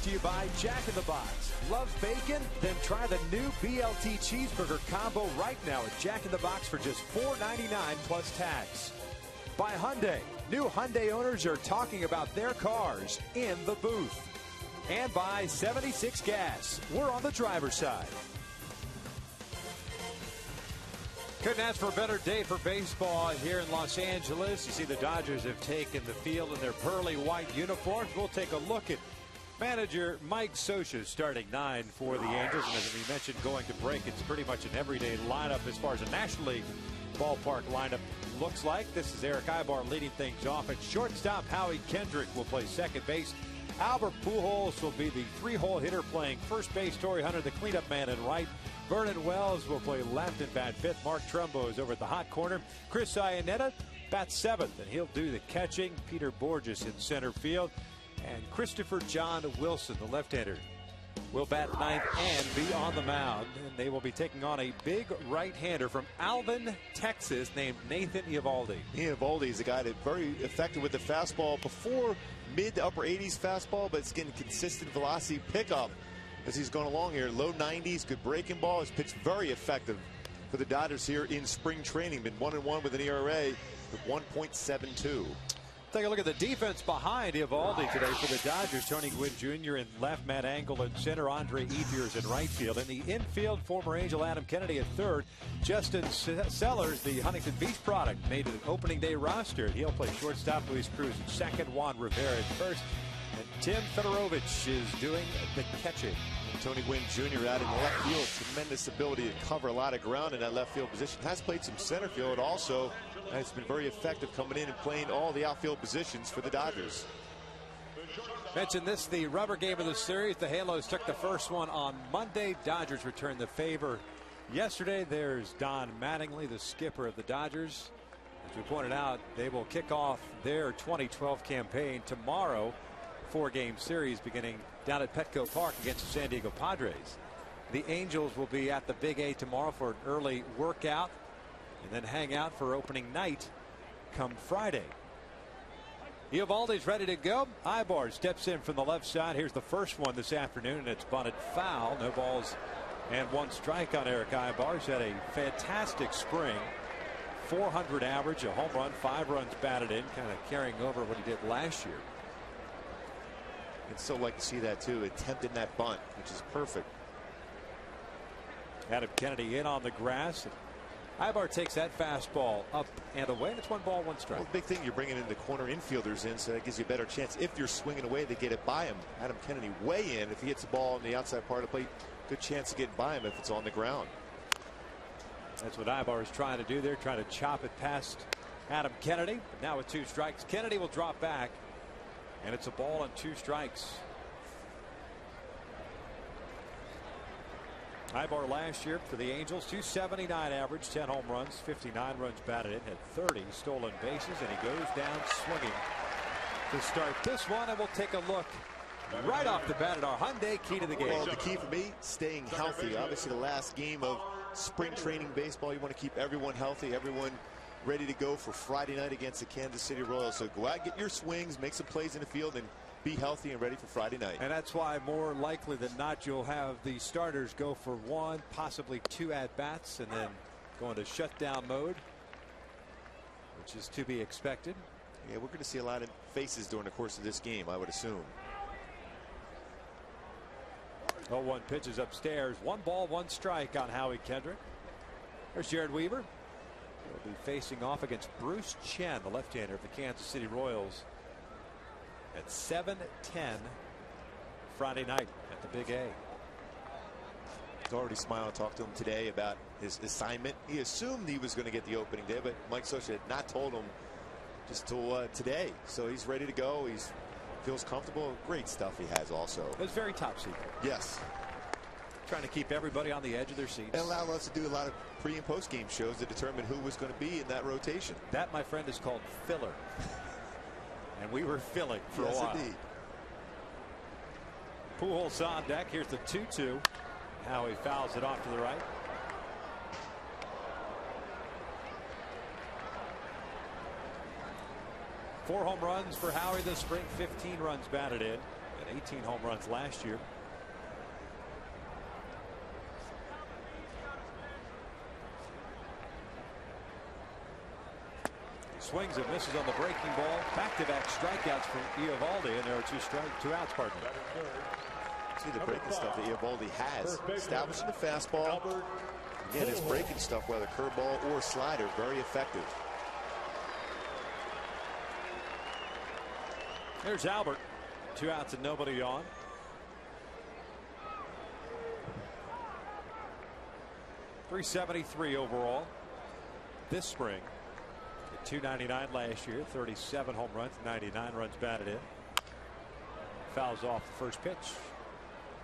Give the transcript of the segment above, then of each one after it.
to you by Jack in the Box. Love bacon? Then try the new BLT cheeseburger combo right now at Jack in the Box for just $4.99 plus tax. By Hyundai. New Hyundai owners are talking about their cars in the booth. And by 76 Gas. We're on the driver's side. Couldn't ask for a better day for baseball here in Los Angeles. You see the Dodgers have taken the field in their pearly white uniforms. We'll take a look at manager Mike Scioscia starting 9 for the Angels. And as we mentioned going to break, it's pretty much an everyday lineup as far as a National League ballpark lineup looks like. This is Eric Ibar leading things off. At shortstop, Howie Kendrick will play second base. Albert Pujols will be the 3-hole hitter playing first base. Torrey Hunter, the cleanup man, in right. Vernon Wells will play left and bat fifth. Mark Trumbo is over at the hot corner. Chris Iannetta bats seventh, and he'll do the catching. Peter Borges in center field. And Christopher John Wilson, the left-hander, will bat ninth and be on the mound. And they will be taking on a big right-hander from Alvin, Texas, named Nathan Eovaldi. Eovaldi is a guy that's very effective with the fastball before mid to upper 80s fastball, but it's getting consistent velocity pickup as he's going along here. Low 90s, good breaking ball. His pitch very effective for the Dodgers here in spring training. Been 1-1 with an ERA of 1.72. Take a look at the defense behind Eovaldi today for the Dodgers. Tony Gwynn Jr. in left, Matt Engel in center, Andre Ethiers in right field. In the infield, former Angel Adam Kennedy at third. Justin Sellers, the Huntington Beach product, made an opening day roster. He'll play shortstop. Luis Cruz in second, Juan Rivera at first. And Tim Fedorovich is doing the catching. Tony Gwynn Jr. out in left field. Tremendous ability to cover a lot of ground in that left field position. Has played some center field also. And it's been very effective coming in and playing all the outfield positions for the Dodgers. Mentioned this, the rubber game of the series. The Halos took the first one on Monday. Dodgers returned the favor yesterday. There's Don Mattingly, the skipper of the Dodgers. As we pointed out, they will kick off their 2012 campaign tomorrow. 4-game series beginning down at Petco Park against the San Diego Padres. The Angels will be at the Big A tomorrow for an early workout and then hang out for opening night come Friday. Eovaldi's ready to go. Ibar steps in from the left side. Here's the first one this afternoon, and it's bunted foul. No balls and 1 strike on Eric Ibar. He's had a fantastic spring. 400 average, a home run, 5 runs batted in, kind of carrying over what he did last year. I'd so like to see that too, attempting that bunt, which is perfect. Adam Kennedy in on the grass. Ibar takes that fastball up and away. It's 1 ball, 1 strike. Well, the big thing, you're bringing in the corner infielders in, so that gives you a better chance. If you're swinging away, they get it by him. Adam Kennedy way in. If he hits the ball on the outside part of the plate, good chance of getting by him if it's on the ground. That's what Ibar is trying to do there, trying to chop it past Adam Kennedy. But now with 2 strikes, Kennedy will drop back. And it's a ball and 2 strikes. Ibar last year for the Angels, 279 average, 10 home runs, 59 runs batted in, had 30 stolen bases, and he goes down swinging to start this one. And we'll take a look right off the bat at our Hyundai key to the game. Well, the key for me, staying healthy. Obviously, the last game of spring training baseball, you want to keep everyone healthy, everyone ready to go for Friday night against the Kansas City Royals. So go out, get your swings, make some plays in the field, and be healthy and ready for Friday night. And that's why more likely than not you'll have the starters go for 1, possibly 2 at-bats, and then go into shutdown mode, which is to be expected. Yeah, we're going to see a lot of faces during the course of this game, I would assume. 0-1 pitches upstairs. 1 ball, 1 strike on Howie Kendrick. There's Jared Weaver. He'll be facing off against Bruce Chen, the left-hander of the Kansas City Royals, at 7:10 Friday night at the Big A. He's already smiled. Talked to him today about his assignment. He assumed he was going to get the opening day, but Mike Scioscia had not told him just till today. So he's ready to go. He feels comfortable. Great stuff he has also. It's very top secret. Yes. Trying to keep everybody on the edge of their seats. And allow us to do a lot of pre and post game shows to determine who was going to be in that rotation. That, my friend, is called filler. And we were filling for a while. Yes, indeed. Pujols on deck. Here's the 2-2. Howie fouls it off to the right. Four home runs for Howie this spring, 15 runs batted in. And and 18 home runs last year. Swings and misses on the breaking ball. Back-to-back strikeouts for Eovaldi, and there are two outs, pardon me. See the breaking stuff that Eovaldi has. Establishing the fastball. Again, his breaking stuff, whether curveball or slider, very effective. There's Albert. 2 outs and nobody on. .373 overall this spring. 299 last year, 37 home runs, 99 runs batted in. Fouls off the first pitch.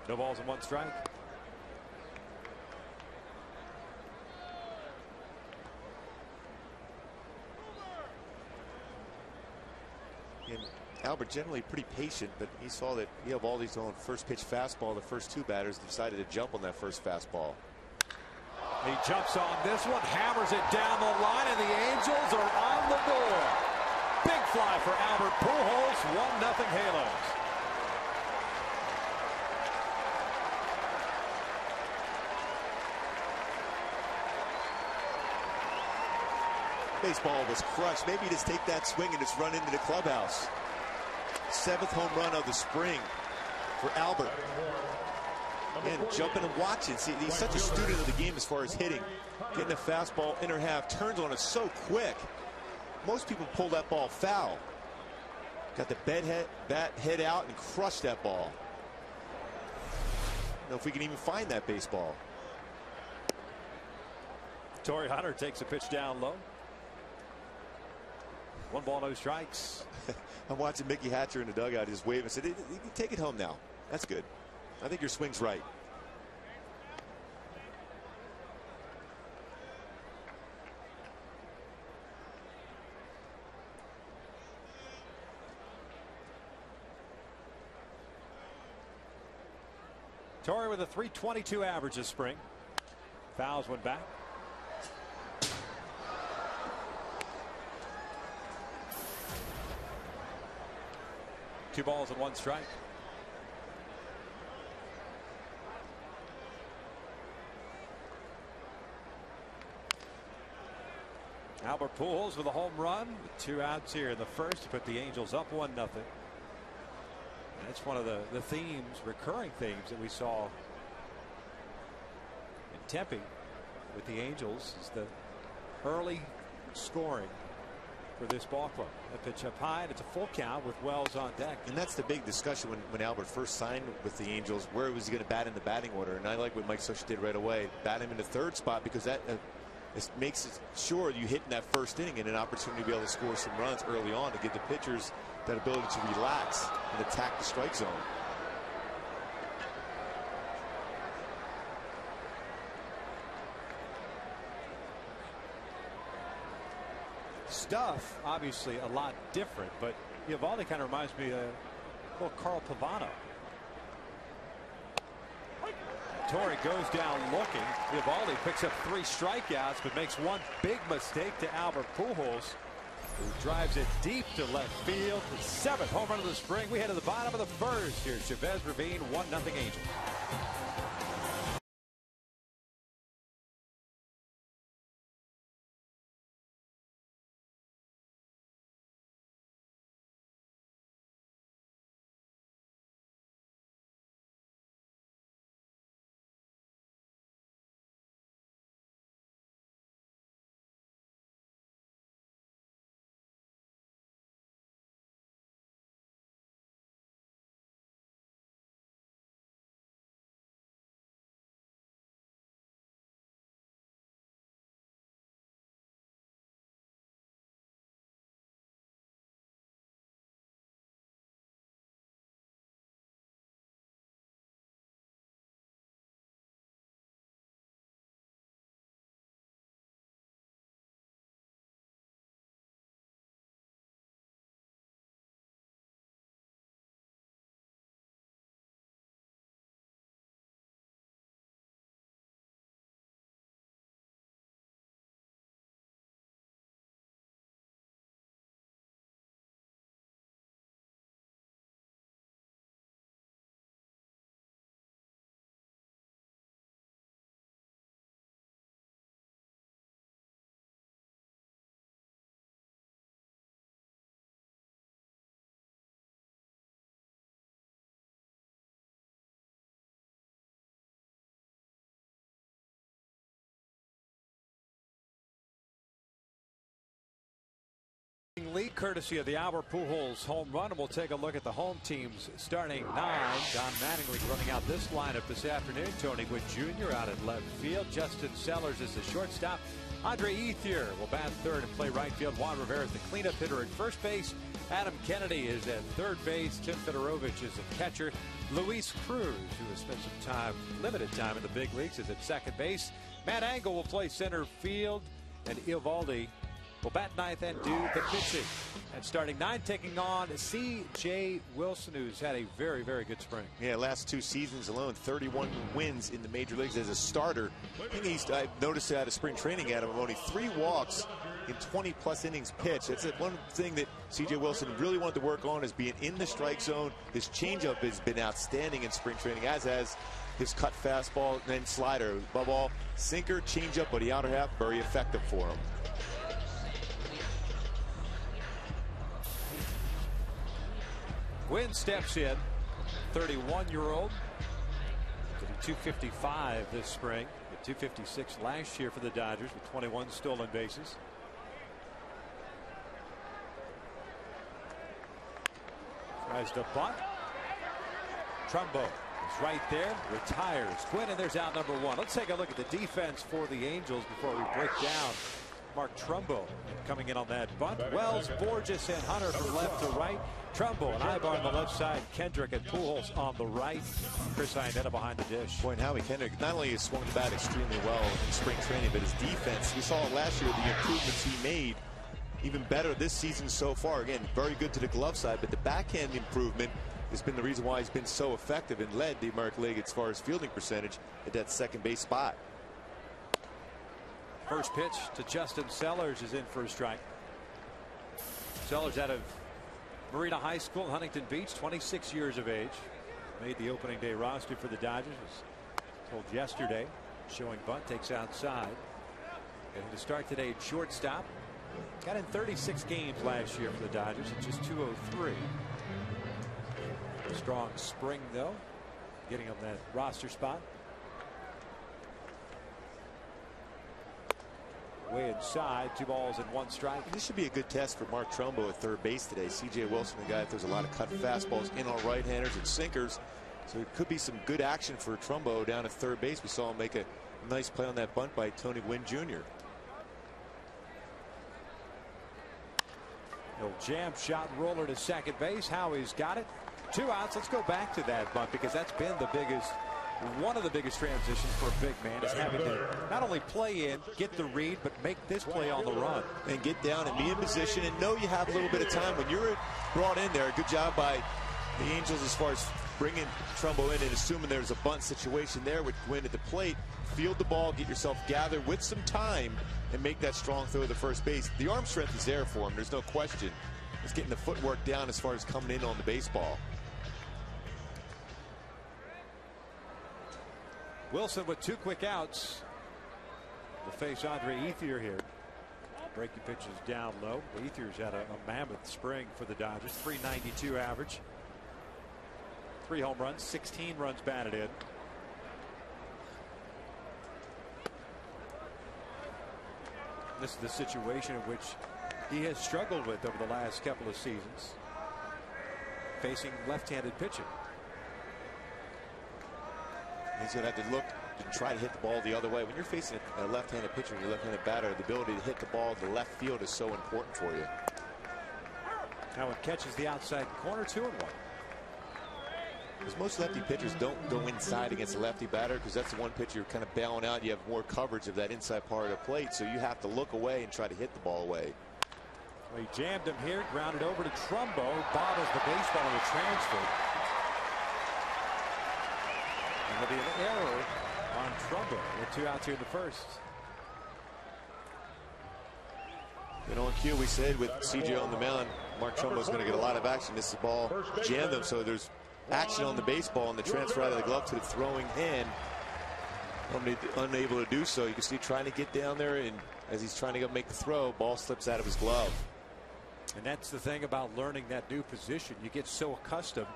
No balls and 1 strike. And Albert generally pretty patient, but he saw that Eovaldi's on first pitch fastball. The first 2 batters decided to jump on that first fastball. He jumps on this one, hammers it down the line, and the Angels are on the board. Big fly for Albert Pujols, 1-0 Halos. Baseball was crushed. Maybe just take that swing and just run into the clubhouse. 7th home run of the spring for Albert. And jumping and watching. See, he's such a student of the game as far as hitting. Getting a fastball inner half, turns on it so quick. Most people pull that ball foul. Got the bat head out and crushed that ball. I don't know if we can even find that baseball. Torrey Hunter takes a pitch down low. 1 ball, no strikes. I'm watching Mickey Hatcher in the dugout just wave and said, "You can take it home now. That's good. I think your swing's right." Torrey with a .322 average this spring. Fouls one back. Two balls and 1 strike. Albert Pujols with a home run with 2 outs here in the first to put the Angels up 1-0. That's one of the themes, recurring themes that we saw in Tempe with the Angels, is the early scoring for this ball club. A pitch up high, and it's a full count with Wells on deck. And that's the big discussion when Albert first signed with the Angels. Where was he going to bat in the batting order? And I like what Mike Scioscia did right away. Bat him in the 3rd spot, because that it makes it sure you hit in that first inning and an opportunity to be able to score some runs early on to give the pitchers that ability to relax and attack the strike zone. Stuff obviously a lot different, but Eovaldi kind of reminds me of little Carl Pavano. Torrey goes down looking. Eovaldi picks up 3 strikeouts, but makes 1 big mistake to Albert Pujols, who drives it deep to left field. The 7th home run of the spring. We head to the bottom of the 1st here. Chavez Ravine, 1-0 Angels. lead courtesy of the Albert Pujols home run, and we'll take a look at the home team's starting 9. Don Mattingly running out this lineup this afternoon. Tony Gwynn Jr. out at left field. Justin Sellers is the shortstop. Andre Ethier will bat third and play right field. Juan Rivera is the cleanup hitter at first base. Adam Kennedy is at third base. Tim Fedorovich is the catcher. Luis Cruz, who has spent some time, limited time in the big leagues, is at second base. Matt Angle will play center field, and Eovaldi will bat ninth and do the pitching. And starting 9, taking on C.J. Wilson, who's had a very, very good spring. Yeah, last 2 seasons alone, 31 wins in the major leagues as a starter. I noticed out of spring training, Adam, only 3 walks in 20-plus innings pitched. That's one thing that C.J. Wilson really wanted to work on, is being in the strike zone. His changeup has been outstanding in spring training, as has his cut fastball and then slider. Above all, sinker, changeup, but the outer half, very effective for him. Gwynn steps in, 31-year-old. Did 255 this spring, 256 last year for the Dodgers with 21 stolen bases. Tries to bunt. Trumbo is right there, retires. Gwynn, and there's out number 1. Let's take a look at the defense for the Angels before we break down Mark Trumbo coming in on that bunt. Wells, Borges, and Hunter from left to right. Trumbo and Ibar on the left side. Kendrick and Pujols on the right. Chris Iannetta behind the dish. Boy, and Howie Kendrick not only has swung the bat extremely well in spring training, but his defense, we saw it last year, the improvements he made, even better this season so far. Again, very good to the glove side, but the backhand improvement has been the reason why he's been so effective and led the American League as far as fielding percentage at that second base spot. First pitch to Justin Sellers is in for a strike. Sellers out of Marina High School in Huntington Beach, 26 years of age. Made the opening day roster for the Dodgers. Was told yesterday. Showing bunt, takes outside. And to start today at shortstop. Got in 36 games last year for the Dodgers at just 203. Strong spring though, getting on that roster spot. Way inside, 2 balls and 1 strike. This should be a good test for Mark Trumbo at third base today. C.J. Wilson, the guy that throws a lot of cut fastballs in on right-handers and sinkers. So it could be some good action for Trumbo down at third base. We saw him make a nice play on that bunt by Tony Gwynn Jr. No jam shot roller to second base. Howie's got it. 2 outs. Let's go back to that bunt, because that's been the biggest, one of the biggest transitions for a big man, is having to not only play in, get the read, but make this play on the run. And get down and be in position and know you have a little bit of time. When you're brought in there, good job by the Angels as far as bringing Trumbo in and assuming there's a bunt situation there with Gwynn at the plate. Field the ball, get yourself gathered with some time, and make that strong throw to first base. The arm strength is there for him, there's no question. It's getting the footwork down as far as coming in on the baseball. Wilson with 2 quick outs. Will face Andre Ethier here. Breaking pitches down low. Ethier's had a mammoth spring for the Dodgers. .392 average. 3 home runs, 16 runs batted in. This is the situation in which he has struggled with over the last couple of seasons, facing left-handed pitching. He's going to have to look and try to hit the ball the other way. When you're facing a left-handed pitcher, your left-handed batter, the ability to hit the ball to left field is so important for you. Now it catches the outside corner, 2-1. Because most lefty pitchers don't go inside against a lefty batter, because that's the one pitch you're kind of bailing out. You have more coverage of that inside part of the plate, so you have to look away and try to hit the ball away. Well, he jammed him here, grounded over to Trumbo, bottles the baseball in the transfer. And there'll be an error on Trumbo with 2 outs here in the first. You know, on cue, we said with CJ on the mound, Mark Trumbo's going to get a lot of action. This ball jammed him, so there's action on the baseball, and the transfer out of the glove to the throwing hand. Unable to do so. You can see trying to get down there, and as he's trying to go make the throw, ball slips out of his glove. And that's the thing about learning that new position. You get so accustomed.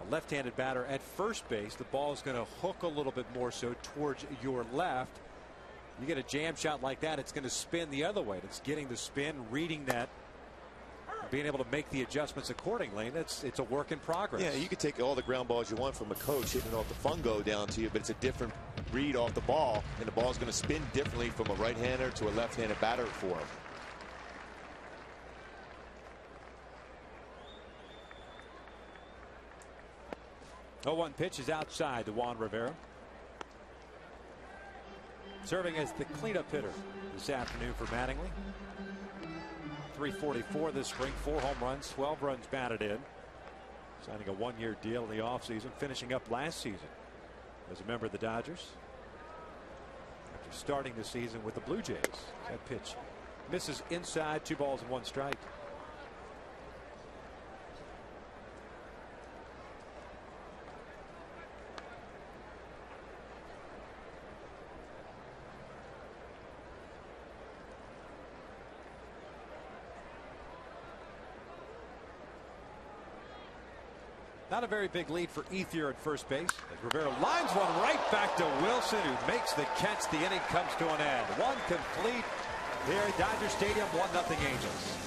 A left-handed batter at first base, the ball is going to hook a little bit more so towards your left. You get a jam shot like that, it's going to spin the other way. It's getting the spin, reading that being able to make the adjustments accordingly. It's a work in progress. Yeah, you can take all the ground balls you want from a coach hitting it off the fungo down to you, but it's a different read off the ball, and the ball's going to spin differently from a right-hander to a left-handed batter for him. The 0-1 pitch is outside to Juan Rivera. Serving as the cleanup hitter this afternoon for Mattingly. 344 this spring, 4 home runs, 12 runs batted in. Signing a 1-year deal in the offseason, finishing up last season as a member of the Dodgers. After starting the season with the Blue Jays. That pitch misses inside, 2 balls and 1 strike. Not a very big lead for Ethier at first base. As Rivera lines one right back to Wilson, who makes the catch. The inning comes to an end. 1 complete here at Dodger Stadium. 1-0 Angels.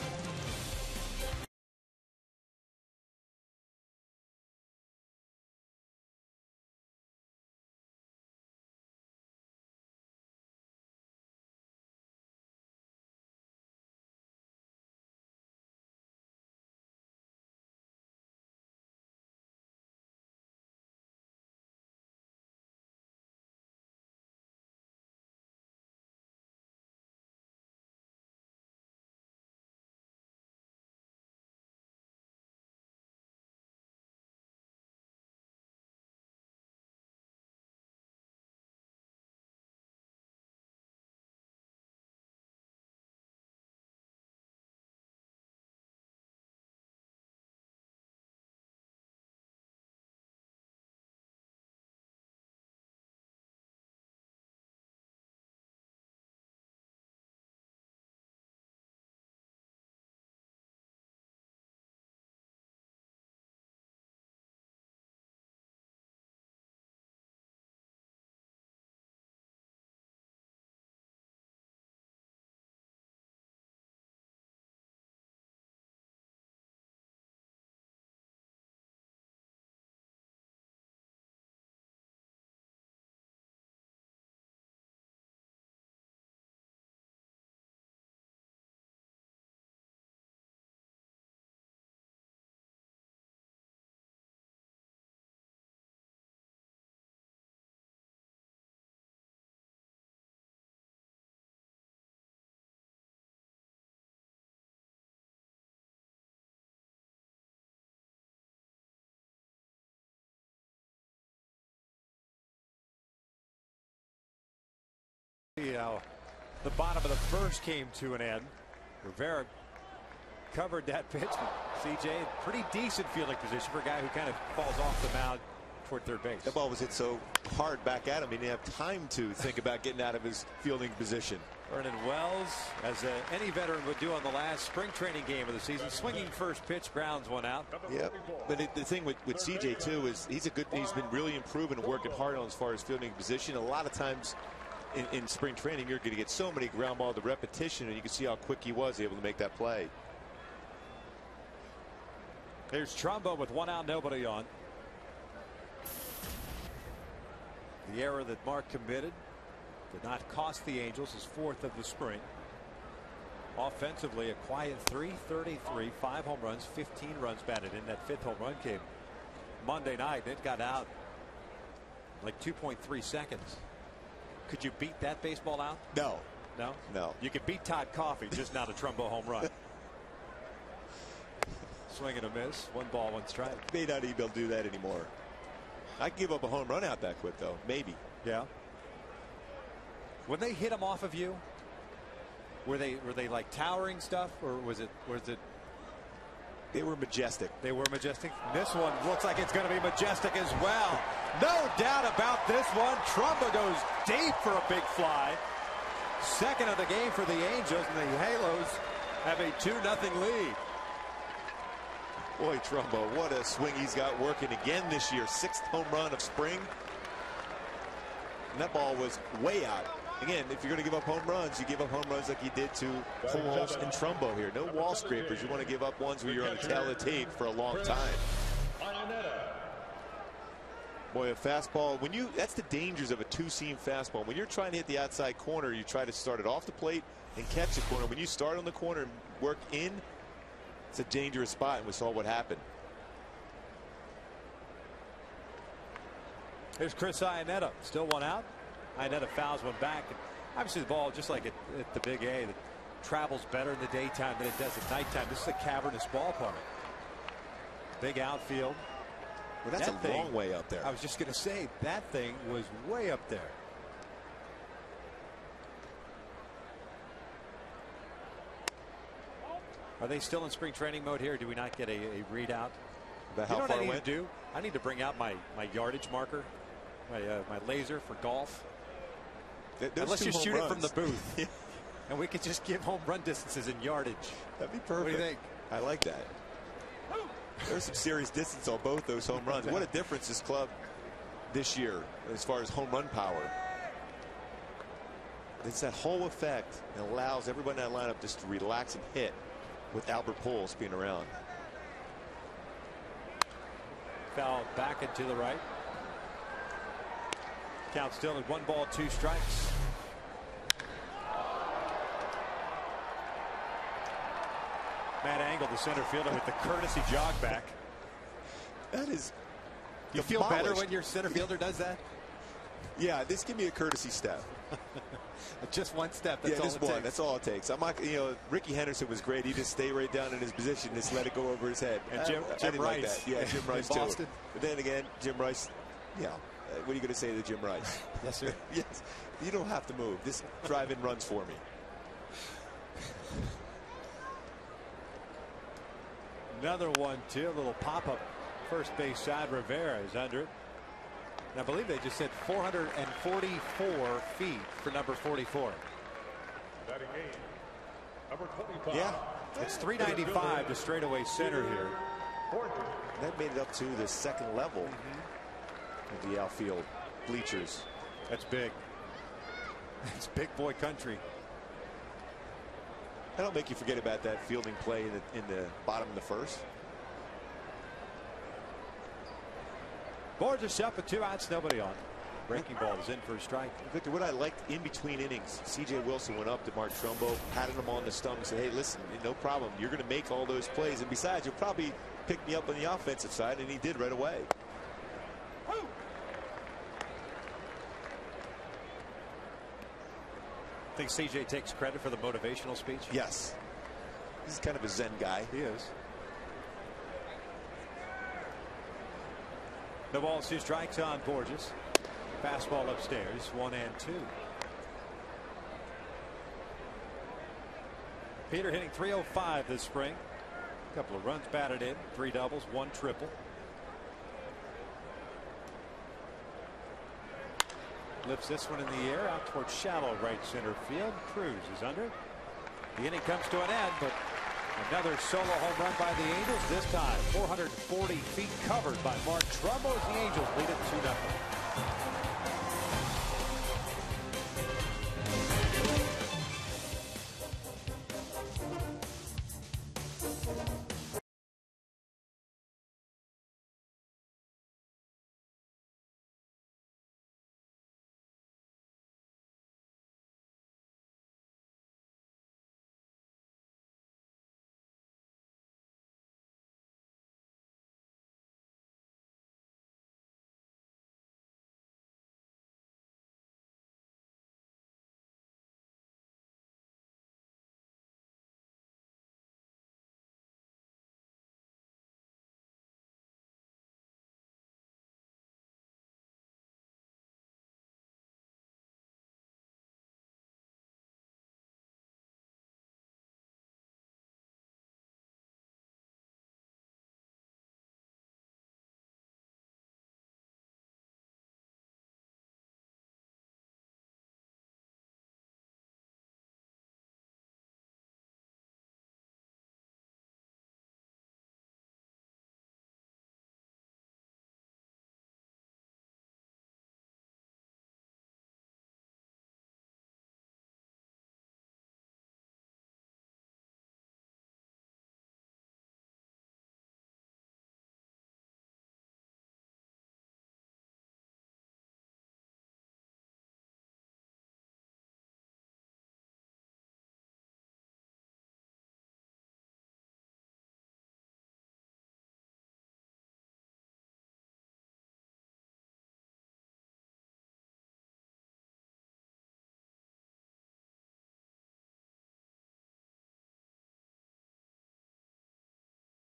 The bottom of the first came to an end. Rivera covered that pitch. CJ, pretty decent fielding position for a guy who kind of falls off the mound toward third base. That ball was hit so hard back at him, he didn't have time to think about getting out of his fielding position. Vernon Wells, as any veteran would do on the last spring training game of the season, swinging first pitch, grounds one out. Yep. But the thing with CJ too is he's been really improving and working hard on as far as fielding position. A lot of times in spring training, you're going to get so many ground ball, the repetition, and you can see how quick he was able to make that play. There's Trumbo with 1 out, nobody on. The error that Mark committed did not cost the Angels his 4th of the spring. Offensively, a quiet 333, 5 home runs, 15 runs batted in. That 5th home run came Monday night. It got out like 2.3 seconds. Could you beat that baseball out? No. No? No. You could beat Todd Coffey, just not a Trumbo home run. Swing and a miss. 1 ball, 1 strike. May not even be able to do that anymore. I can give up a home run out that quick, though. Maybe. Yeah. When they hit him off of you, were they like towering stuff, or was it? They were majestic. They were majestic. This one looks like it's going to be majestic as well. No doubt about this one. Trumbo goes deep for a big fly. 2nd of the game for the Angels, and the Halos have a 2-0 lead. Boy, Trumbo, what a swing he's got working again this year. 6th home run of spring. And that ball was way out. Again, if you're going to give up home runs, you give up home runs like you did to Pujols and Trumbo here. No wall scrapers. You want to give up ones where you're on the tail of the tape for a long time. Boy, a fastball, that's the dangers of a two-seam fastball. When you're trying to hit the outside corner, you try to start it off the plate and catch the corner. When you start on the corner and work in, it's a dangerous spot, and we saw what happened. Here's Chris Iannetta, still one out. Iannetta fouls one back. And obviously, the ball, just like at the Big A, that travels better in the daytime than it does at nighttime. This is a cavernous ballpark. Big outfield. Well, that's a long way up there. I was just going to say, that thing was way up there. Are they still in spring training mode here? Do we not get a readout? About how far it went? I need to bring out my yardage marker, my laser for golf. Unless you shoot it from the booth. And we could just give home run distances in yardage. That'd be perfect. What do you think? I like that. There's some serious distance on both those home runs. What a difference this club this year as far as home run power. It's that whole effect that allows everybody in that lineup just to relax and hit with Albert Pujols being around. Foul back and to the right. Count still at 1 ball, 2 strikes. Matt Angle, the center fielder, with the courtesy jog back. That is. You feel better when your center fielder does that? Yeah, this give me a courtesy step. Just one step. That's all just one. That's all it takes. I'm not. Ricky Henderson was great. He just stayed right down in his position, just let it go over his head. And Jim Rice. Like that. Yeah, Jim Rice too. Boston. But then again, Jim Rice. Yeah. What are you going to say to Jim Rice? Yes, sir. Yes. You don't have to move. Just drive in runs for me. Another one, too. A little pop-up first base side. Rivera is under it. And I believe they just said 444 feet for number 44. Yeah. It's 395 to straightaway center here. That made it up to the second level of the outfield bleachers. That's big. It's big boy country. That'll make you forget about that fielding play in the bottom of the first. Borges up with 2 outs, nobody on. Breaking ball is in for a strike. Victor, what I liked in between innings, C.J. Wilson went up to Mark Trumbo, patted him on the stomach, and said, hey, listen, no problem. You're going to make all those plays. And besides, you'll probably pick me up on the offensive side. And he did right away. Think C.J. takes credit for the motivational speech? Yes. He's kind of a Zen guy. He is. No balls, 2 strikes on Borges. Fastball upstairs, 1 and 2. Peter hitting .305 this spring. A couple of runs batted in, 3 doubles, 1 triple. Lifts this one in the air out towards shallow right center field. Cruz is under it. The inning comes to an end, but another solo home run by the Angels. This time 440 feet covered by Mark Trumbo as the Angels lead it 2-0.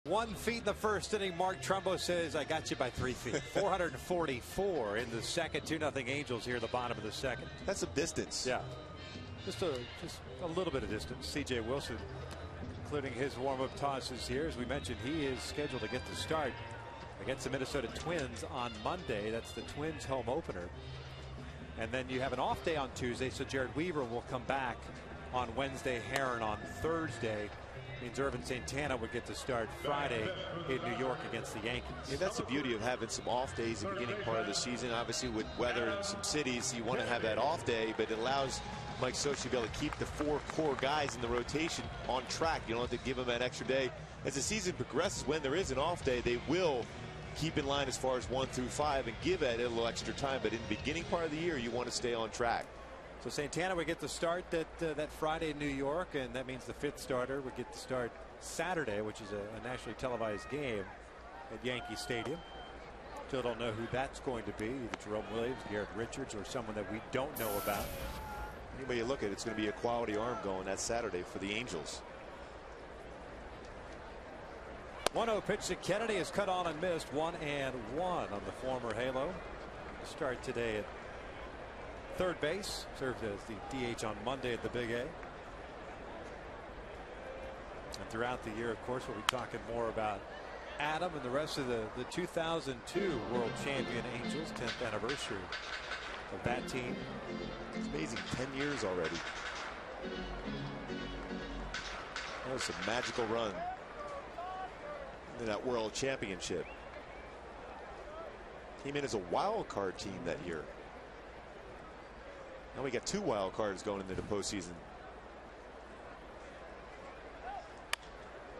1 feet in the first inning. Mark Trumbo says, I got you by 3 feet. 444 in the second. 2-0 Angels here at the bottom of the second. That's some distance. Yeah. Just a little bit of distance. C.J. Wilson, including his warm-up tosses here. As we mentioned, he is scheduled to get the start against the Minnesota Twins on Monday. That's the Twins home opener. And then you have an off day on Tuesday, so Jared Weaver will come back on Wednesday. Herron on Thursday. Means Irvin Santana would get to start Friday in New York against the Yankees. Yeah, that's the beauty of having some off days at the beginning part of the season. Obviously, with weather in some cities, you want to have that off day, but it allows Mike Scioscia to be able to keep the 4 core guys in the rotation on track. You don't have to give them that extra day. As the season progresses, when there is an off day, they will keep in line as far as 1 through 5 and give that a little extra time. But in the beginning part of the year, you want to stay on track. So Santana would get the start that Friday in New York, and that means the 5th starter would get the start Saturday, which is a nationally televised game at Yankee Stadium. Still don't know who that's going to be, either Jerome Williams, Garrett Richards, or someone that we don't know about. Anybody you look at, it's going to be a quality arm going that Saturday for the Angels. 1-0 pitch to Kennedy is cut on and missed. 1-1 on the former Halo. Start today at third base. Served as the DH on Monday at the Big A. And throughout the year, of course, we'll be talking more about Adam and the rest of the 2002 World Champion Angels. 10th anniversary of that team. It's amazing, 10 years already. That was a magical run in that World Championship. Came in as a wild card team that year. Now we got 2 wild cards going into the postseason.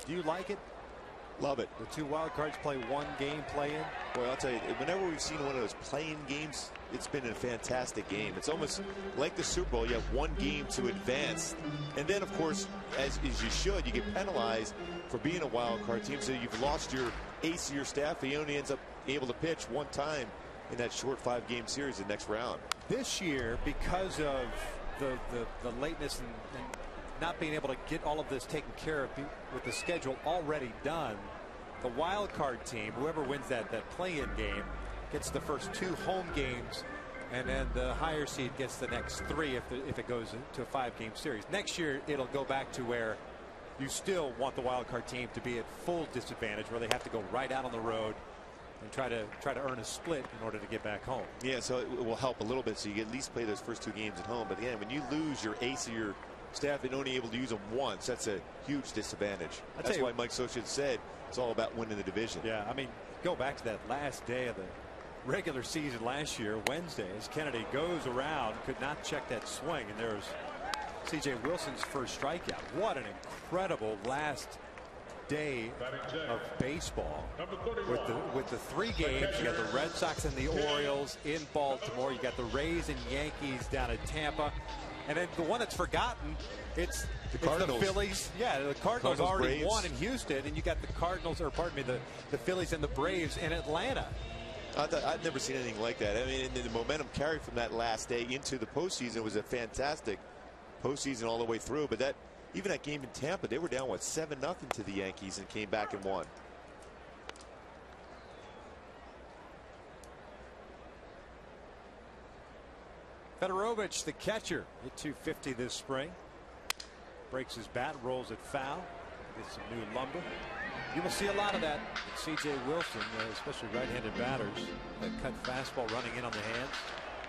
Do you like it? Love it. The 2 wild cards play 1 game play-in. Well, I'll tell you, whenever we've seen one of those play-in games, it's been a fantastic game. It's almost like the Super Bowl. You have 1 game to advance. And then, of course, as you should, you get penalized for being a wild card team. So you've lost your ace of your staff. He only ends up able to pitch 1 time in that short 5-game series the next round. This year, because of the lateness and not being able to get all of this taken care of with the schedule already done, the wild card team, whoever wins that play-in game, gets the first 2 home games, and then the higher seed gets the next 3 if it goes into a 5-game series. Next year, it'll go back to where you still want the wild card team to be at full disadvantage, where they have to go right out on the road and try to earn a split in order to get back home. Yeah, so it will help a little bit, so you at least play those first 2 games at home. But again, when you lose your ace of your staff and only able to use them once, that's a huge disadvantage. That's why Mike Scioscia said it's all about winning the division. Yeah, I mean, go back to that last day of the regular season last year, Wednesday, as Kennedy goes around, could not check that swing, and there's C.J. Wilson's first strikeout. What an incredible last day of baseball with the 3 games. You got the Red Sox and the Orioles in Baltimore. You got the Rays and Yankees down at Tampa. And then the one that's forgotten, it's the Cardinals. The Phillies. Yeah, the Cardinals already Braves. won in Houston, and you got the Cardinals, or pardon me, the Phillies and the Braves in Atlanta. I've never seen anything like that. I mean, the momentum carried from that last day into the postseason was a fantastic postseason all the way through. But even that game in Tampa, they were down, what, 7-0 to the Yankees and came back and won. Fedorovich, the catcher, hit 250 this spring. Breaks his bat, rolls it foul. Gets some new lumber. You will see a lot of that with C.J. Wilson, especially right-handed batters. That cut fastball running in on the hands.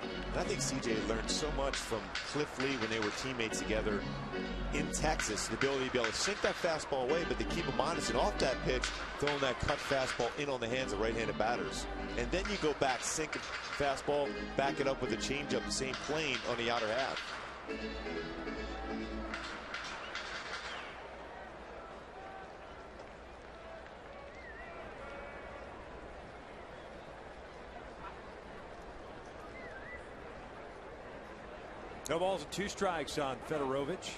And I think C.J. learned so much from Cliff Lee when they were teammates together in Texas. The ability to be able to sink that fastball away, but to keep him honest and off that pitch, throwing that cut fastball in on the hands of right-handed batters. And then you go back, sink a fastball, back it up with a changeup, the same plane on the outer half. No balls and 2 strikes on Fedorovich.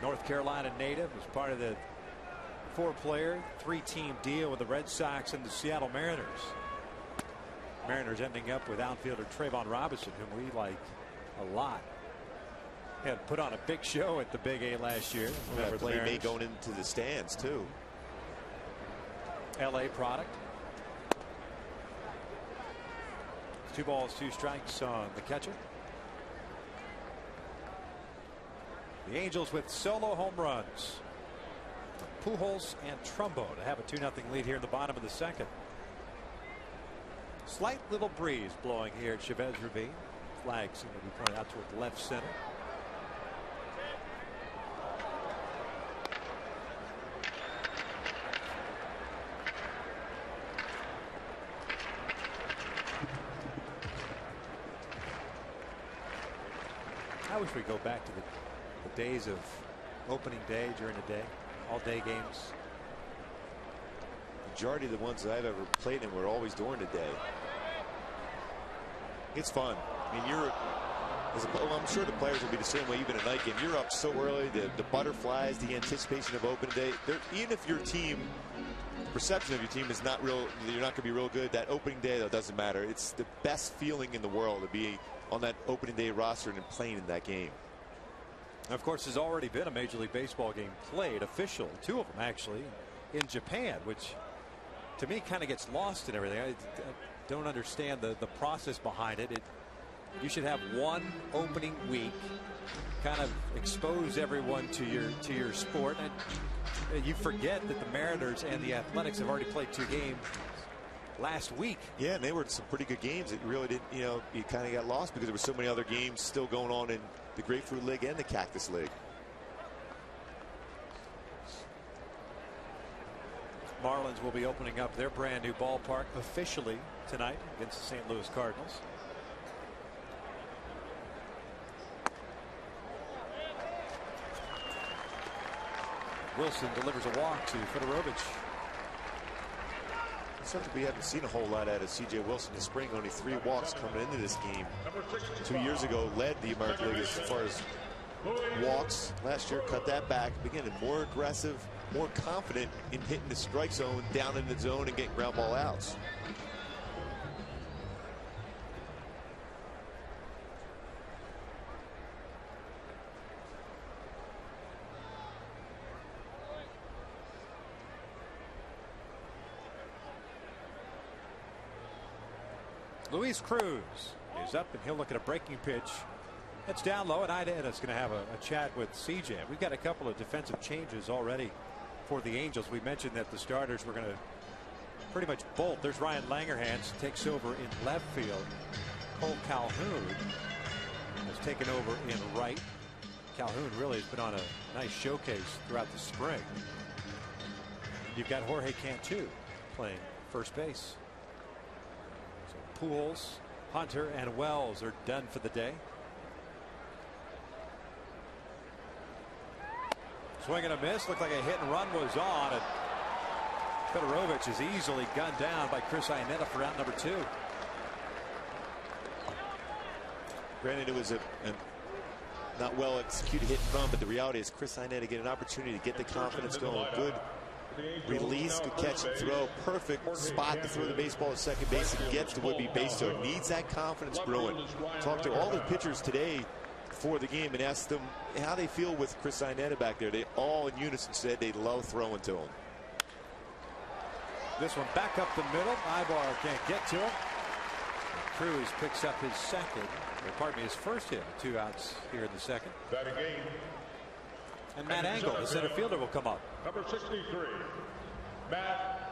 North Carolina native, was part of the 4-player, 3-team deal with the Red Sox and the Seattle Mariners. Mariners ending up with outfielder Trayvon Robinson, whom we like a lot. Had put on a big show at the Big A last year. Remember, play made going into the stands too. LA product. 2 balls, 2 strikes on the catcher. The Angels with solo home runs. Pujols and Trumbo to have a 2-0 lead here in the bottom of the second. Slight little breeze blowing here at Chavez Ravine. Flag seem to be pointed out toward left center. I wish we'd go back to the days of opening day during the day, all day games. Majority of the ones that I've ever played in were always during the day. It's fun. I mean, I'm sure the players will be the same way even at night game. You're up so early, the butterflies, the anticipation of opening day. Even if your team, perception of your team is not real, you're not going to be real good, that opening day, though, doesn't matter. It's the best feeling in the world to be on that opening day roster and playing in that game. Of course, there's already been a Major League Baseball game played, official, 2 of them actually, in Japan, which to me kind of gets lost in everything. I don't understand the process behind it. You should have one opening week, kind of expose everyone to your sport, and you forget that the Mariners and the Athletics have already played 2 games last week. Yeah, and they were some pretty good games. It really didn't, you kind of got lost because there were so many other games still going on in the Grapefruit League and the Cactus League. Marlins will be opening up their brand new ballpark officially tonight against the St. Louis Cardinals. Wilson delivers a walk to Fedorovich. Something we haven't seen a whole lot out of C.J. Wilson this spring. Only 3 walks coming into this game. 2 years ago led the American League as far as walks. Last year cut that back. Beginning more aggressive, more confident in hitting the strike zone, down in the zone, and getting ground ball outs. Luis Cruz is up, and he'll look at a breaking pitch. That's down low, and Ida's going to have a chat with CJ. We've got a couple of defensive changes already for the Angels. We mentioned that the starters were going to pretty much bolt. There's Ryan Langerhans, takes over in left field. Cole Calhoun has taken over in right. Calhoun really has been on a nice showcase throughout the spring. You've got Jorge Cantu playing first base. Pujols, Hunter, and Wells are done for the day. Swing and a miss. Looked like a hit and run was on, and Fedorovich is easily gunned down by Chris Iannetta for out number 2. Granted, it was a not well executed hit and run, but the reality is Chris Iannetta get an opportunity to get the confidence going. Good release, good catch and throw, perfect spot to throw the baseball at second base and get the would-be base stealer. Needs that confidence brewing. Talked to all the pitchers today for the game and asked them how they feel with Chris Iannetta back there. They all in unison said they love throwing to him. This one back up the middle. Ibar can't get to him. Cruz picks up his his first hit. 2 outs here in the second. And Matt Engel, the center fielder, will come up. Number 63, Matt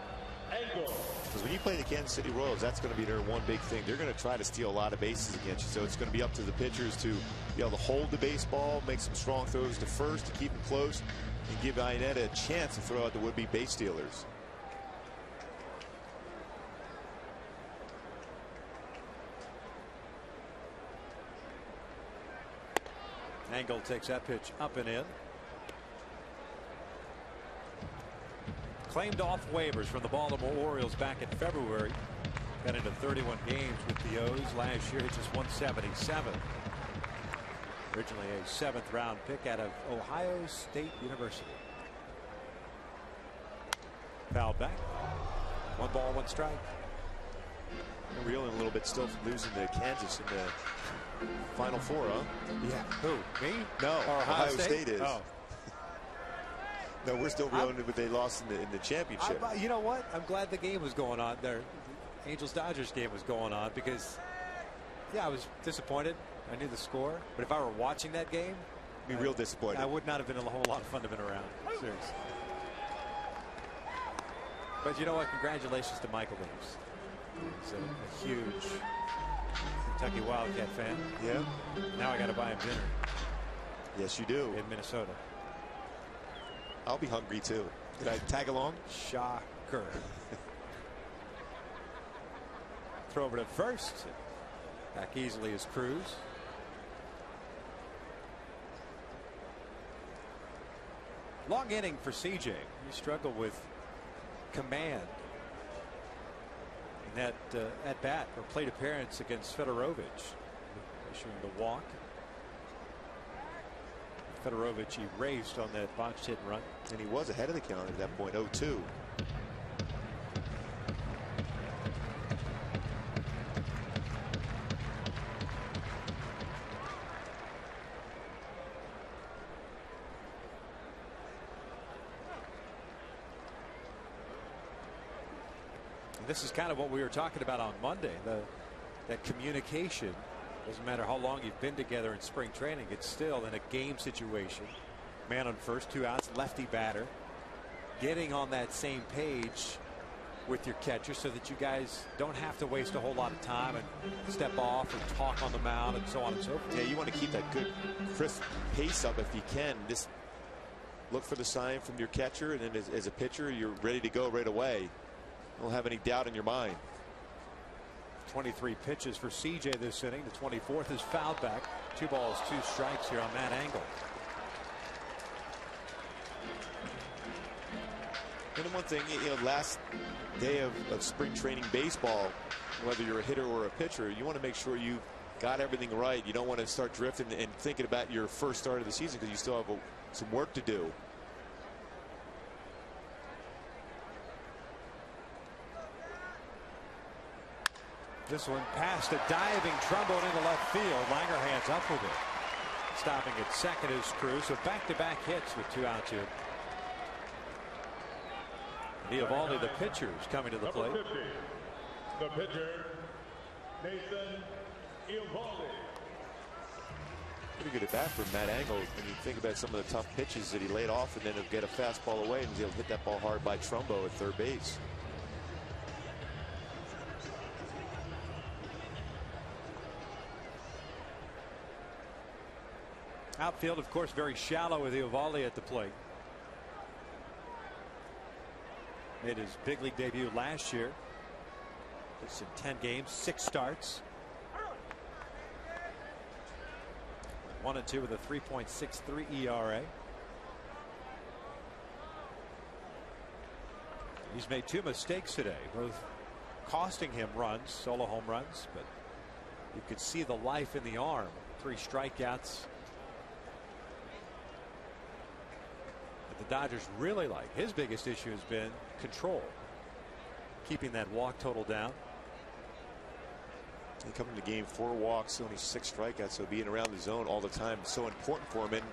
Engel. Because when you play the Kansas City Royals, that's going to be their one big thing. They're going to try to steal a lot of bases against you. So it's going to be up to the pitchers to be able to hold the baseball, make some strong throws to first to keep them close, and give Iannetta a chance to throw out the would-be base stealers. Engel takes that pitch up and in. Claimed off waivers from the Baltimore Orioles back in February. Got into 31 games with the O's. Last year hit just 177. Originally a 7th round pick out of Ohio State University. Foul back. 1 ball, 1 strike. They're reeling a little bit still from losing to Kansas in the Final Four, huh? Yeah. Who? Me? No. Or Ohio State is. Oh. No, we're still reeling what they lost in the championship. You know what? I'm glad the game was going on there. The Angels-Dodgers game was going on because, yeah, I was disappointed. I knew the score. But if I were watching that game, I'd be real disappointed. I would not have been a whole lot of fun to have been around. Seriously. But you know what? Congratulations to Michael Williams. He's a huge Kentucky Wildcat fan. Yeah. Now I got to buy him dinner. Yes, you do. In Minnesota. I'll be hungry too. Did I tag along? Shocker. Throw over to first. Back easily is Cruz. Long inning for CJ. He struggled with command in that at bat or plate appearance against Fedorovich, issuing the walk. Fedorovich erased on that botched hit and run. And he was ahead of the count at that point, 0-2. This is kind of what we were talking about on Monday. That communication. Doesn't matter how long you've been together in spring training, it's still in a game situation. Man on first, 2 outs, lefty batter. Getting on that same page with your catcher so that you guys don't have to waste a whole lot of time and step off and talk on the mound and so on and so forth. Yeah, you want to keep that good crisp pace up if you can. Just look for the sign from your catcher, and then as a pitcher, you're ready to go right away. Don't have any doubt in your mind. 23 pitches for CJ this inning. The 24th is fouled back. 2 balls, 2 strikes here on that angle. And one thing, you know, last day of spring training baseball, whether you're a hitter or a pitcher, you want to make sure you got everything right. You don't want to start drifting and thinking about your first start of the season because you still have some work to do. This one past a diving Trumbo into left field. Langer hands up with it. Stopping at second is Cruz. So back-to-back hits with 2 outs here. Eovaldi, the pitcher, is coming to the plate. 50, the pitcher, Nathan Eovaldi. Pretty good at bat for Matt Engel. When you think about some of the tough pitches that he laid off, and then he'll get a fastball away and he'll hit that ball hard by Trumbo at third base. Outfield, of course, very shallow with Eovaldi at the plate. Made his big league debut last year. It's in 10 games, 6 starts. 1-2 with a 3.63 ERA. He's made 2 mistakes today, both costing him runs, solo home runs, but you could see the life in the arm. 3 strikeouts. The Dodgers really like. His biggest issue has been control, keeping that walk total down. He come into the game 4 walks, only 6 strikeouts, so being around the zone all the time is so important for him. And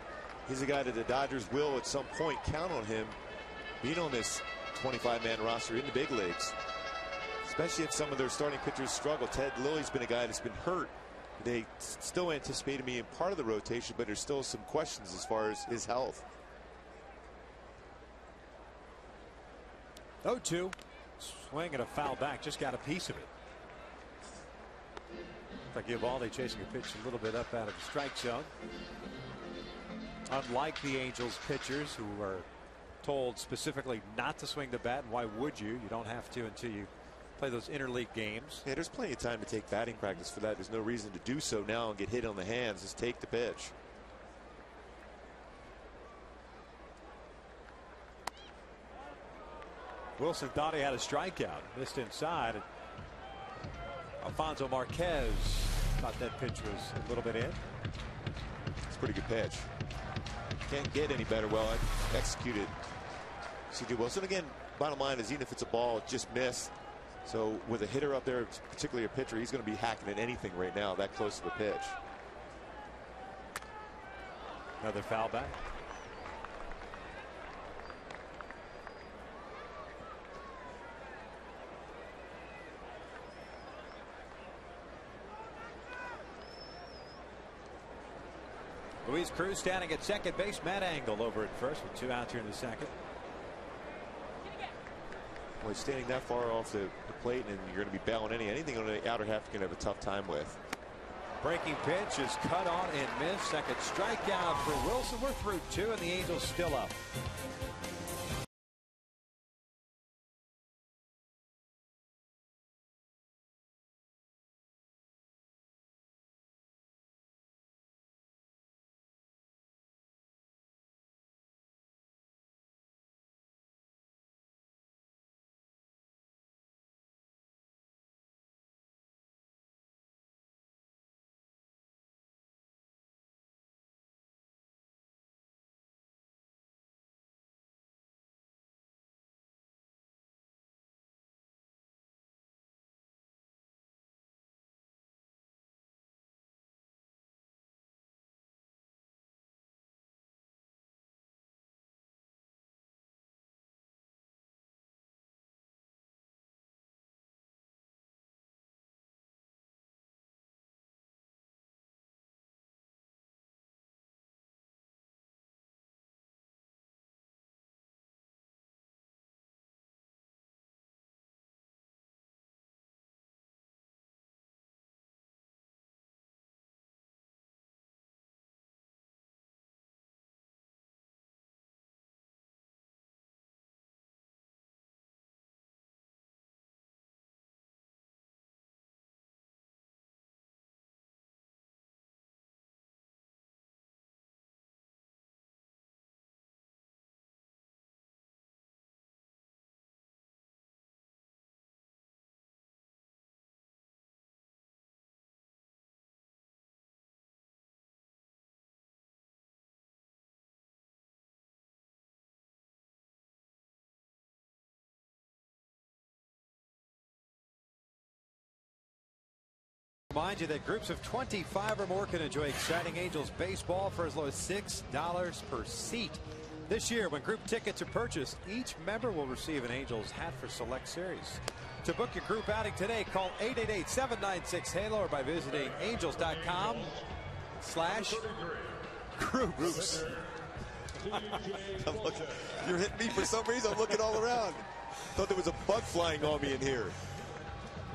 he's a guy that the Dodgers will at some point count on him being on this 25-man roster in the big leagues, especially if some of their starting pitchers struggle. Ted Lilly's been a guy that's been hurt. They still anticipate him being part of the rotation, but there's still some questions as far as his health. 0-2. Swing and a foul back. Just got a piece of it. Like Eovaldi chasing a pitch a little bit up out of the strike zone. Unlike the Angels pitchers who are told specifically not to swing the bat, and why would you? You don't have to until you play those interleague games. Yeah, there's plenty of time to take batting practice for that. There's no reason to do so now and get hit on the hands. Just take the pitch. Wilson thought he had a strikeout, missed inside. Alfonso Marquez thought that pitch was a little bit in. It's a pretty good pitch. Can't get any better. Well executed. C.J. Wilson. Again, bottom line is even if it's a ball, it just missed. So with a hitter up there, particularly a pitcher, he's going to be hacking at anything right now that close to the pitch. Another foul back. Luis Cruz standing at second base. Matt Angle over at first with 2 outs here in the second. Well, standing that far off the plate, and you're going to be bailing anything on the outer half, you're going to have a tough time with. Breaking pitch is cut on and missed. Second strikeout for Wilson. We're through 2, and the Angels still up. Remind you that groups of 25 or more can enjoy exciting Angels baseball for as low as $6 per seat. This year, when group tickets are purchased, each member will receive an Angels hat for select series. To book your group outing today, call 888-796-HALO or by visiting angels.com/groups. You're hitting me for some reason. I'm looking all around. Thought there was a bug flying on me in here.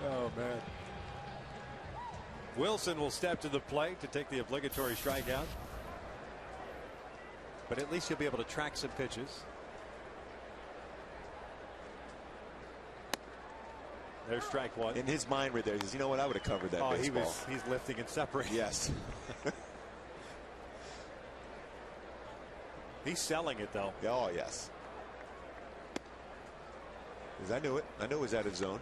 Oh, man. Wilson will step to the plate to take the obligatory strikeout. But at least he'll be able to track some pitches. There's strike one. In his mind right there, he says, you know what, I would have covered that baseball. He's lifting and separating. Yes. He's selling it, though. Oh, yes. Because I knew it. I knew it was out of zone.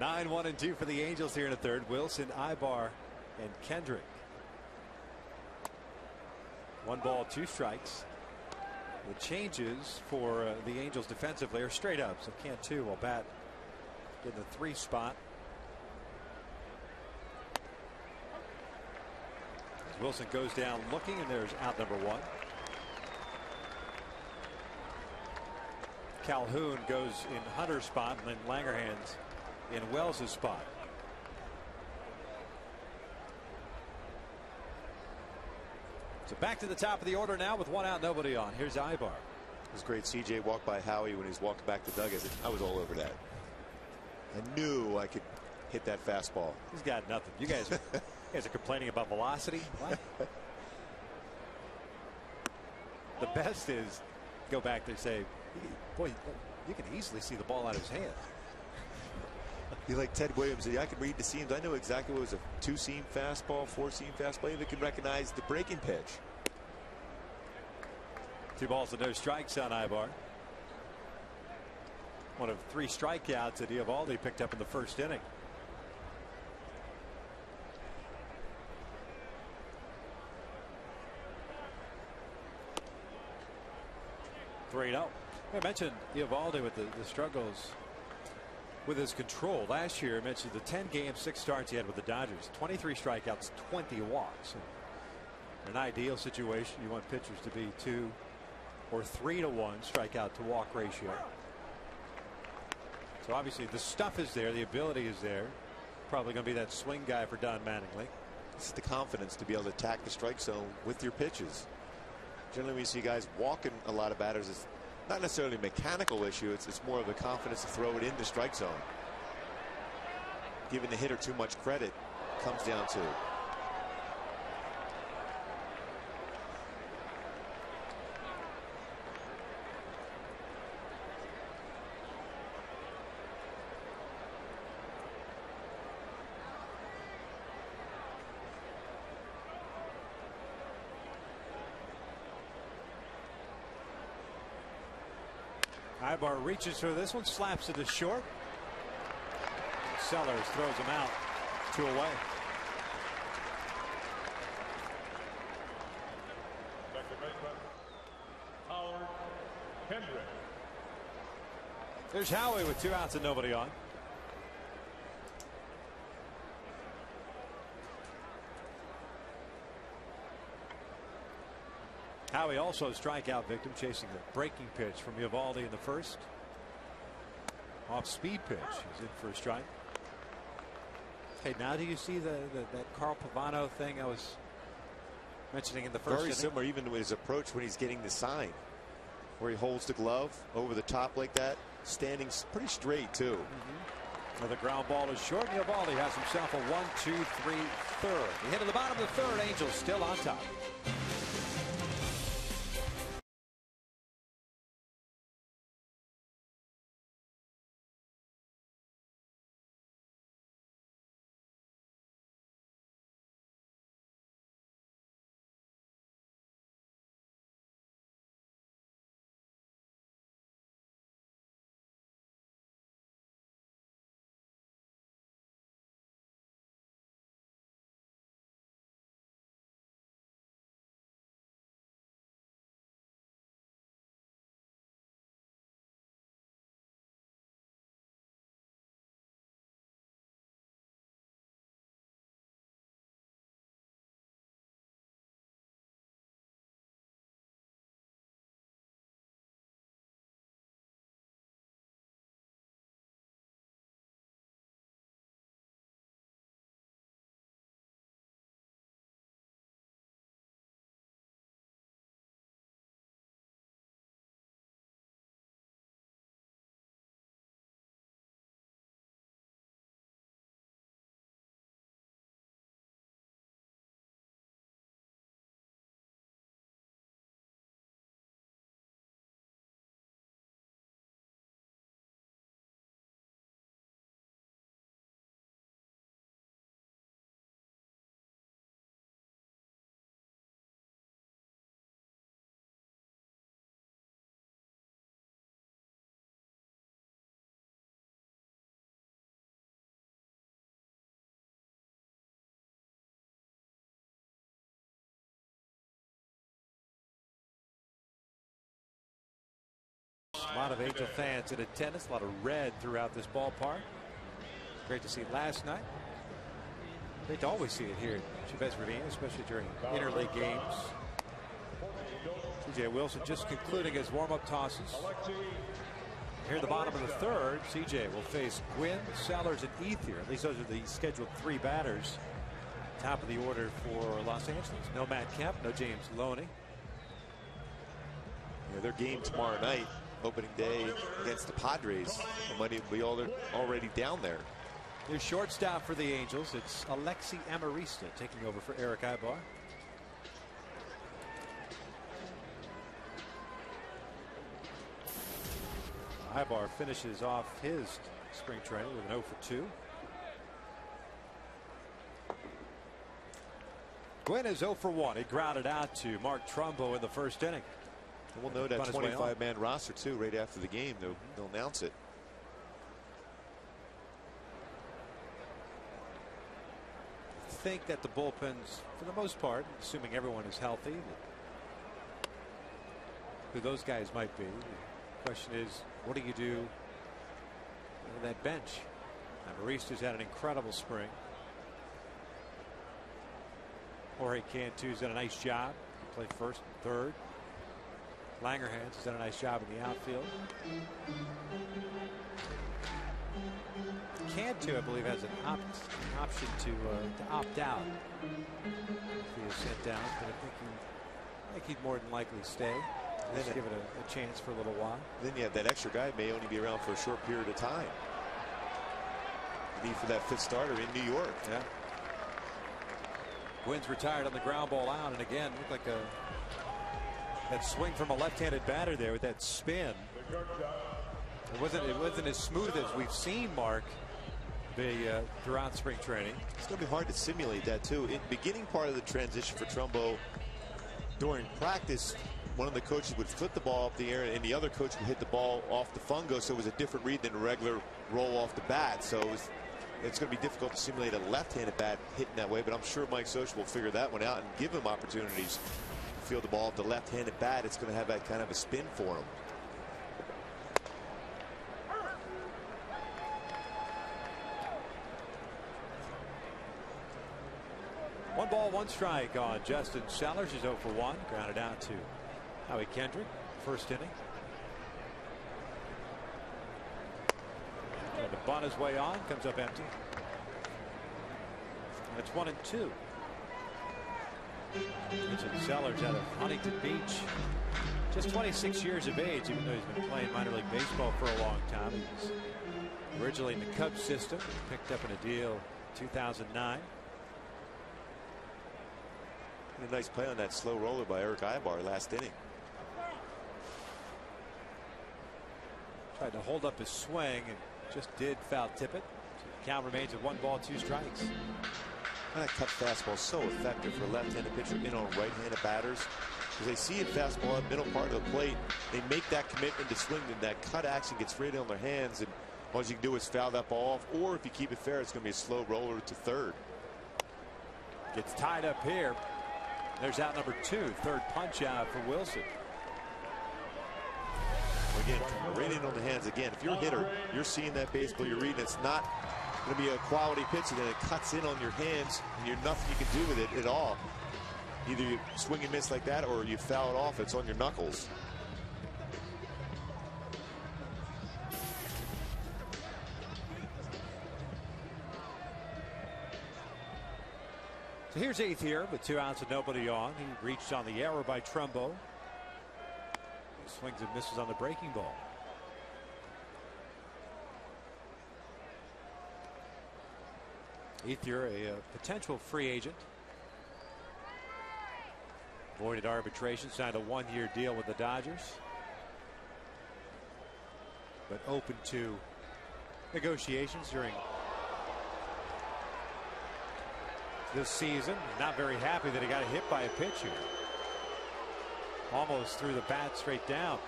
9-1-2 for the Angels here in the third. Wilson, Ibar, and Kendrick. 1 ball, 2 strikes. The changes for the Angels defensively are straight up. So Cantu will bat in the 3 spot. As Wilson goes down looking, and there's out number 1. Calhoun goes in Hunter's spot, and then Langerhans in Wells' spot. So back to the top of the order now with 1 out, nobody on. Here's Ibar. It was great. CJ walked by Howie when he was walking back to dugout. I was all over that. I knew I could hit that fastball. He's got nothing. You guys are complaining about velocity. What? The best is go back there and say, boy, you can easily see the ball out of his hand. You're like Ted Williams. I can read the seams. I know exactly what was a 2-seam fastball, 4-seam fastball. I even can recognize the breaking pitch. 2 balls and no strikes on Ibar. One of 3 strikeouts that Eovaldi picked up in the first inning. I mentioned Eovaldi with the struggles with his control. Last year, I mentioned the 10 games, 6 starts he had with the Dodgers. 23 strikeouts, 20 walks. In an ideal situation, you want pitchers to be 2 or 3 to 1 strikeout to walk ratio. So obviously the stuff is there, the ability is there. Probably going to be that swing guy for Don Mattingly. It's the confidence to be able to attack the strike zone with your pitches. Generally, we see guys walking a lot of batters. It's not necessarily a mechanical issue. It's more of a confidence to throw it in the strike zone. Giving the hitter too much credit comes down to. Ibar reaches for this one, slaps it to short. Sellers throws him out, 2 away. Second baseman, Howard Kendrys. There's Howie with 2 outs and nobody on. Howie also a strikeout victim, chasing a breaking pitch from Eovaldi in the first. Off speed pitch. He's in for a strike. Okay, now do you see that Carl Pavano thing I was mentioning in the first Very inning? similar, even to his approach when he's getting the sign, where he holds the glove over the top like that, standing pretty straight too. Well, the ground ball is short. Eovaldi has himself a 1-2-3 third. He hit to the bottom of the third. Angels still on top. A lot of Angel fans in attendance, a lot of red throughout this ballpark. Great to see last night. Great to always see it here at Chavez Ravine, especially during interleague games. CJ Wilson just concluding his warm-up tosses. Here at the bottom of the third, CJ will face Gwynn, Sellers, and Ethier. At least those are the scheduled 3 batters. Top of the order for Los Angeles. No Matt Kemp, no James Loney. Yeah, their game tomorrow night, opening day against the Padres. Might even be already down there. Your shortstop for the Angels, it's Alexi Amarista taking over for Eric Ibar. Ibar finishes off his spring training with an 0 for 2. Gwynn is 0 for 1. He grounded out to Mark Trumbo in the first inning. And we'll know that 25-man roster too right after the game. They'll announce it. I think that the bullpens, for the most part, assuming everyone is healthy, who those guys might be. The question is, what do you do with that bench? Marista's had an incredible spring. Jorge Cantu's done a nice job. He played first and third. Langerhans has done a nice job in the outfield. Cantu, I believe, has an option to opt out if he is sent down. But I think he'd more than likely stay. Just give it a chance for a little while. Then you have that extra guy may only be around for a short period of time. The need for that fifth starter in New York. Yeah. Wynn's retired on the ground ball out, and again looked like that swing from a left-handed batter there with that spin. It wasn't as smooth as we've seen, Mark, throughout spring training. It's going to be hard to simulate that too. In the beginning part of the transition for Trumbo, during practice, one of the coaches would flip the ball up the air and the other coach would hit the ball off the fungo, so it was a different read than a regular roll off the bat. So it's going to be difficult to simulate a left-handed bat hitting that way, but I'm sure Mike Scioscia will figure that one out and give him opportunities to field the ball. If the left-handed bat, it's going to have that kind of a spin for him. One ball, one strike on Justin Sellers. He's 0 for 1. Grounded out to Howie Kendrick. First inning. Tried to bunt his way on. Comes up empty. That's 1-2. Justin Sellers out of Huntington Beach. Just 26 years of age, even though he's been playing minor league baseball for a long time. He was originally in the Cubs system. Picked up in a deal in 2009. A nice play on that slow roller by Eric Ibar last inning. Tried to hold up his swing and just did foul tip it. So the count remains at 1 ball, 2 strikes. That cut fastball is so effective for a left-handed pitcher in on right-handed batters. Because they see it fastball at middle part of the plate. They make that commitment to swing, and that cut action gets right on their hands. And all you can do is foul that ball off. Or if you keep it fair, it's going to be a slow roller to third. Gets tied up here. There's out number 2. Third punch out for Wilson. Again, right in on the hands again. If you're a hitter, you're seeing that baseball, you're reading it's not going to be a quality pitch, and then it cuts in on your hands, and you're nothing you can do with it at all. Either you swing and miss like that, or you foul it off. It's on your knuckles. So here's 8th here with 2 outs and nobody on. He reached on the error by Trumbo. He swings and misses on the breaking ball. Ethier, a potential free agent. Avoided arbitration, signed a 1-year deal with the Dodgers. But open to negotiations during this season. Not very happy that he got hit by a pitch here. Almost threw the bat straight down.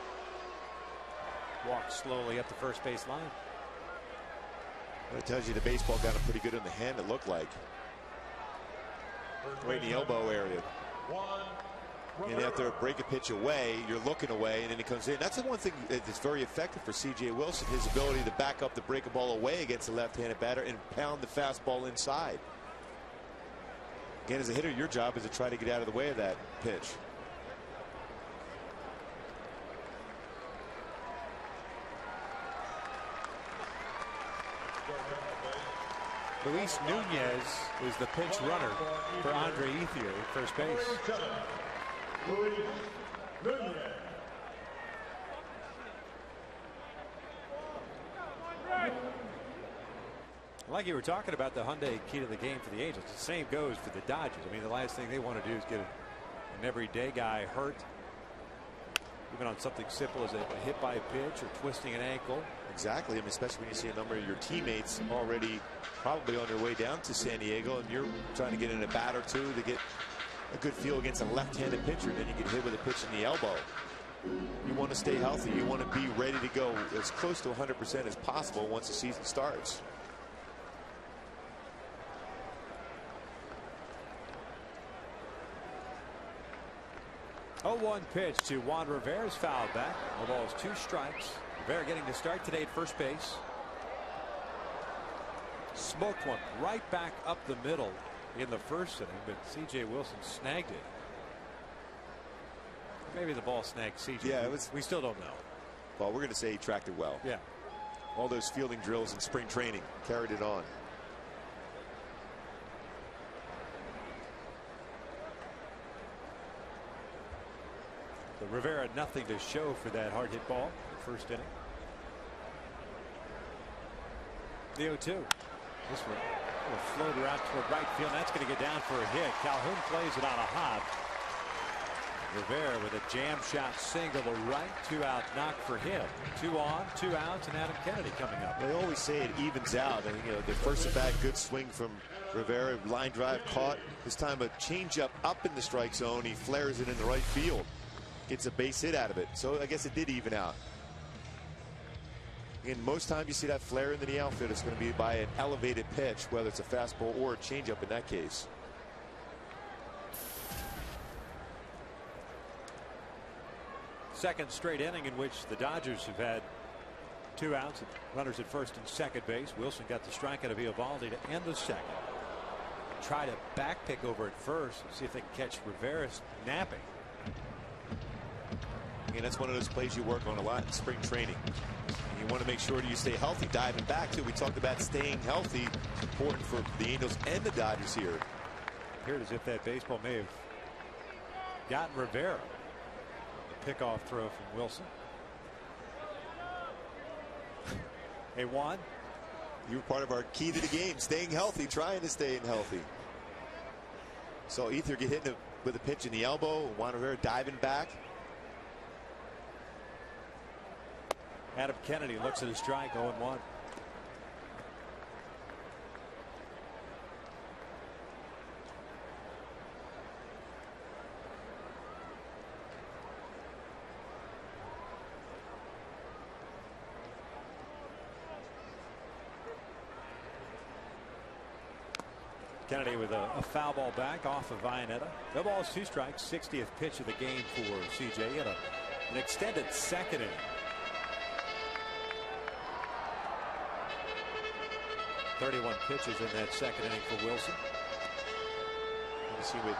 Walked slowly up the first base line. Well, it tells you the baseball got him pretty good in the hand, it looked like. Right in the elbow area. And after a break a pitch away, you're looking away, and then he comes in. That's the one thing that's very effective for C.J. Wilson, his ability to back up the break a ball away against a left-handed batter and pound the fastball inside. Again, as a hitter, your job is to try to get out of the way of that pitch. Luis Nunez is the pinch runner for Andre Ethier at first base. Luis Nunez. Like you were talking about the Hyundai key to the game for the Angels, the same goes for the Dodgers. I mean, the last thing they want to do is get an everyday guy hurt, even on something simple as a hit by a pitch or twisting an ankle. Exactly. I mean, especially when you see a number of your teammates already probably on their way down to San Diego, and you're trying to get in a bat or two to get a good feel against a left-handed pitcher, then you get hit with a pitch in the elbow. You want to stay healthy. You want to be ready to go as close to 100% as possible once the season starts. Oh, 1 pitch to Juan Rivera's fouled back. The ball is 2 strikes. Rivera getting the start today at first base. Smoked one right back up the middle in the first inning, but C.J. Wilson snagged it. Maybe the ball snagged C.J. Yeah, we still don't know. Well, we're going to say he tracked it well. Yeah. All those fielding drills in spring training carried it on. So Rivera nothing to show for that hard hit ball first inning. The 0-2. This one will float her out toward right field. That's going to get down for a hit. Calhoun plays it on a hop. Rivera with a jam shot single to right. 2 out knock for him. 2 on, 2 outs, and Adam Kennedy coming up. They always say it evens out. And, you know, the first at bat, good swing from Rivera. Line drive caught. This time a changeup up in the strike zone. He flares it in the right field. Gets a base hit out of it. So I guess it did even out. Again, most times you see that flare into the outfield, it's going to be by an elevated pitch, whether it's a fastball or a changeup in that case. Second straight inning in which the Dodgers have had 2 outs, runners at first and second base. Wilson got the strikeout of Eovaldi to end the second. Try to back pick over at first, see if they can catch Rivera napping. And that's one of those plays you work on a lot in spring training. You want to make sure that you stay healthy. Diving back to, we talked about staying healthy. It's important for the Angels and the Dodgers here. Appeared as if that baseball may have gotten Rivera. The pickoff throw from Wilson. Hey, Juan. You were part of our key to the game, staying healthy, trying to stay healthy. So Ether get hit with a pitch in the elbow. Juan Rivera diving back. Adam Kennedy looks at a strike, 0-1. Kennedy with a foul ball back off of Vianetta. No balls, 2 strikes, 60th pitch of the game for CJ. He had an extended second inning. 31 pitches in that second inning for Wilson. You see with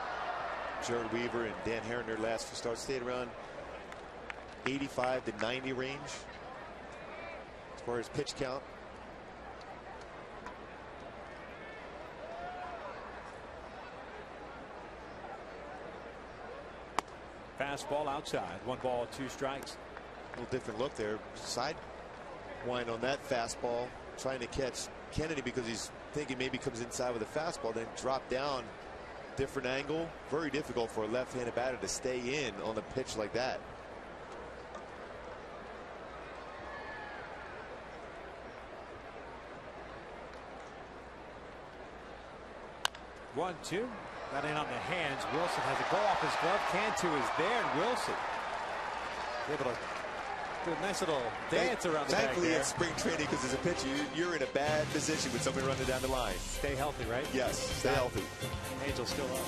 Jared Weaver and Dan Herron, their last 2 starts stayed around 85 to 90 range as far as pitch count. Fastball outside. 1 ball, 2 strikes. A little different look there. Side wind on that fastball, trying to catch Kennedy because he's thinking maybe comes inside with a fastball, then drop down, different angle. Very difficult for a left-handed batter to stay in on a pitch like that. One, 2. Got in on the hands. Wilson has a go off his glove. Cantu is there, and Wilson able to do a nice little dance around the back there. Thankfully, it's spring training because as a pitcher, you're in a bad position with somebody running down the line. Stay healthy, right? Yes, stay healthy. Angels still up.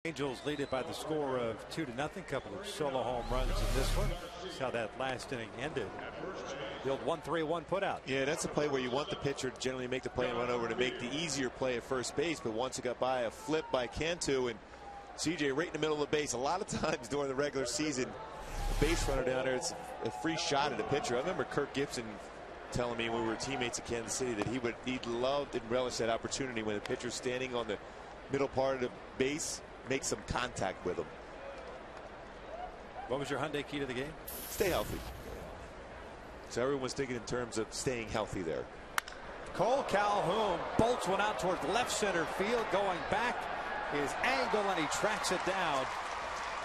Angels lead it by the score of 2-0. Couple of solo home runs in this one. That's how that last inning ended. The old 1-3-1 put out. Yeah, that's a play where you want the pitcher to generally make the play and run over to make the easier play at first base. But once it got by a flip by Cantu and CJ right in the middle of the base. A lot of times during the regular season, the base runner down there, it's a free shot at a pitcher. I remember Kirk Gibson telling me when we were teammates at Kansas City that he loved and relished that opportunity when the pitcher's standing on the middle part of the base, make some contact with him. What was your Hyundai key to the game? Stay healthy. So everyone's thinking in terms of staying healthy there. Cole Calhoun bolts one out towards left center field, going back his angle, and he tracks it down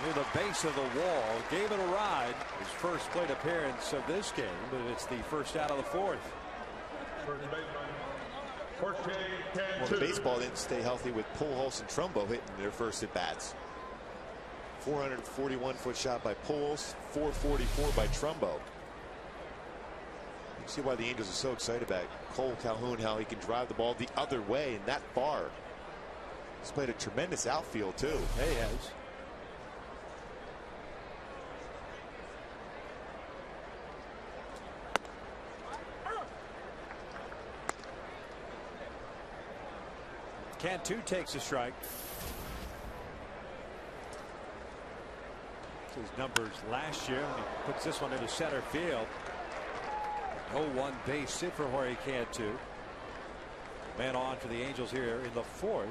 near the base of the wall. Gave it a ride. His first plate appearance of this game, but it's the first out of the fourth. Well, the baseball didn't stay healthy with Pujols and Trumbo hitting their first at bats. 441-foot shot by Pujols, 444 by Trumbo. You see why the Angels are so excited about Cole Calhoun, how he can drive the ball the other way and that far. He's played a tremendous outfield too. Yeah, he has. Cantu takes a strike. His numbers last year, and he puts this one into center field. 0-1 base hit for Jorge Cantu. Man on for the Angels here in the fourth.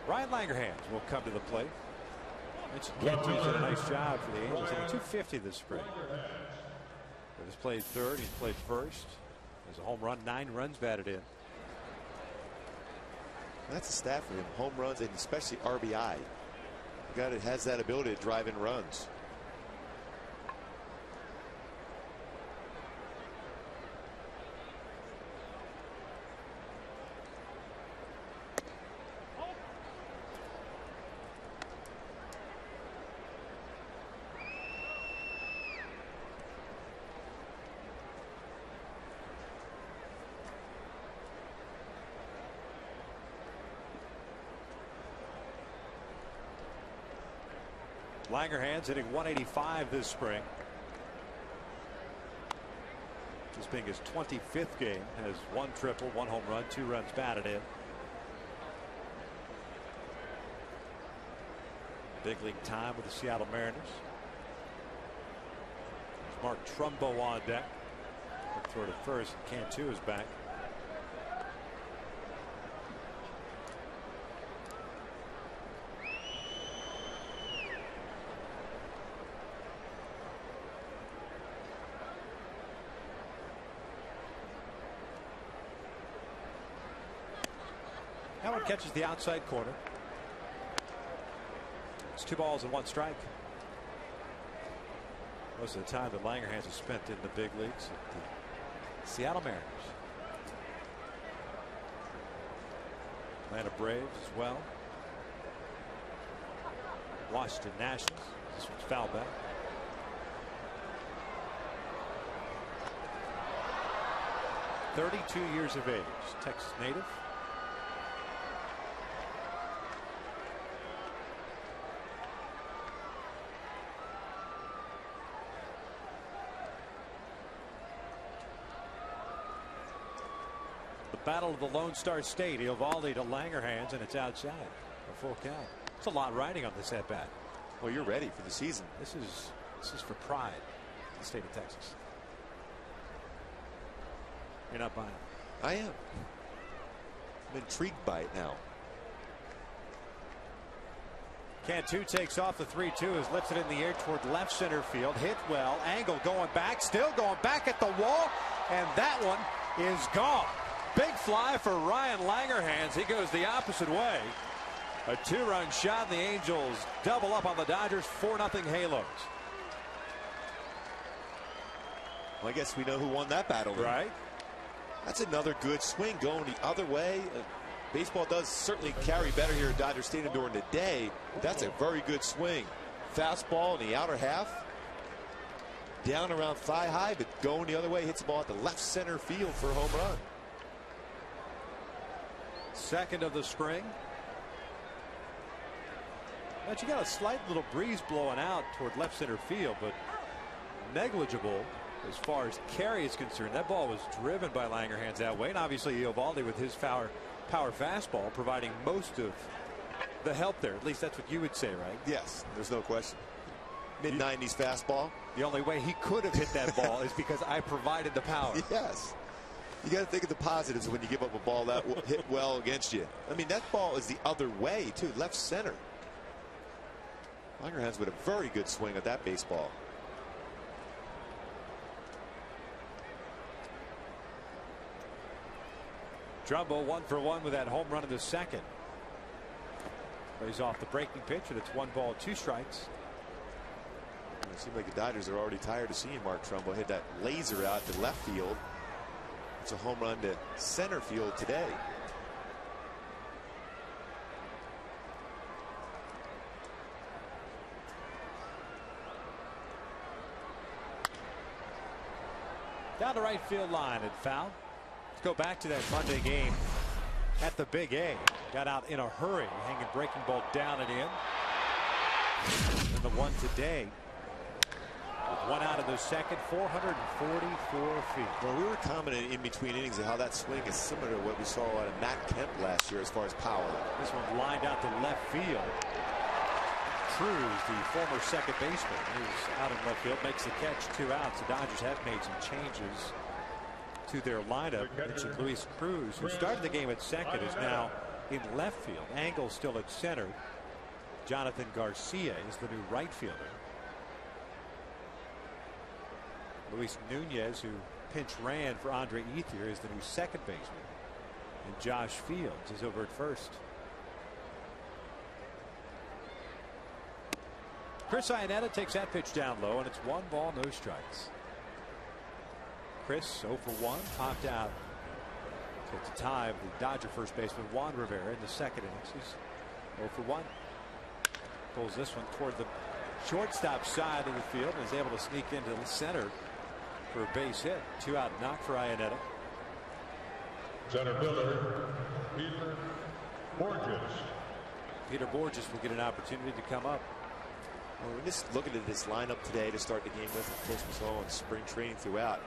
Ryan Langerhans will come to the plate. Cantu's did a nice job for the Angels. Hitting .250 this spring. He's played third. He's played first. There's a home run, 9 runs batted in. That's a stat for him. Home runs and especially RBI. The guy that has that ability to drive in runs. Langerhans hitting .185 this spring. This being his 25th game, has 1 triple, 1 home run, 2 runs batted in. Big league time with the Seattle Mariners. There's Mark Trumbo on deck. Throw to first. Cantu is back. That one catches the outside corner. It's 2 balls and 1 strike. Most of the time that Langerhans has spent in the big leagues at the Seattle Mariners. Atlanta Braves as well. Washington Nationals. This one's foul back. .32 years of age. Texas native. Battle of the Lone Star State. Eovaldi to Langerhans, and it's outside. A full count. It's a lot riding on this at bat. Well, you're ready for the season. This is for pride in the state of Texas. You're not buying it. I am. I'm intrigued by it now. Cantu takes off the 3-2, is lifted in the air toward left center field. Hit well. Angle going back. Still going back at the wall. And that one is gone. Big fly for Ryan Langerhans. He goes the opposite way. A 2-run shot, and the Angels double up on the Dodgers. 4-0 Halos. Well, I guess we know who won that battle. Then. Right. That's another good swing going the other way. Baseball does certainly carry better here at Dodger Stadium during the day. But that's a very good swing. Fastball in the outer half. Down around thigh high, but going the other way. Hits the ball at the left center field for a home run. Second of the spring. But you got a slight little breeze blowing out toward left center field, but negligible as far as carry is concerned. That ball was driven by Langerhans that way, and obviously Eovaldi with his power fastball providing most of the help there. At least that's what you would say, right? Yes, there's no question. Mid-90s fastball. The only way he could have hit that ball is because I provided the power. Yes. You got to think of the positives when you give up a ball that hit well against you. I mean, that ball is the other way, too, left center. Langerhans with a very good swing at that baseball. Trumbo 1 for 1 with that home run in the second. Plays off the breaking pitch, and it's 1 ball, 2 strikes. It seems like the Dodgers are already tired of seeing Mark Trumbo hit that laser out to left field. It's a home run to center field today. Down the right field line and foul. Let's go back to that Monday game at the Big A. Got out in a hurry, hanging breaking ball down and in. And the one today, with 1 out of the second, 444 feet. Well, we were commenting in between innings of how that swing is similar to what we saw out of Matt Kemp last year as far as power. This one lined out to left field. Cruz, the former second baseman, who's out in left field, makes the catch, 2 outs. The Dodgers have made some changes to their lineup. Mentioned Luis Cruz, who started the game at second, is now in left field. Angle still at center. Jonathan Garcia is the new right fielder. Luis Nunez, who pinch ran for Andre Ethier, is the new second baseman. And Josh Fields is over at first. Chris Iannetta takes that pitch down low, and it's 1 ball, no strikes. Chris 0 for 1, popped out to tie of the Dodger first baseman Juan Rivera in the second innings. He's 0 for 1. Pulls this one toward the shortstop side of the field and is able to sneak into the center for a base hit. 2 out knock for Iannetta. Center fielder, Peter Borges. Peter Borges will get an opportunity to come up. Well, we're just looking at this lineup today to start the game with. Of course, we saw in spring training throughout.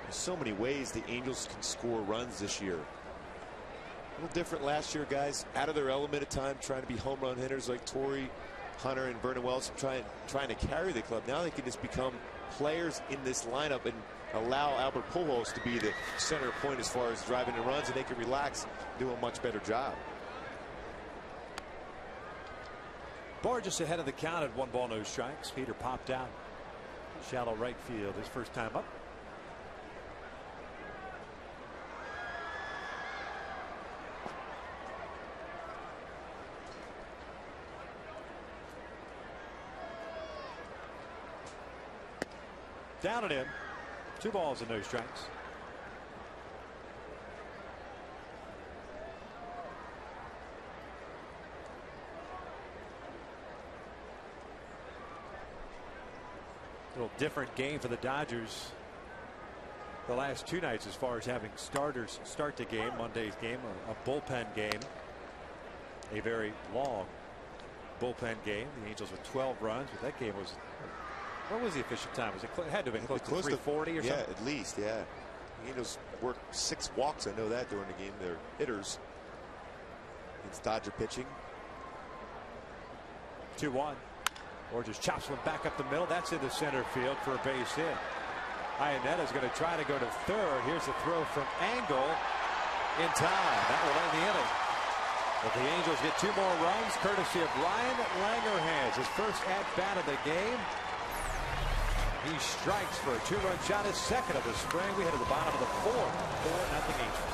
There's so many ways the Angels can score runs this year. A little different last year, guys. Out of their element at time, trying to be home run hitters like Torrey, Hunter, and Vernon Wells, trying to carry the club. Now they can just become players in this lineup and allow Albert Pujols to be the center point as far as driving the runs, and they can relax, do a much better job. Borges ahead of the count at 1 ball, no strikes. Peter popped out. Shallow right field, his first time up. Down and in. 2 balls and no strikes. A little different game for the Dodgers the last 2 nights as far as having starters start the game. Monday's game, a bullpen game, a very long bullpen game. The Angels with 12 runs, but that game was, what was the official time? Was it had to have been close to 340 or something? Yeah, at least, yeah. The Angels worked 6 walks. I know that during the game. They're hitters. It's Dodger pitching. 2-1. Borges chops one back up the middle. That's into center field for a base hit. Iannetta's going to try to go to third. Here's the throw from Angle in time. That will end the inning. But the Angels get 2 more runs courtesy of Ryan Langerhans. His first at-bat of the game. He strikes for a 2-run shot, his second of the spring. We head to the bottom of the 4th. 4-0 Angels.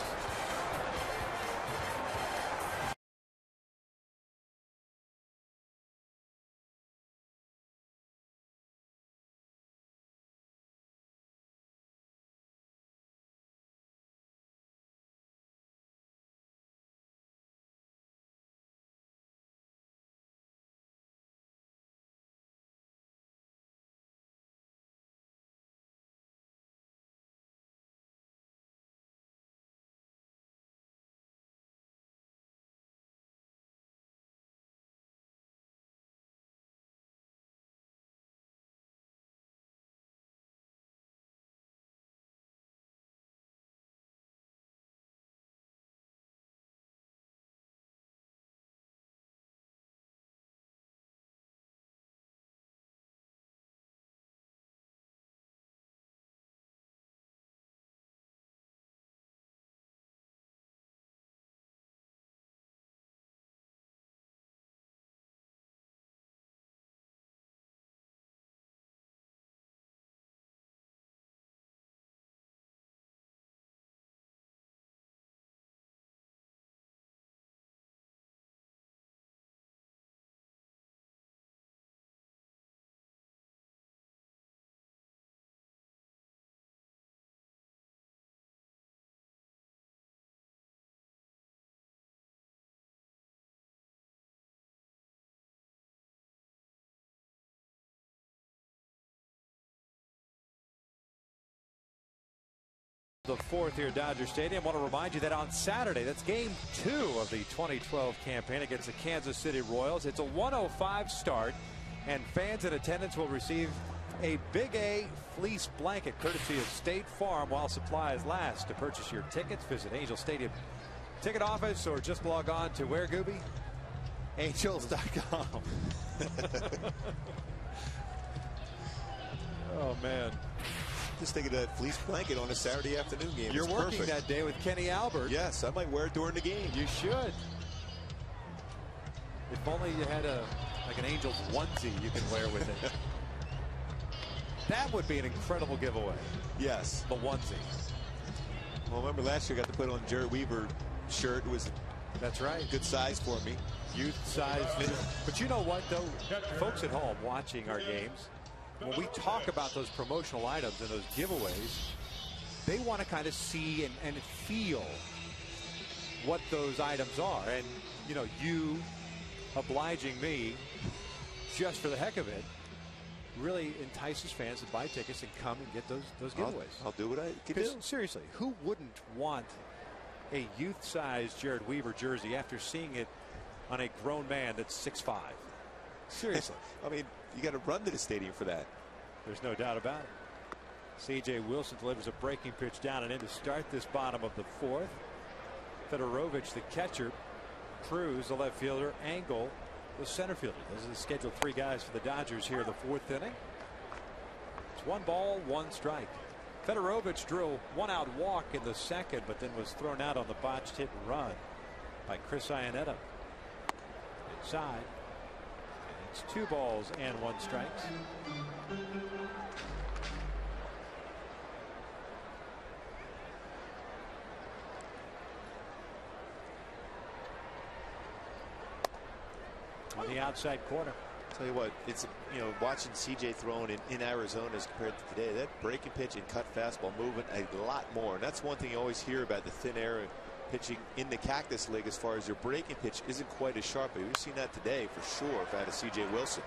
The fourth here at Dodger Stadium. I want to remind you that on Saturday, that's game 2 of the 2012 campaign against the Kansas City Royals. It's a 1:05 start, and fans in attendance will receive a Big A fleece blanket courtesy of State Farm while supplies last. To purchase your tickets, visit Angel Stadium ticket office or just log on to where, Gooby? Angels.com. Oh, man. Just thinking of that fleece blanket on a Saturday afternoon game. You're it's working perfect. that day with Kenny Albert. Yes, I might wear it during the game. You should. If only you had like an Angels onesie you can wear with it. That would be an incredible giveaway. Yes. The onesie. Well, remember last year I got to put on Jared Weaver shirt. It was That's right. good size for me. Youth size. But you know what, though? Folks at home watching our games, when we talk about those promotional items and those giveaways, they want to kind of see and feel what those items are. And, you know, you obliging me just for the heck of it really entices fans to buy tickets and come and get those giveaways. I'll do what I can do. Seriously, who wouldn't want a youth-sized Jared Weaver jersey after seeing it on a grown man that's 6'5"? Seriously. I mean, you got to run to the stadium for that. There's no doubt about it. C.J. Wilson delivers a breaking pitch down and in to start this bottom of the 4th. Fedorovich, the catcher. Cruz, the left fielder. Angle, the center fielder. Those are the scheduled 3 guys for the Dodgers here in the 4th inning. It's 1 ball, 1 strike. Fedorovich drew a 1-out walk in the 2nd, but then was thrown out on the botched hit and run by Chris Iannetta. Inside. It's 2 balls and 1 strike. On the outside corner. Tell you what, it's, you know, watching CJ throwing in Arizona as compared to today, that breaking pitch and cut fastball movement a lot more. And that's one thing you always hear about the thin air pitching in the Cactus League as far as your breaking pitch isn't quite as sharp. We've seen that today for sure out of CJ Wilson.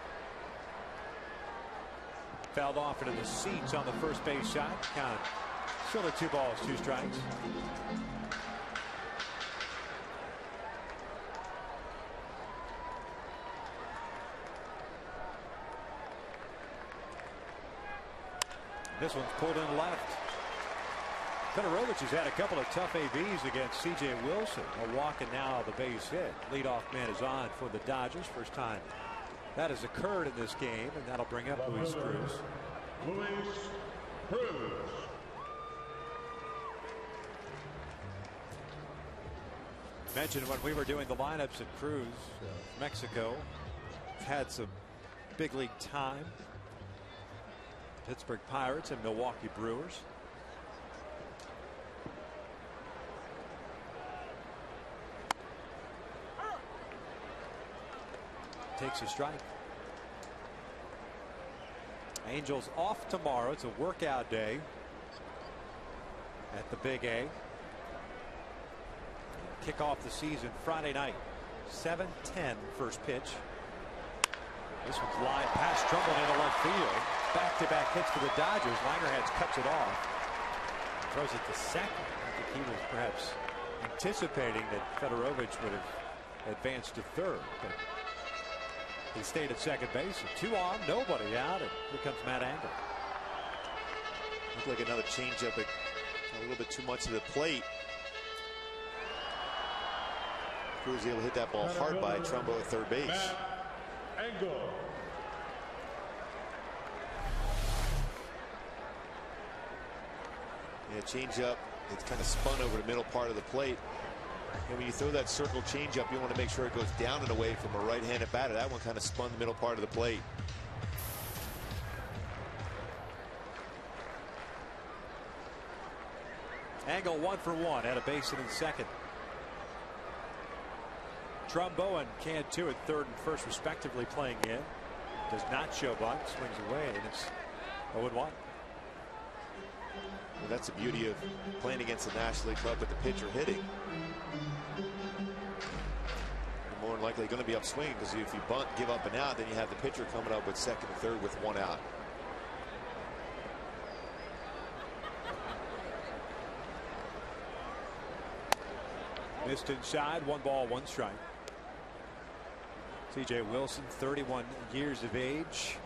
Fouled off into the seats on the first base shot. Count still at 2 balls, 2 strikes. This one's pulled in left. Fedorovich has had a couple of tough ABs against C.J. Wilson. A walk and now the base hit. Leadoff man is on for the Dodgers. First time that has occurred in this game, and that'll bring up Luis Cruz. Luis Cruz. Mentioned when we were doing the lineups at Cruz, Mexico had some big league time. Pittsburgh Pirates and Milwaukee Brewers. Takes a strike. Angels off tomorrow. It's a workout day at the Big A. Kick off the season Friday night. 7:10 first pitch. This one's line past Trumbull into left field. Back-to-back hits for the Dodgers. Langerhans cuts it off. Throws it to second. I think he was perhaps anticipating that Fedorovich would have advanced to third. But he stayed at second base. 2 on, nobody out. And here comes Matt Angle. Looked like another changeup, a little bit too much to the plate. Cruz able to hit that ball hard by Trumbo at third base. Angle. Yeah, changeup. It's kind of spun over the middle part of the plate. And when you throw that circle changeup, you want to make sure it goes down and away from a right-handed batter. That one kind of spun the middle part of the plate. Angle 1 for 1 at a base in second. Trumbo and Cantu at third and first respectively playing in. Does not show bunt, swings away, and it's 0-1. Well, that's the beauty of playing against the National League club with the pitcher hitting. You're more than likely going to be upswinging, because if you bunt, give up and out, then you have the pitcher coming up with second and third with 1 out. Missed inside. 1 ball, 1 strike. C.J. Wilson, 31 years of age.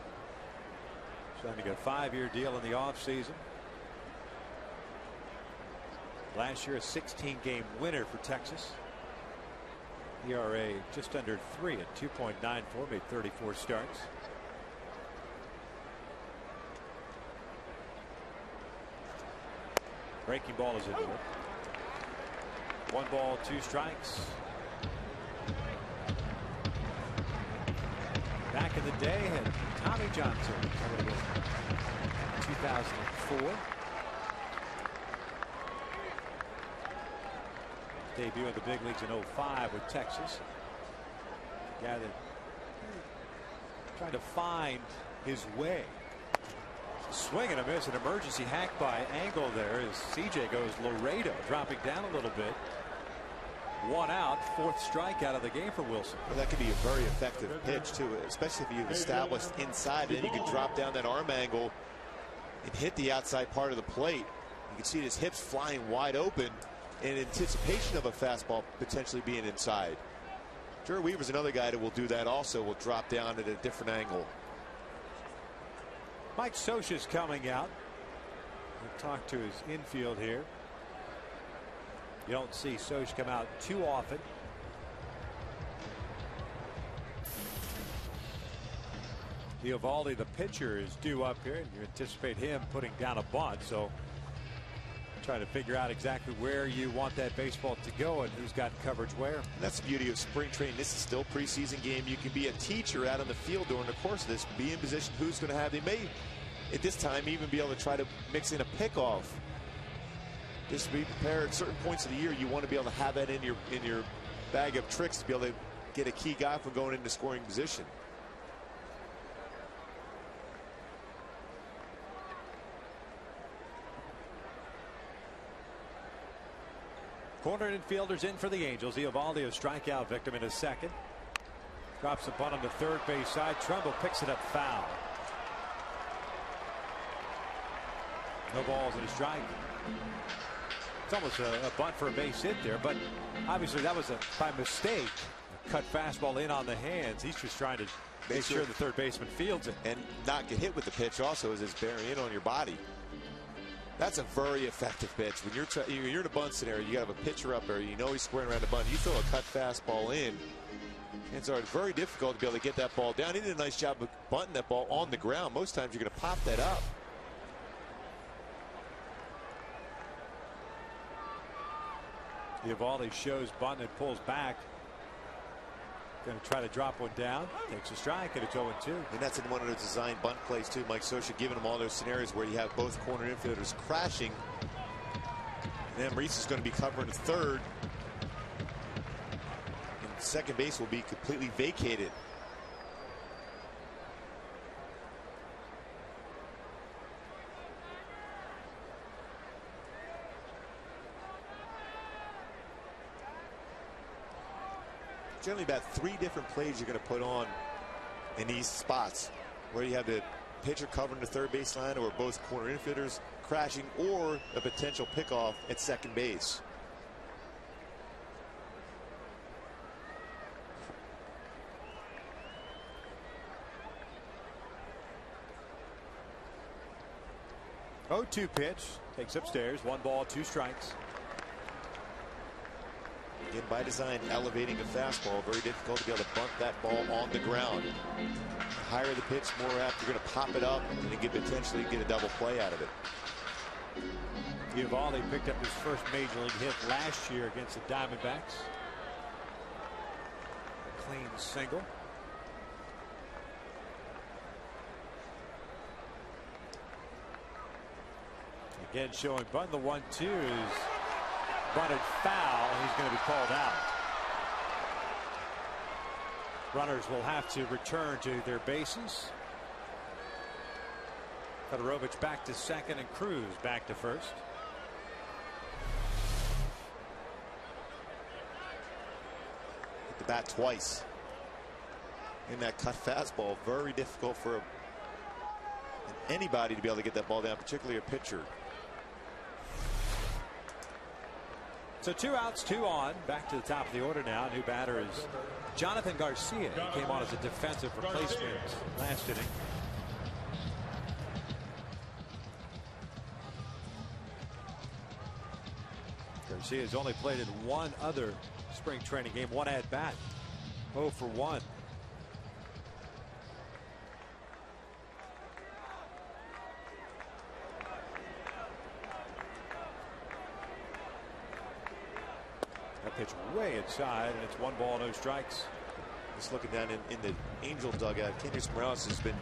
Signing a 5-year deal in the offseason. Last year, a 16-game winner for Texas. ERA just under 3 at 2.94. Made 34 starts. Breaking ball is in there. 1 ball, 2 strikes. Back in the day, had Tommy Johnson coming in 2004. Debut in the big leagues in 05 with Texas. Guy that trying to find his way. Swing and a miss, an emergency hack by Angle there as CJ goes Laredo, dropping down a little bit. 1 out, 4th strikeout of the game for Wilson. Well, that could be a very effective pitch too, especially if you've established inside. Then you can drop down that arm angle and hit the outside part of the plate. You can see his hips flying wide open in anticipation of a fastball potentially being inside. Drew Weaver's another guy that will do that also. Will drop down at a different angle. Mike Scioscia's coming out. We'll talk to his infield here. You don't see Scioscia come out too often. Eovaldi, the pitcher, is due up here, and you anticipate him putting down a bunt. So trying to figure out exactly where you want that baseball to go and who's got coverage where. And that's the beauty of spring training. This is still preseason game. You can be a teacher out on the field during the course of this. Be in position who's going to have. They may at this time even be able to try to mix in a pickoff. Just be prepared. At certain points of the year, you want to be able to have that in your bag of tricks to be able to get a key guy from going into scoring position. Corner infielders in for the Angels. Eovaldi, a strikeout victim in his 2nd. Drops the bunt on the 3rd base side. Trumbull picks it up foul. No balls and a strike. It's almost a bunt for a base hit there, but obviously that was by mistake. A cut fastball in on the hands. He's just trying to make sure the 3rd baseman fields it. And not get hit with the pitch also as it's bearing in on your body. That's a very effective pitch. When you're in a bunt scenario, you got to have a pitcher up there. You know he's squaring around the bunt. You throw a cut fastball in. It's very difficult to be able to get that ball down. He did a nice job of bunting that ball on the ground. Most times you're going to pop that up. Eovaldi shows bunt and pulls back. Going to try to drop one down. Takes a strike, and it's 0-2. And that's in one of those design bunt plays too. Mike Scioscia giving them all those scenarios where you have both corner infielders crashing. And then Reese is going to be covering 3rd. And 2nd base will be completely vacated. Generally about 3 different plays you're going to put on in these spots where you have the pitcher covering the 3rd base line or both corner infielders crashing or a potential pickoff at 2nd base. Oh, 2 pitch. Takes upstairs. 1 ball, 2 strikes. Again, by design, elevating a fastball. Very difficult to be able to bunt that ball on the ground. The higher the pitch, more apt you're going to pop it up and you can potentially get a double play out of it. Eovaldi picked up his first major league hit last year against the Diamondbacks. A clean single. Again, showing bunt. The 1-2 is bunted foul, and he's going to be called out. Runners will have to return to their bases. Fedorovich back to 2nd and Cruz back to 1st. Hit the bat twice. In that cut fastball, very difficult for anybody to be able to get that ball down, particularly a pitcher. So 2 outs, 2 on. Back to the top of the order now. New batter is Jonathan Garcia. He came on as a defensive replacement last inning. Garcia has only played in one other spring training game, one at bat. 0 for 1. That pitch way inside, and it's 1 ball, no strikes. Just looking down in the Angel dugout, Kendrys Morales has been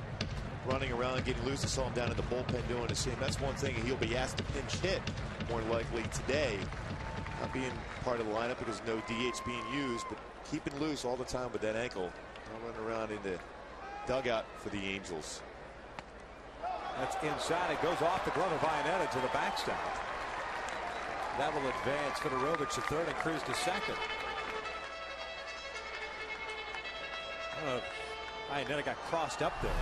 running around and getting loose. I saw him down in the bullpen doing the same. That's one thing he'll be asked to pinch hit more likely today. Not being part of the lineup because no DH being used, but keeping loose all the time with that ankle. Not running around in the dugout for the Angels. That's inside. It goes off the glove of Iannetta to the backstop. That will advance Fedorovic to third and Cruz to second. Iannetta got crossed up there.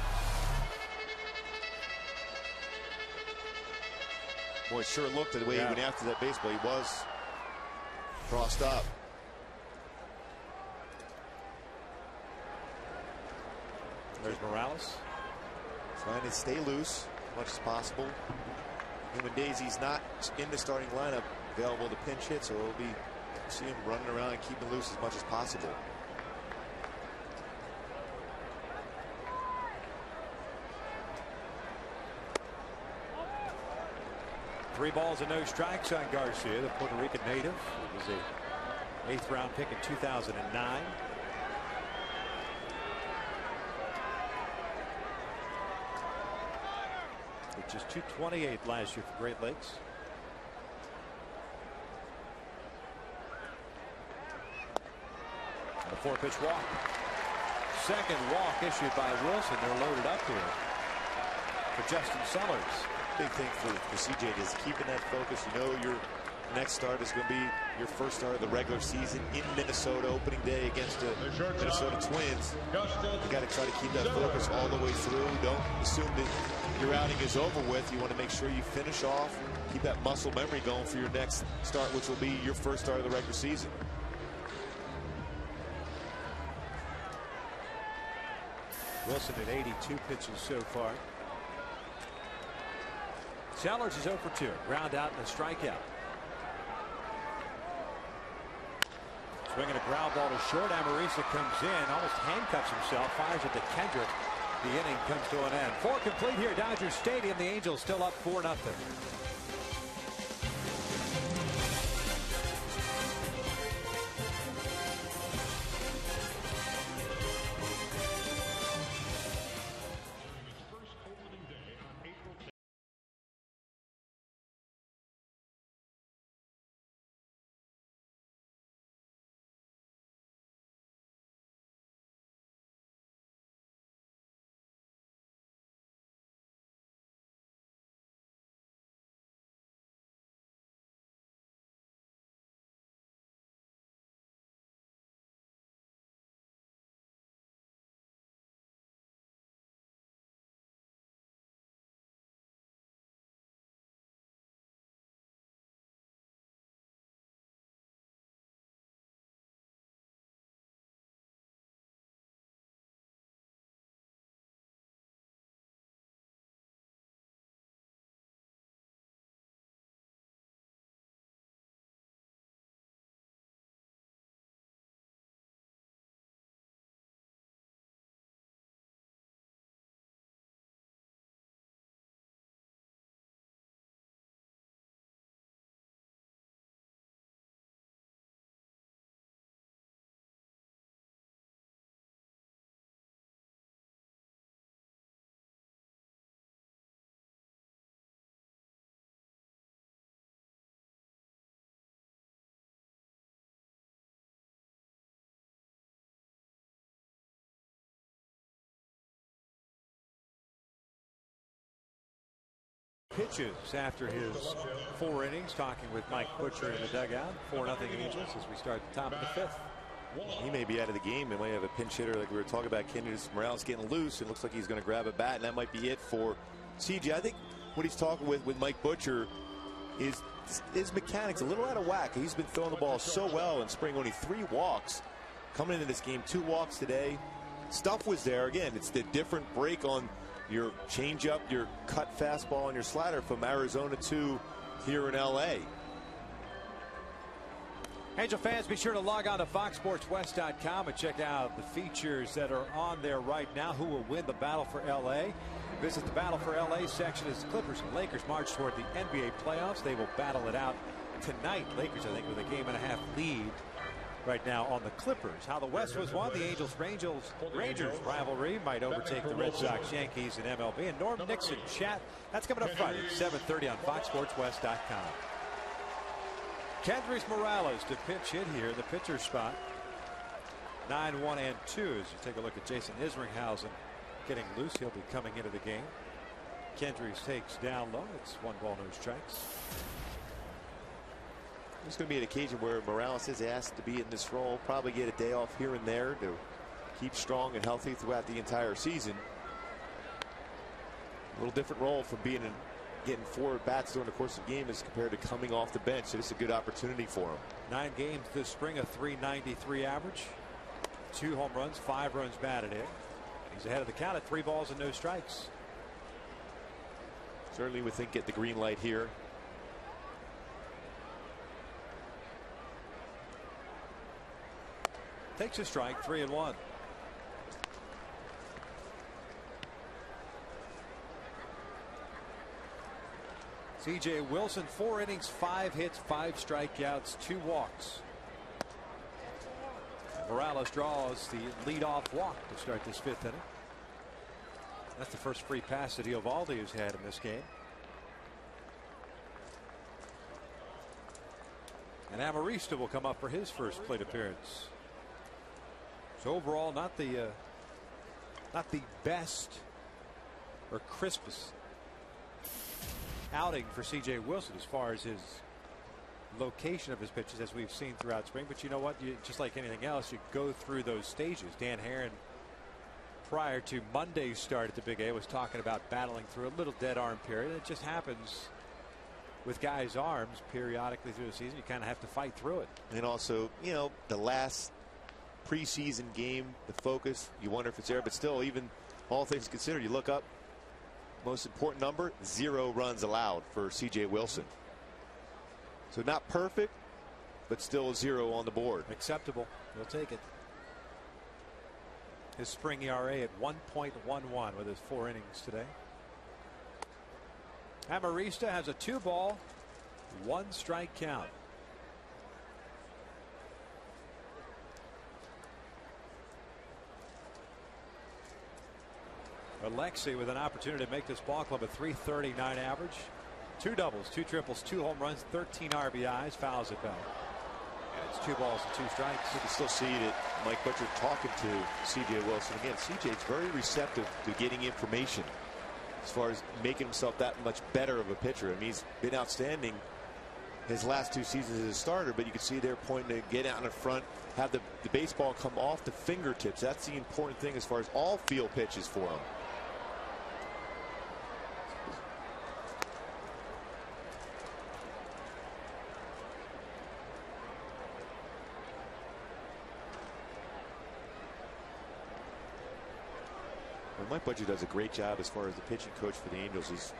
Boy, it sure looked the way he went after that baseball. He was crossed up. There's Morales. Trying to stay loose as much as possible. And when Daisy's not in the starting lineup available to pinch hit, so we'll see him running around and keeping loose as much as possible. Three balls and no strikes on Garcia, the Puerto Rican native. He was a 8th round pick in 2009. Which is 228 last year for Great Lakes. And a 4-pitch walk. Second walk issued by Wilson. They're loaded up here for Justin Sellers. Big thing for CJ is keeping that focus. You know your next start is going to be your first start of the regular season in Minnesota, opening day against the Minnesota Twins. You got to try to keep that focus all the way through. Don't assume that your outing is over with. You want to make sure you finish off, keep that muscle memory going for your next start, which will be your first start of the regular season. Wilson at 82 pitches so far. Sellers is 0 for 2. Ground out and a strikeout. Swinging a ground ball to short. Amarisa comes in, almost handcuffs himself, fires it to Kendrick. The inning comes to an end. 4 complete here at Dodger Stadium. The Angels still up 4-0. Pitches after his 4 innings, talking with Mike Butcher in the dugout. 4-0 Angels as we start the top of the 5th. He may be out of the game. They might have a pinch hitter like we were talking about. Kendrys Morales getting loose. It looks like he's going to grab a bat, and that might be it for CJ. I think what he's talking with Mike Butcher his mechanics a little out of whack. He's been throwing the ball so well in spring. Only 3 walks coming into this game. 2 walks today. Stuff was there. Again, it's the different break on your changeup, your cut fastball, and your slider from Arizona to here in LA. Angel fans, be sure to log on to foxsportswest.com and check out the features that are on there right now. Who will win the battle for LA? Visit the battle for LA section as the Clippers and Lakers march toward the NBA playoffs. They will battle it out tonight. Lakers, I think, with a 1.5 lead right now on the Clippers. How the West was won. The Angels-Rangers rivalry might overtake the Red Sox, Yankees, and MLB. And Norm Nixon chat. That's coming up Friday at 7:30 on foxsportswest.com. Kendrys Morales to pitch hit here in the pitcher spot. 9-1 and 2 as you take a look at Jason Isringhausen getting loose. He'll be coming into the game. Kendrys takes down low. It's 1 ball, no strikes. There's going to be an occasion where Morales is asked to be in this role, probably get a day off here and there to keep strong and healthy throughout the entire season. A little different role from being in getting 4 bats during the course of the game as compared to coming off the bench. So it's a good opportunity for him. 9 games this spring, a .393 average, 2 home runs, 5 runs batted in. He's ahead of the count at 3 balls and no strikes. Certainly would think get the green light here. Takes a strike, 3-1. C.J. Wilson, 4 innings, 5 hits, 5 strikeouts, 2 walks. Morales draws the leadoff walk to start this 5th inning. That's the first free pass that Eovaldi has had in this game. And Amarista will come up for his first plate appearance. So overall, not the best or crispest outing for C.J. Wilson as far as his location of his pitches as we've seen throughout spring. But you know what? Just like anything else, you go through those stages. Dan Herron, prior to Monday's start at the Big A, was talking about battling through a little dead arm period. It just happens with guys' arms periodically through the season. You kind of have to fight through it. And also, you know, the last preseason game, the focus, you wonder if it's there. But still, even all things considered, you look up, most important number, 0 runs allowed for C.J. Wilson. So not perfect, but still 0 on the board. Acceptable. He'll take it. His spring ERA at 1.11 with his 4 innings today. Amarista has a 2 ball, 1 strike count. Alexi with an opportunity to make this ball club a .339 average. 2 doubles, 2 triples, 2 home runs, 13 RBIs, fouls it back. And it's 2 balls and 2 strikes. You can still see that Mike Butcher talking to C.J. Wilson. Again, C.J.'s very receptive to getting information as far as making himself that much better of a pitcher. I mean, he's been outstanding his last 2 seasons as a starter, but you can see they're pointing to get out in front, have the baseball come off the fingertips. That's the important thing as far as all field pitches for him. Mike Butcher does a great job as far as the pitching coach for the Angels.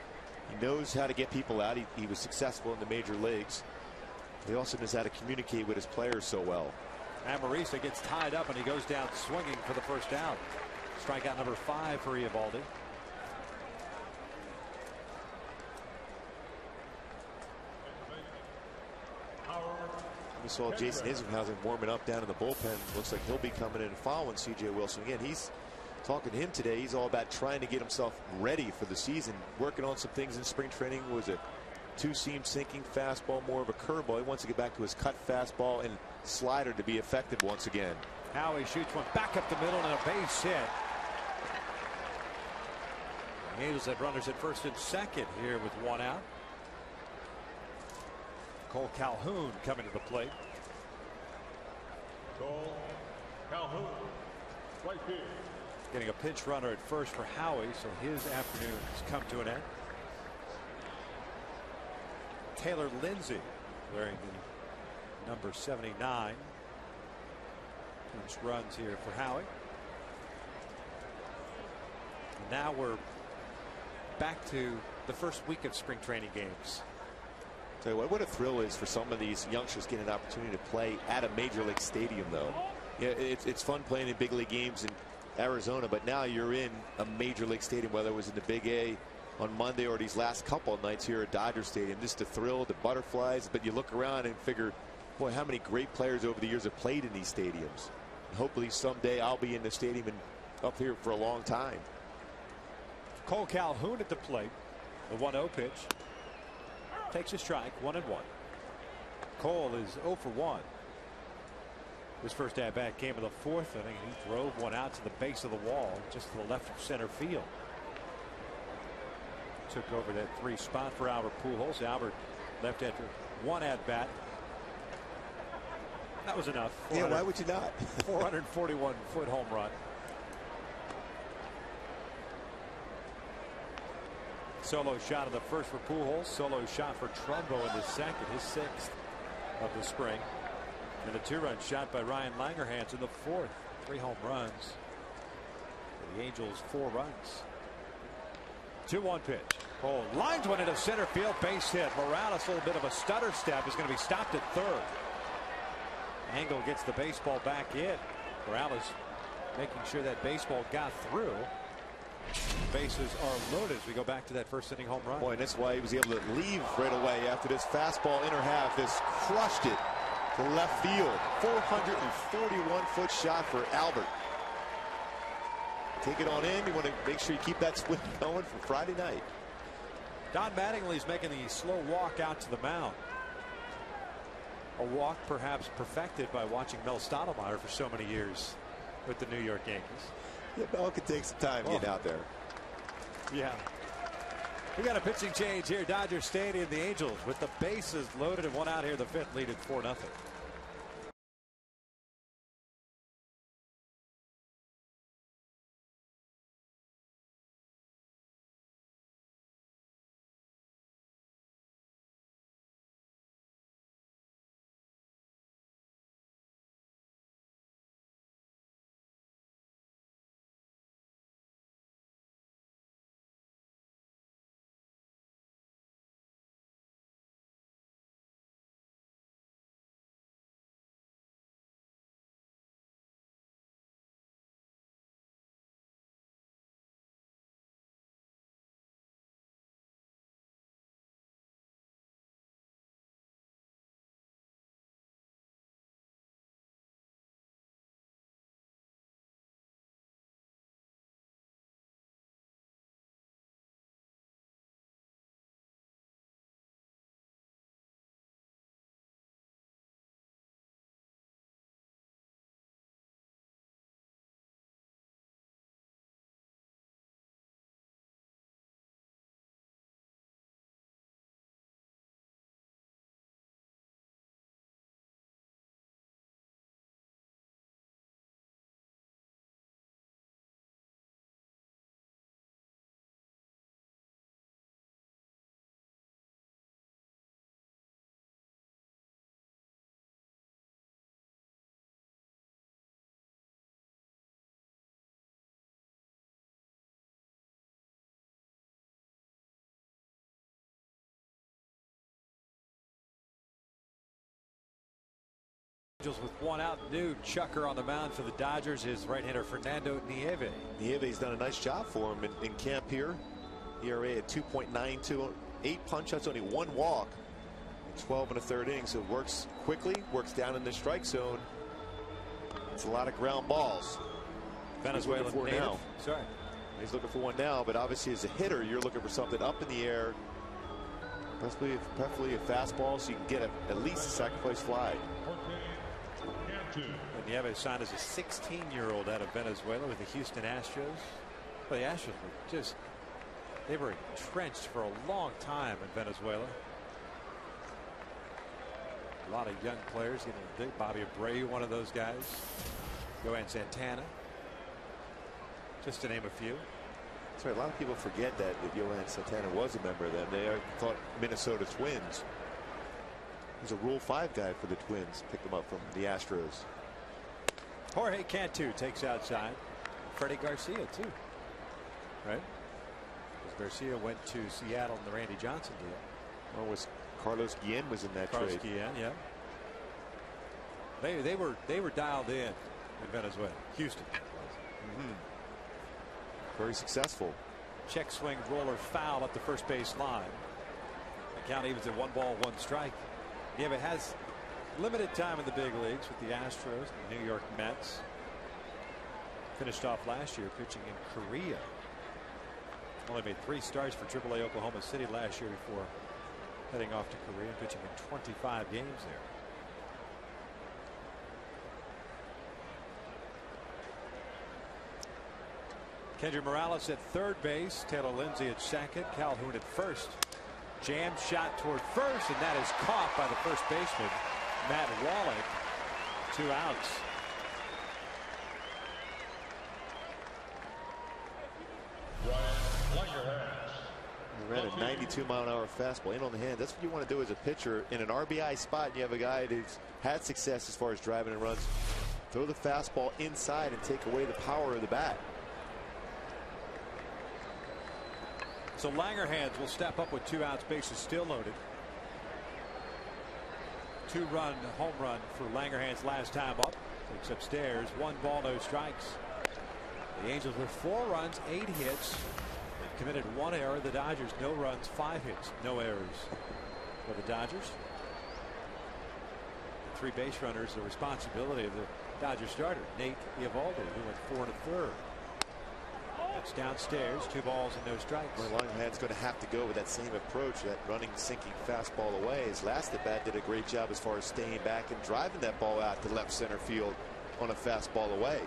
He knows how to get people out. He was successful in the major leagues. He also knows how to communicate with his players so well. Amarista gets tied up and he goes down swinging for the first out. Strikeout number 5 for Eovaldi. We saw Jason Isringhausen warming up down in the bullpen. Looks like he'll be coming in and following C.J. Wilson. Again, he's talking to him today. He's all about trying to get himself ready for the season, working on some things in spring training. Was a 2-seam sinking fastball, more of a curveball. He wants to get back to his cut fastball and slider to be effective once again. Howie shoots one back up the middle and a base hit. The Angels have runners at first and second here with 1 out. Cole Calhoun coming to the plate. Cole Calhoun, right field. Getting a pinch runner at first for Howie, so his afternoon has come to an end. Taylor Lindsay wearing the number 79. Pinch runs here for Howie. And now we're back to the first week of spring training games. Tell you what a thrill is for some of these youngsters getting an opportunity to play at a major league stadium, though. Yeah, it's fun playing in big league games in Arizona, but now you're in a major league stadium, whether it was in the Big A on Monday or these last couple of nights here at Dodger Stadium. Just the thrill, the butterflies, but you look around and figure, boy, how many great players over the years have played in these stadiums. And hopefully someday I'll be in the stadium and up here for a long time. Cole Calhoun at the plate. The 1-0 pitch. Takes a strike, 1-1. Cole is 0 for 1. His first at bat came in the fourth inning. He drove one out to the base of the wall, just to the left of center field. Took over that 3 spot for Albert Pujols. Albert left after 1 at bat. That was enough. Yeah, why would you not? 441-foot home run. Solo shot in the first for Pujols. Solo shot for Trumbo in the second, his 6th of the spring. And a 2-run shot by Ryan Langerhans in the fourth. 3 home runs. For the Angels, 4 runs. 2-1 pitch. Cole lines one into center field, base hit. Morales, a little bit of a stutter step, is going to be stopped at third. Angle gets the baseball back in. Morales making sure that baseball got through. Bases are loaded as we go back to that first inning home run. Boy, and that's why he was able to leave right away after this fastball inner half. This crushed it to left field. 441-foot shot for Albert. Take it on in. You want to make sure you keep that swing going for Friday night. Don Mattingly's making the slow walk out to the mound. A walk perhaps perfected by watching Mel Stottlemyre for so many years with the New York Yankees. Yeah, Mel could take some time getting out there. Yeah. We got a pitching change here. Dodger Stadium. The Angels with the bases loaded and 1 out here. The 5th, lead at 4-0. Angels with 1 out. New chucker on the mound for the Dodgers is right-hander Fernando Nieve. Nieve's done a nice job for him in camp here. ERA at 2.92, 8 punch-outs, only 1 walk. 12 1/3 innings, so it works quickly, works down in the strike zone. It's a lot of ground balls. Venezuelan for native. now. Sorry. He's looking for one now, but obviously as a hitter, you're looking for something up in the air. Preferably a fastball so you can get at least a sacrifice fly. And Nieves signed as a 16-year-old out of Venezuela with the Houston Astros. Well, the Astros were just, they were entrenched for a long time in Venezuela. A lot of young players getting big. Bobby Abreu, one of those guys. Yohan Santana, just to name a few. That's right. A lot of people forget that Yohan Santana was a member of them. They thought Minnesota Twins. He's a Rule 5 guy for the Twins. Picked him up from the Astros. Jorge Cantu takes outside. Freddie Garcia too. Right? Because Garcia went to Seattle in the Randy Johnson deal. Well, was Carlos Guillen was in that Carlos trade. Guillen, yeah. They were dialed in Venezuela. Houston. Very successful. Check swing roller foul up the first base line. The count evens at 1 ball, 1 strike. Gava has limited time in the big leagues with the Astros and the New York Mets. Finished off last year pitching in Korea. Only made 3 starts for AAA Oklahoma City last year before heading off to Korea and pitching in 25 games there. Kendrys Morales at third base. Taylor Lindsay at second. Calhoun at first. Jam shot toward first, and that is caught by the first baseman, Matt Wallach. 2 outs. He ran a 92-mile-an-hour fastball in on the hand. That's what you want to do as a pitcher in an RBI spot. And you have a guy who's had success as far as driving and runs. Throw the fastball inside and take away the power of the bat. So Langerhans will step up with 2 outs, bases still loaded. 2-run home run for Langerhans last time up. Takes upstairs. 1 ball, no strikes. The Angels with 4 runs, 8 hits. They've committed 1 error. The Dodgers, no runs, 5 hits, no errors for the Dodgers. 3 base runners, the responsibility of the Dodgers starter, Nate Eovaldi, who went 4 1/3. That's downstairs. 2 balls and no strikes. Well, Langerhans going to have to go with that same approach, that running, sinking fastball away. His last at bat did a great job as far as staying back and driving that ball out to left center field on a fastball away.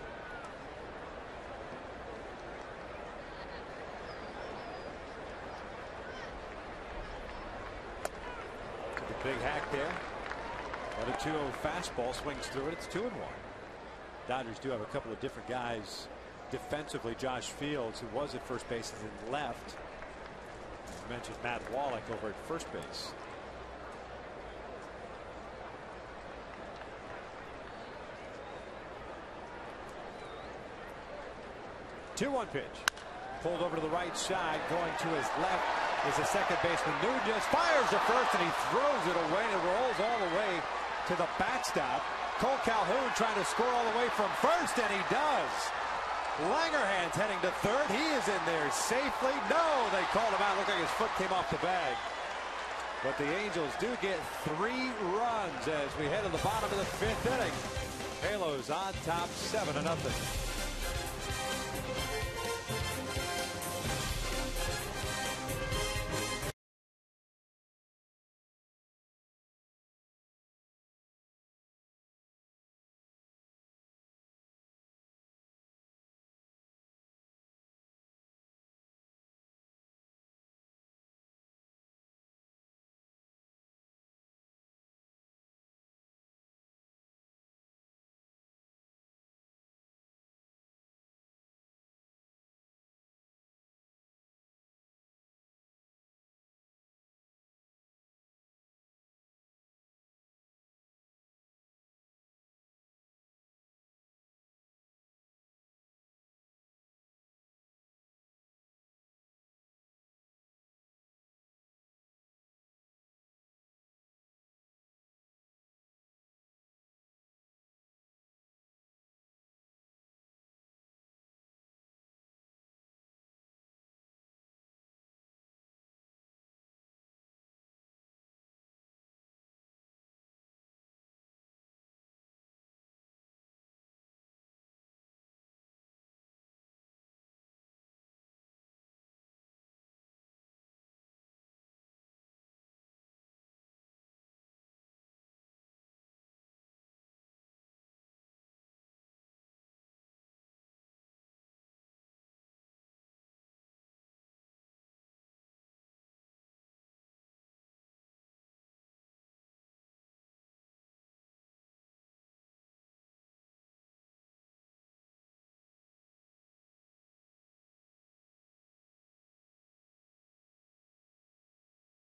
Took a big hack there. But a 2-0 fastball swings through it. It's 2-1. Dodgers do have a couple of different guys defensively. Josh Fields, who was at first base, and then left. I mentioned Matt Wallach over at first base. 2-1 pitch. Pulled over to the right side. Going to his left is the second baseman. Nunez fires to first, and he throws it away, and it rolls all the way to the backstop. Cole Calhoun trying to score all the way from first, and he does. Langerhans heading to third. He is in there safely. No, they called him out. Looked like his foot came off the bag. But the Angels do get 3 runs as we head to the bottom of the 5th inning. Halos on top 7-0.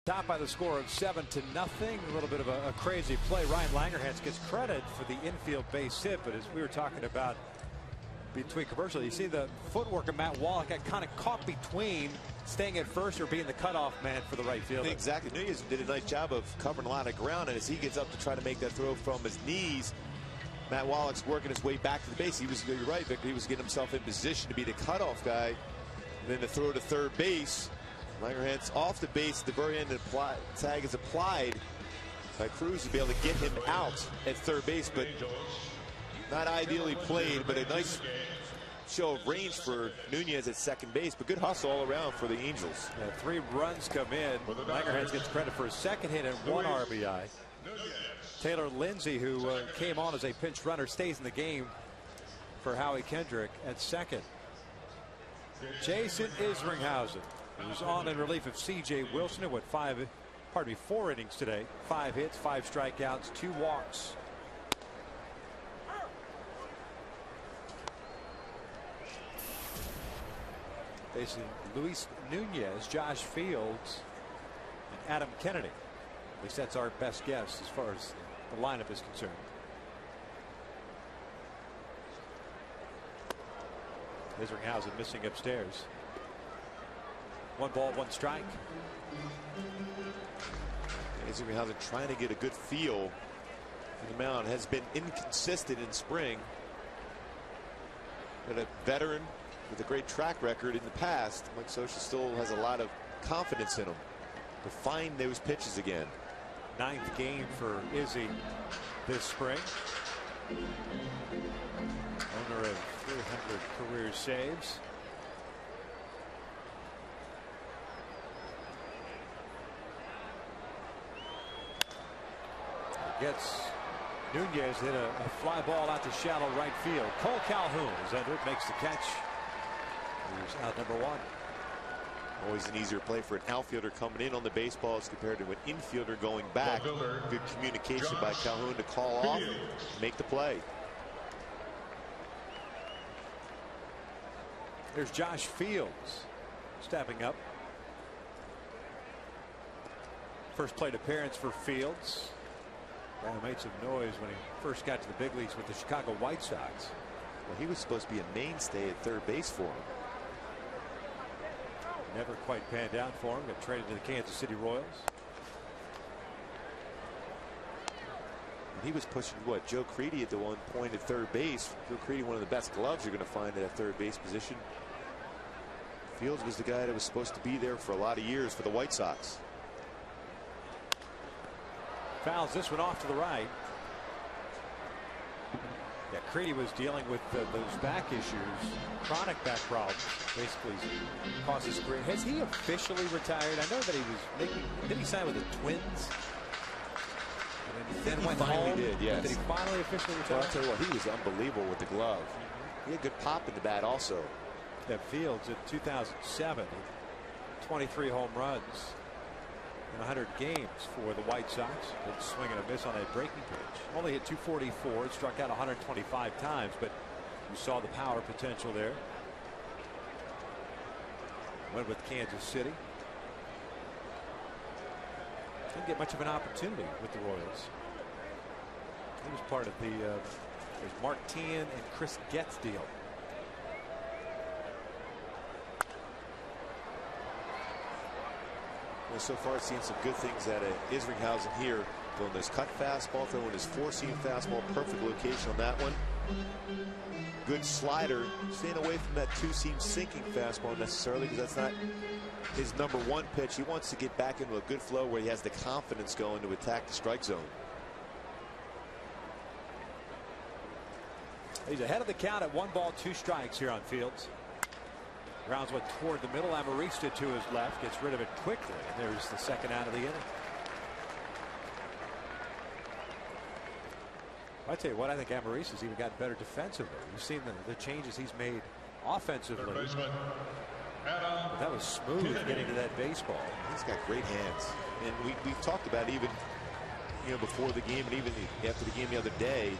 Top by the score of 7-0. A little bit of a crazy play. Ryan Langerhans gets credit for the infield base hit, but as we were talking about between commercial, you see the footwork of Matt Wallach got kind of caught between staying at first or being the cutoff man for the right fielder. Exactly. Nunez did a nice job of covering a lot of ground, and as he gets up to try to make that throw from his knees, Matt Wallach's working his way back to the base. You're right, Victor. He was getting himself in position to be the cutoff guy. And then the throw to third base. Langerhans off the base at the very end. The tag is applied by Cruz to be able to get him out at third base, but not ideally played, but a nice show of range for Nunez at second base, but good hustle all around for the Angels. Yeah, 3 runs come in. Langerhans gets credit for his second hit and 1 RBI. Taylor Lindsay, who came on as a pinch runner, stays in the game for Howie Kendrick at second. Jason Isringhausen, who's on in relief of C.J. Wilson, who went 4 innings today. 5 hits, 5 strikeouts, 2 walks. Facing Luis Nunez, Josh Fields, and Adam Kennedy. At least that's our best guess as far as the lineup is concerned. Isringhausen missing upstairs. 1 ball, 1 strike. Isringhausen trying to get a good feel for the mound. Has been inconsistent in spring. But a veteran with a great track record in the past. Mike Scioscia still has a lot of confidence in him to find those pitches again. 9th game for Izzy this spring. Owner of 300 career saves. Gets Nunez hit a fly ball out to shallow right field. Cole Calhoun is under it, makes the catch. He's out number 1. Always an easier play for an outfielder coming in on the baseball as compared to an infielder going back. Good communication by Calhoun to call off, make the play. There's Josh Fields stepping up. First plate appearance for Fields. Kind of made some noise when he first got to the big leagues with the Chicago White Sox. Well, he was supposed to be a mainstay at third base for him. Never quite panned out for him. Got traded to the Kansas City Royals. And he was pushing what, Joe Creedy at the one point at third base. Joe Creedy, one of the best gloves you're going to find at that third base position. Fields was the guy that was supposed to be there for a lot of years for the White Sox. Fouls this one off to the right. Yeah, Creedy was dealing with those back issues, chronic back problems. Basically, cost his career. Has he officially retired? I know that he was making. Did he sign with the Twins? And then went home. Did, yes. Did he finally officially retire? Well, I'll tell you what, he was unbelievable with the glove. He had good pop in the bat also. That Fields in 2007, 23 home runs in 100 games for the White Sox. Did swing and a miss on a breaking pitch. Only hit 244. Struck out 125 times, but you saw the power potential there. Went with Kansas City. Didn't get much of an opportunity with the Royals. He was part of the there's Mark Teahan and Chris Getz deal. So far, seen some good things out of Isringhausen here. Throwing this cut fastball, throwing his 4-seam fastball, perfect location on that one. Good slider, staying away from that 2-seam sinking fastball necessarily, because that's not his #1 pitch. He wants to get back into a good flow where he has the confidence going to attack the strike zone. He's ahead of the count at 1 ball, 2 strikes here on Fields. Grounds one toward the middle. Amarista to his left, gets rid of it quickly. And there's the second out of the inning. I tell you what, I think Amarista's even gotten better defensively. You've seen the changes he's made offensively. But that was smooth getting to that baseball. He's got great hands, and we've talked about even before the game and even after the game the other day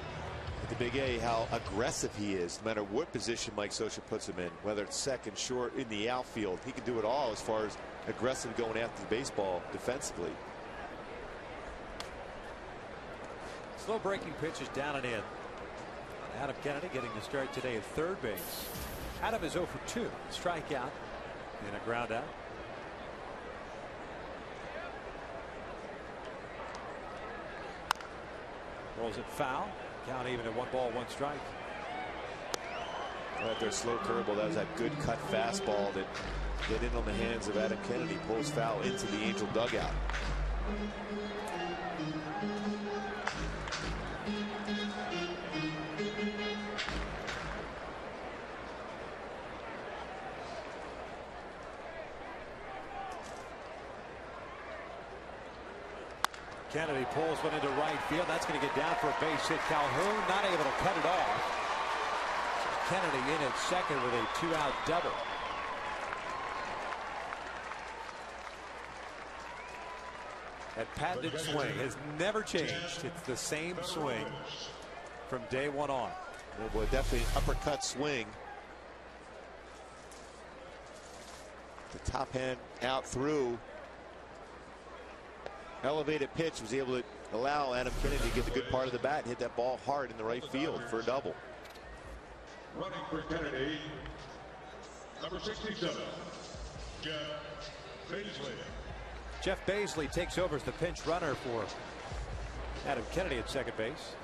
at the Big A how aggressive he is. No matter what position Mike Scioscia puts him in, whether it's second, short, in the outfield, he can do it all as far as aggressive going after the baseball defensively. Slow breaking pitches down and in. Adam Kennedy getting the start today at third base. Adam is 0 for 2. Strikeout and a ground out. Rolls it foul. Count even at 1 ball, 1 strike. Right there, slow curveball. That was that good cut fastball that get in on the hands of Adam Kennedy. Pulls foul into the Angel dugout. Kennedy pulls one into right field. That's going to get down for a base hit. Calhoun not able to cut it off. Kennedy in at second with a 2-out double. That patented swing has never changed. It's the same swing from day one on. Well, definitely an uppercut swing. The top hand out through. Elevated pitch was able to allow Adam Kennedy to get the good part of the bat and hit that ball hard in the right field for a double. Running for Kennedy, number 67, Jeff Baisley. Jeff Baisley takes over as the pinch runner for Adam Kennedy at second base.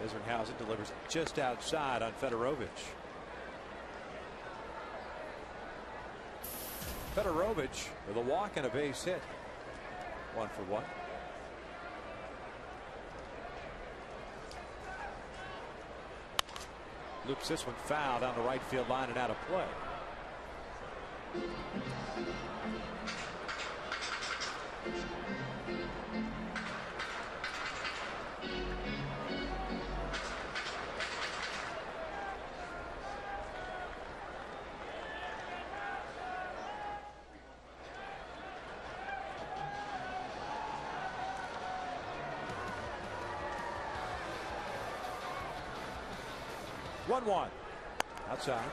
Isringhausen delivers just outside on Fedorovich. Fedorovich with a walk and a base hit. 1 for 1. Loops this one foul down the right field line and out of play. One outside.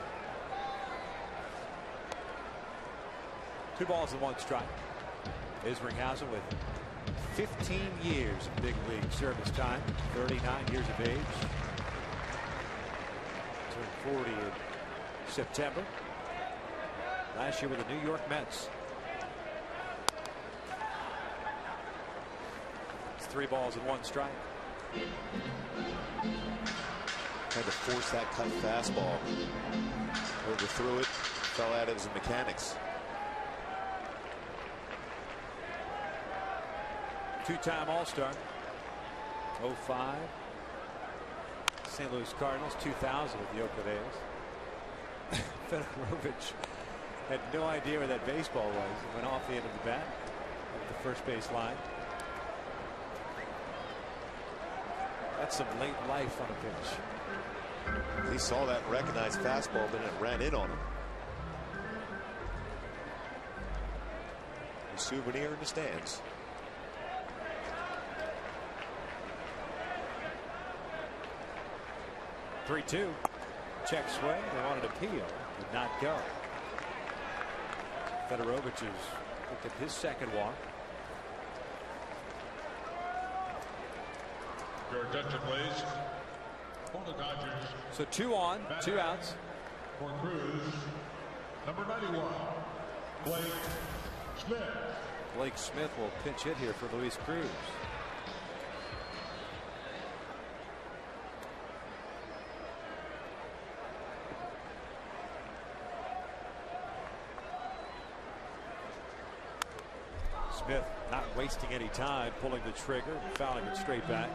2 balls and 1 strike. Isringhausen with 15 years of big league service time, 39 years of age. Turned 40 in September. Last year with the New York Mets. It's 3 balls and 1 strike. Tried to force that cut fastball. Overthrew it. Fell out of his mechanics. 2-time All-Star. 05. St. Louis Cardinals. 2000 with the Oakland A's. Fedorovich had no idea where that baseball was. It went off the end of the bat at the first base line. That's some late life on a pitch. He saw that and recognized fastball, but it ran in on him. A souvenir in the stands. Three-2. Check swing. They wanted to appeal. Did not go. Fedorovich is looked at his second walk. Your attention, please. For the Dodgers. So 2 on, 2 outs. For Cruz, number 91, Blake Smith. Blake Smith will pinch hit here for Luis Cruz. Smith not wasting any time, pulling the trigger, fouling it straight back.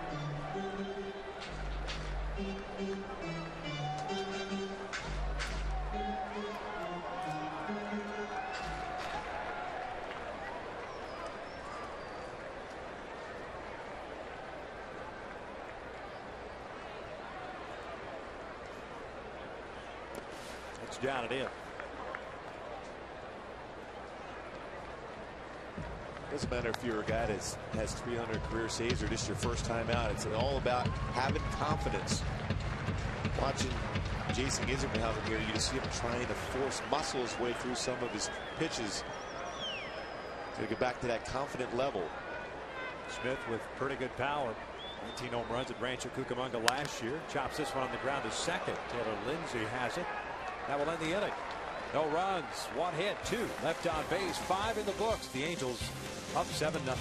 It's down and in. Doesn't matter if you're a guy that has 300 career saves or just your first time out. It's all about having confidence. Watching Jason Ginsberg here, you just see him trying to force muscle his way through some of his pitches to get back to that confident level. Smith with pretty good power. 19 home runs at Rancho Cucamonga last year. Chops this one on the ground to second. Taylor Lindsay has it. That will end the inning. No runs, one hit, two left on base, 5 in the books. The Angels up 7-0.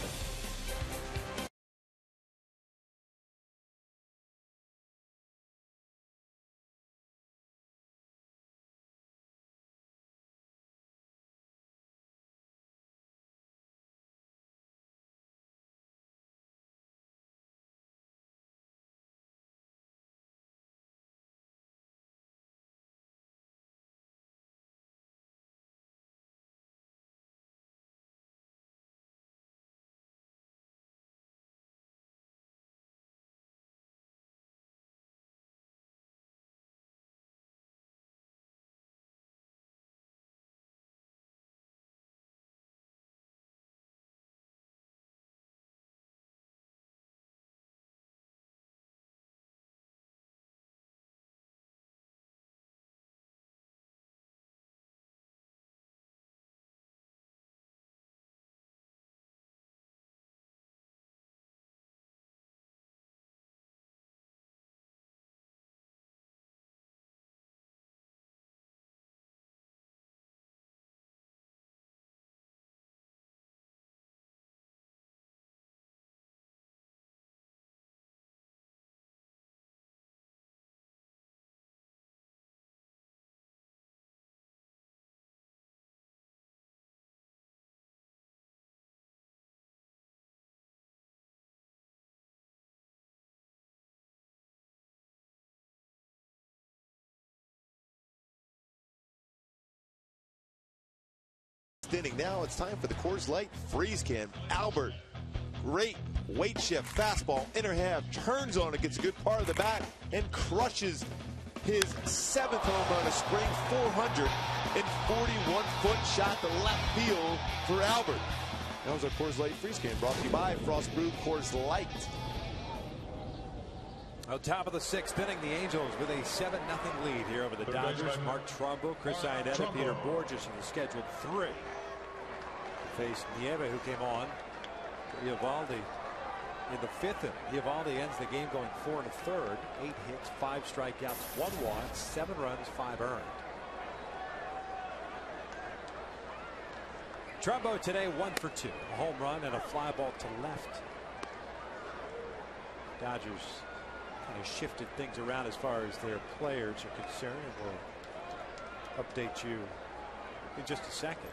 Inning. Now it's time for the Coors Light freeze can. Albert, great weight shift fastball, inner half, turns on it, gets a good part of the bat, and crushes his 7th home run of spring. 441-foot shot to left field for Albert. That was our Coors Light freeze can, brought to you by Frost Brew Coors Light. On top of the 6th inning, the Angels with a 7-0 lead here over the Dodgers. Mark Trumbo, Chris Iannetta, Peter Borges in the scheduled 3. Faced Nieve, who came on. Eovaldi in the 5th inning. Eovaldi ends the game going 4 1/3. 8 hits, 5 strikeouts, 1 walk, 7 runs, 5 earned. Trumbo today 1 for 2. A home run and a fly ball to left. Dodgers kind of shifted things around as far as their players are concerned, and we'll update you in just a second.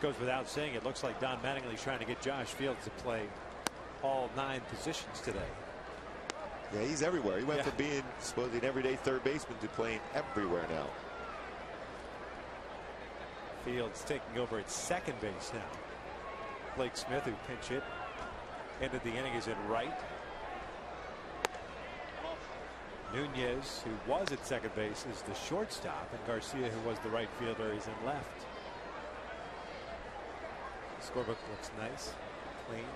Goes without saying, it looks like Don Mattingly's trying to get Josh Fields to play all 9 positions today. Yeah, he's everywhere. He went from being supposedly an everyday third baseman to playing everywhere now. Fields taking over at second base now. Blake Smith, who pinch hit, ended the inning, is in right. Nunez, who was at second base, is the shortstop, and Garcia, who was the right fielder, is in left. The scorebook looks nice, clean.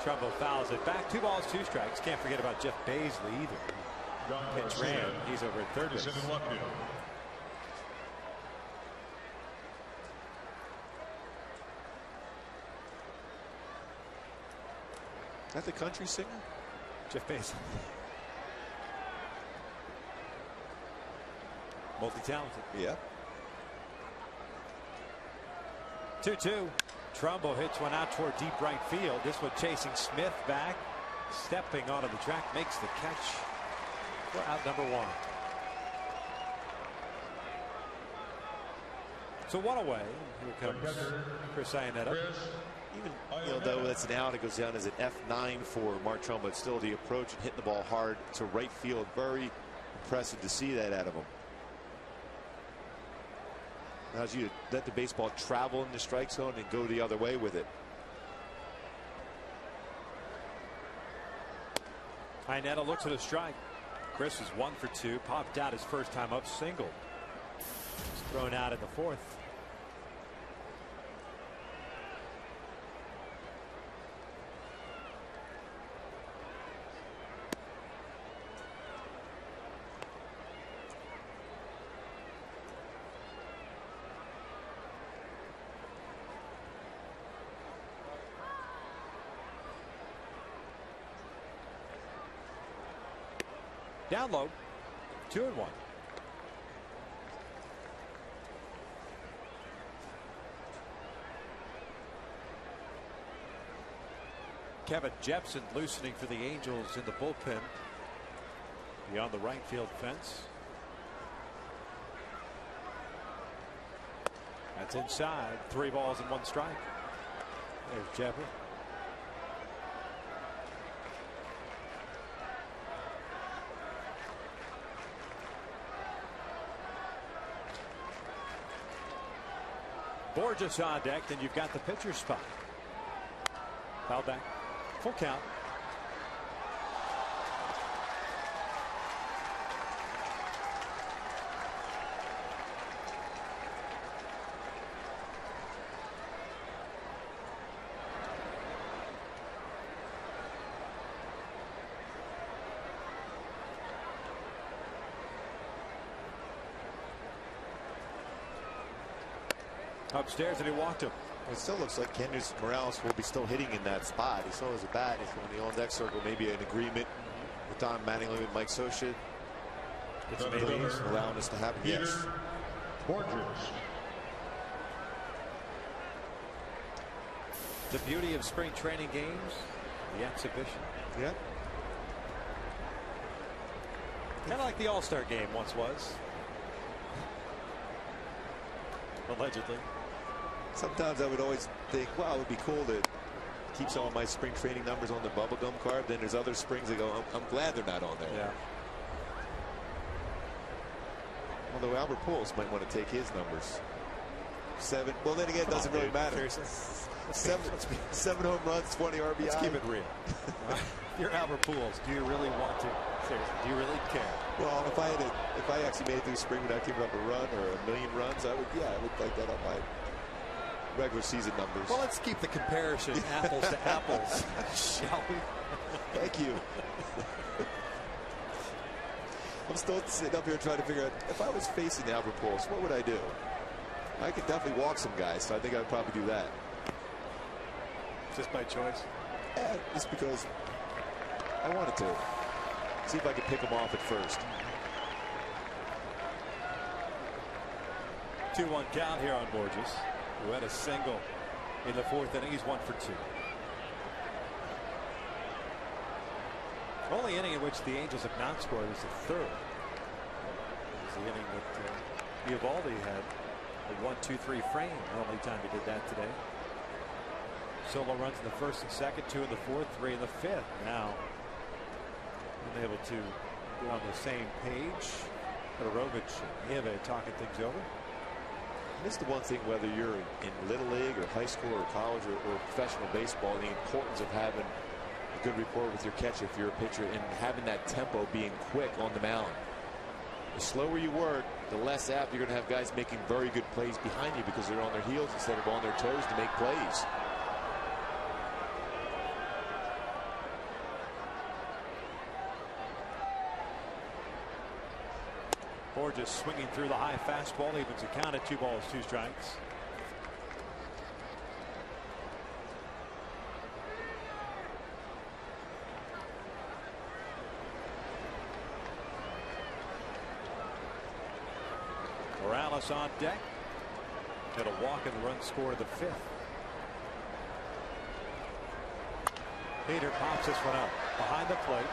Trumbo fouls it back. 2 balls, 2 strikes. Can't forget about Jeff Baisley either. Pitch ran. He's over at third base. Is that the country singer? Jeff Baisley. Multi-talented. Yeah. 2-2. Trumbo hits one out toward deep right field. This one chasing Smith back. Stepping onto the track. Makes the catch for out number 1. So 1 away. Here comes Chris Iannetta. Even though that's an out, it goes down as an F9 for Mark Trumbo. But still, the approach and hitting the ball hard to right field. Very impressive to see that out of him. Allows you to let the baseball travel in the strike zone and go the other way with it. Iannetta looks at a strike. Chris is 1 for 2. Popped out his first time up, single. He's thrown out in the 4th. Down low. 2-1. Kevin Jepson loosening for the Angels in the bullpen beyond the right field fence. That's inside. 3 balls and 1 strike. There's Jepper. Borges on deck, then you've got the pitcher spot. Foul back. Full count. Upstairs, and he walked him. It still looks like Kendrys Morales will be still hitting in that spot. He still has a bat. He's on the on-deck circle. Maybe an agreement with Don Mattingly and Mike Socha. It's maybe allowing this to happen. Yes. The beauty of spring training games, the exhibition. Yeah. Kind of like the All-Star game once was. Allegedly. Sometimes I would always think, wow, it would be cool to keep some of my spring training numbers on the bubblegum card. Then there's other springs that go, I'm glad they're not on there. Yeah. Although Albert Pujols might want to take his numbers. 7. Well, then again, it doesn't really matter. 7 home runs, 20 RBI. Let's keep it real. You're Albert Pujols. Do you really want to? Seriously, do you really care? Well, if I actually made it through spring without giving up a run or a million runs, I would like that on my regular season numbers. Well, let's keep the comparison apples to apples, shall we? Thank you. I'm still sitting up here trying to figure out if I was facing Albert Pujols, what would I do? I could definitely walk some guys, so I think I'd probably do that. Just by choice? Yeah, just because I wanted to. See if I could pick him off at first. 2-1 count here on Borges, who had a single in the 4th inning. He's 1 for 2. Only inning in which the Angels have not scored is the 3rd. It was the inning that Eovaldi had a 1-2-3 frame. The only time he did that today. Solo runs in the 1st and 2nd, 2 in the 4th, 3 in the 5th. Now been able to get on the same page. Fedorovic and Nieve talking things over. This is the one thing, whether you're in Little League or high school or college or professional baseball, the importance of having a good rapport with your catcher if you're a pitcher and having that tempo being quick on the mound. The slower you work, the less apt you're going to have guys making very good plays behind you because they're on their heels instead of on their toes to make plays. Borges swinging through the high fastball, evens the count at 2 balls, 2 strikes. Morales on deck. Got a walk and the run scored the 5th. Peter pops this one out behind the plate.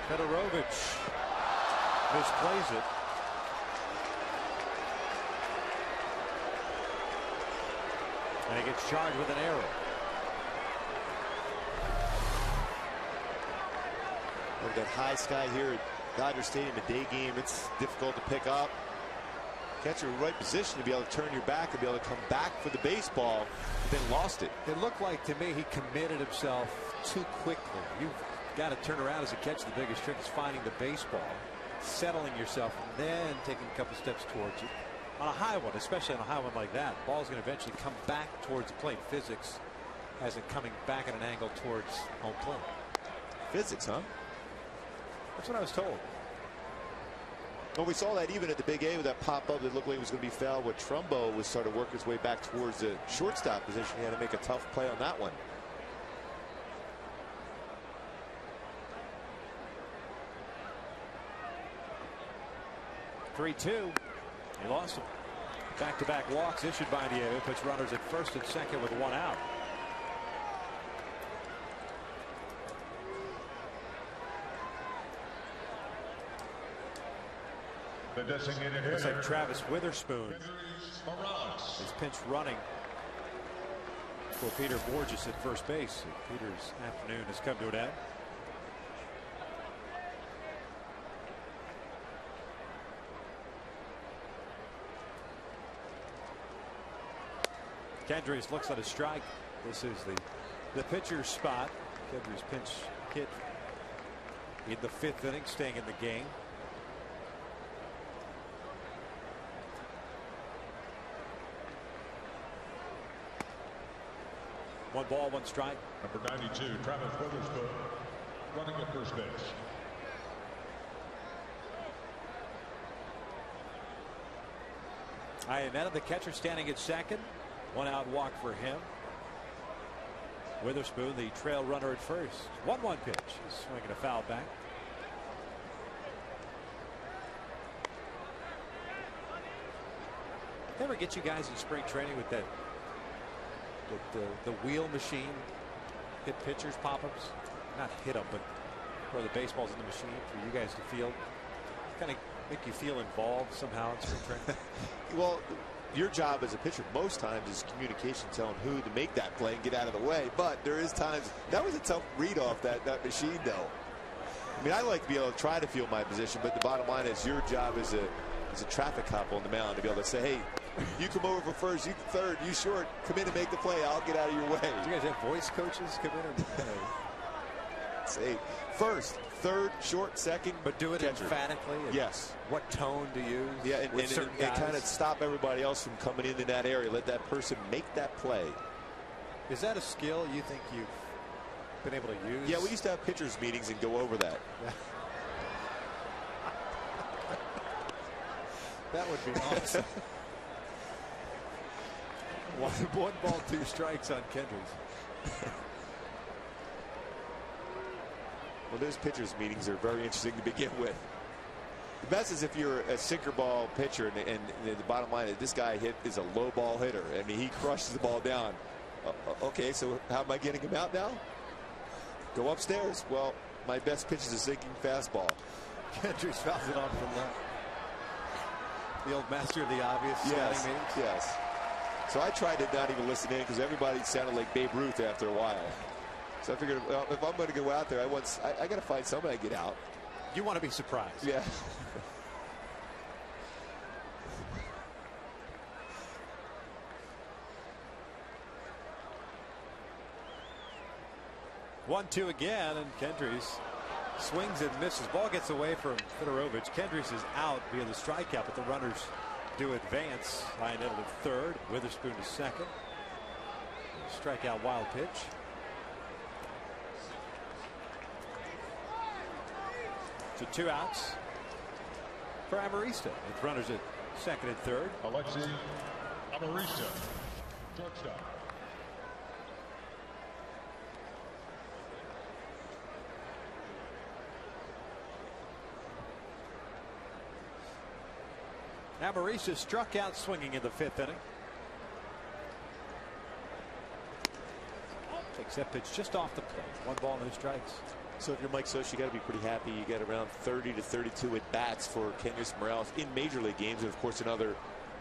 Fedorovic misplays it. And he gets charged with an error. Look at that high sky here at Dodger Stadium, a day game. It's difficult to pick up. Catcher in the right position to be able to turn your back and be able to come back for the baseball, but then lost it. It looked like to me he committed himself too quickly. You've got to turn around as a catcher. The biggest trick is finding the baseball, settling yourself, and then taking a couple steps towards it. On a high one, especially on a high one like that, the ball's going to eventually come back towards the plate. Physics has it coming back at an angle towards home plate. Physics, huh? That's what I was told. Well, we saw that even at the Big A with that pop-up that looked like it was going to be foul, where Trumbo was starting to work his way back towards the shortstop position. He had to make a tough play on that one. 3-2. He lost him. Back-to-back walks issued by Diego. Puts runners at first and second with 1 out. The designated Looks hitter, like Travis Witherspoon Kendrys Morales. is pinch running for Peter Borges at first base. Peter's afternoon has come to an end. Kendrys looks at a strike. This is the pitcher's spot. Kendrys pinch hit in the 5th inning, staying in the game. One ball, one strike. Number 92, Travis Witherspoon, running at first base. Iannetta, the catcher, standing at second. 1 out walk for him. Witherspoon, the trail runner at first. 1-1 pitch. He's swinging a foul back. They ever get you guys in spring training with that the wheel machine? Hit pitchers pop-ups, not hit them, but where the baseball's in the machine for you guys to field. Kind of make you feel involved somehow in spring training. Well, your job as a pitcher most times is communication, telling who to make that play and get out of the way. But there is times that was a tough read off that machine, though. I mean, I like to be able to try to feel my position, but the bottom line is your job as a traffic cop on the mound to be able to say, hey, you come over for first, you third, you short, come in and make the play. I'll get out of your way. Do you guys have voice coaches come in and say first, third, short, second, but do it catcher emphatically? Yes. What tone to use? Yeah, and kind of stop everybody else from coming into that area. Let that person make that play. Is that a skill you think you've been able to use? Yeah, we used to have pitchers meetings and go over that. That would be awesome. One ball, 2 strikes on Kendrys. Well, those pitchers meetings are very interesting to begin with. The best is if you're a sinker ball pitcher and the bottom line is this guy is a low ball hitter. I mean, he crushes the ball down. Okay, so how am I getting him out now? Go upstairs. Well, my best pitch is a sinking fastball. Kendrys fouls it off from left. The old master of the obvious Yes, scouting meetings. yes. So I tried to not even listen in because everybody sounded like Babe Ruth after a while. So I figured, well, if I'm going to go out there, I got to find somebody to get out. You want to be surprised. Yeah. One, 2 again, and Kendrys swings and misses. Ball gets away from Fedorovich. Kendrys is out via the strikeout, but the runners do advance. Iannetta to third, Witherspoon to second. Strikeout, wild pitch. So 2 outs for Amarista with runners at second and third. Alexi Amarista, shortstop. Amarista struck out swinging in the 5th inning. Takes that pitch just off the plate. 1 ball, no strikes. So if you're Mike Sosh, you got to be pretty happy. You got around 30 to 32 at bats for Kendrys Morales in major league games, and of course another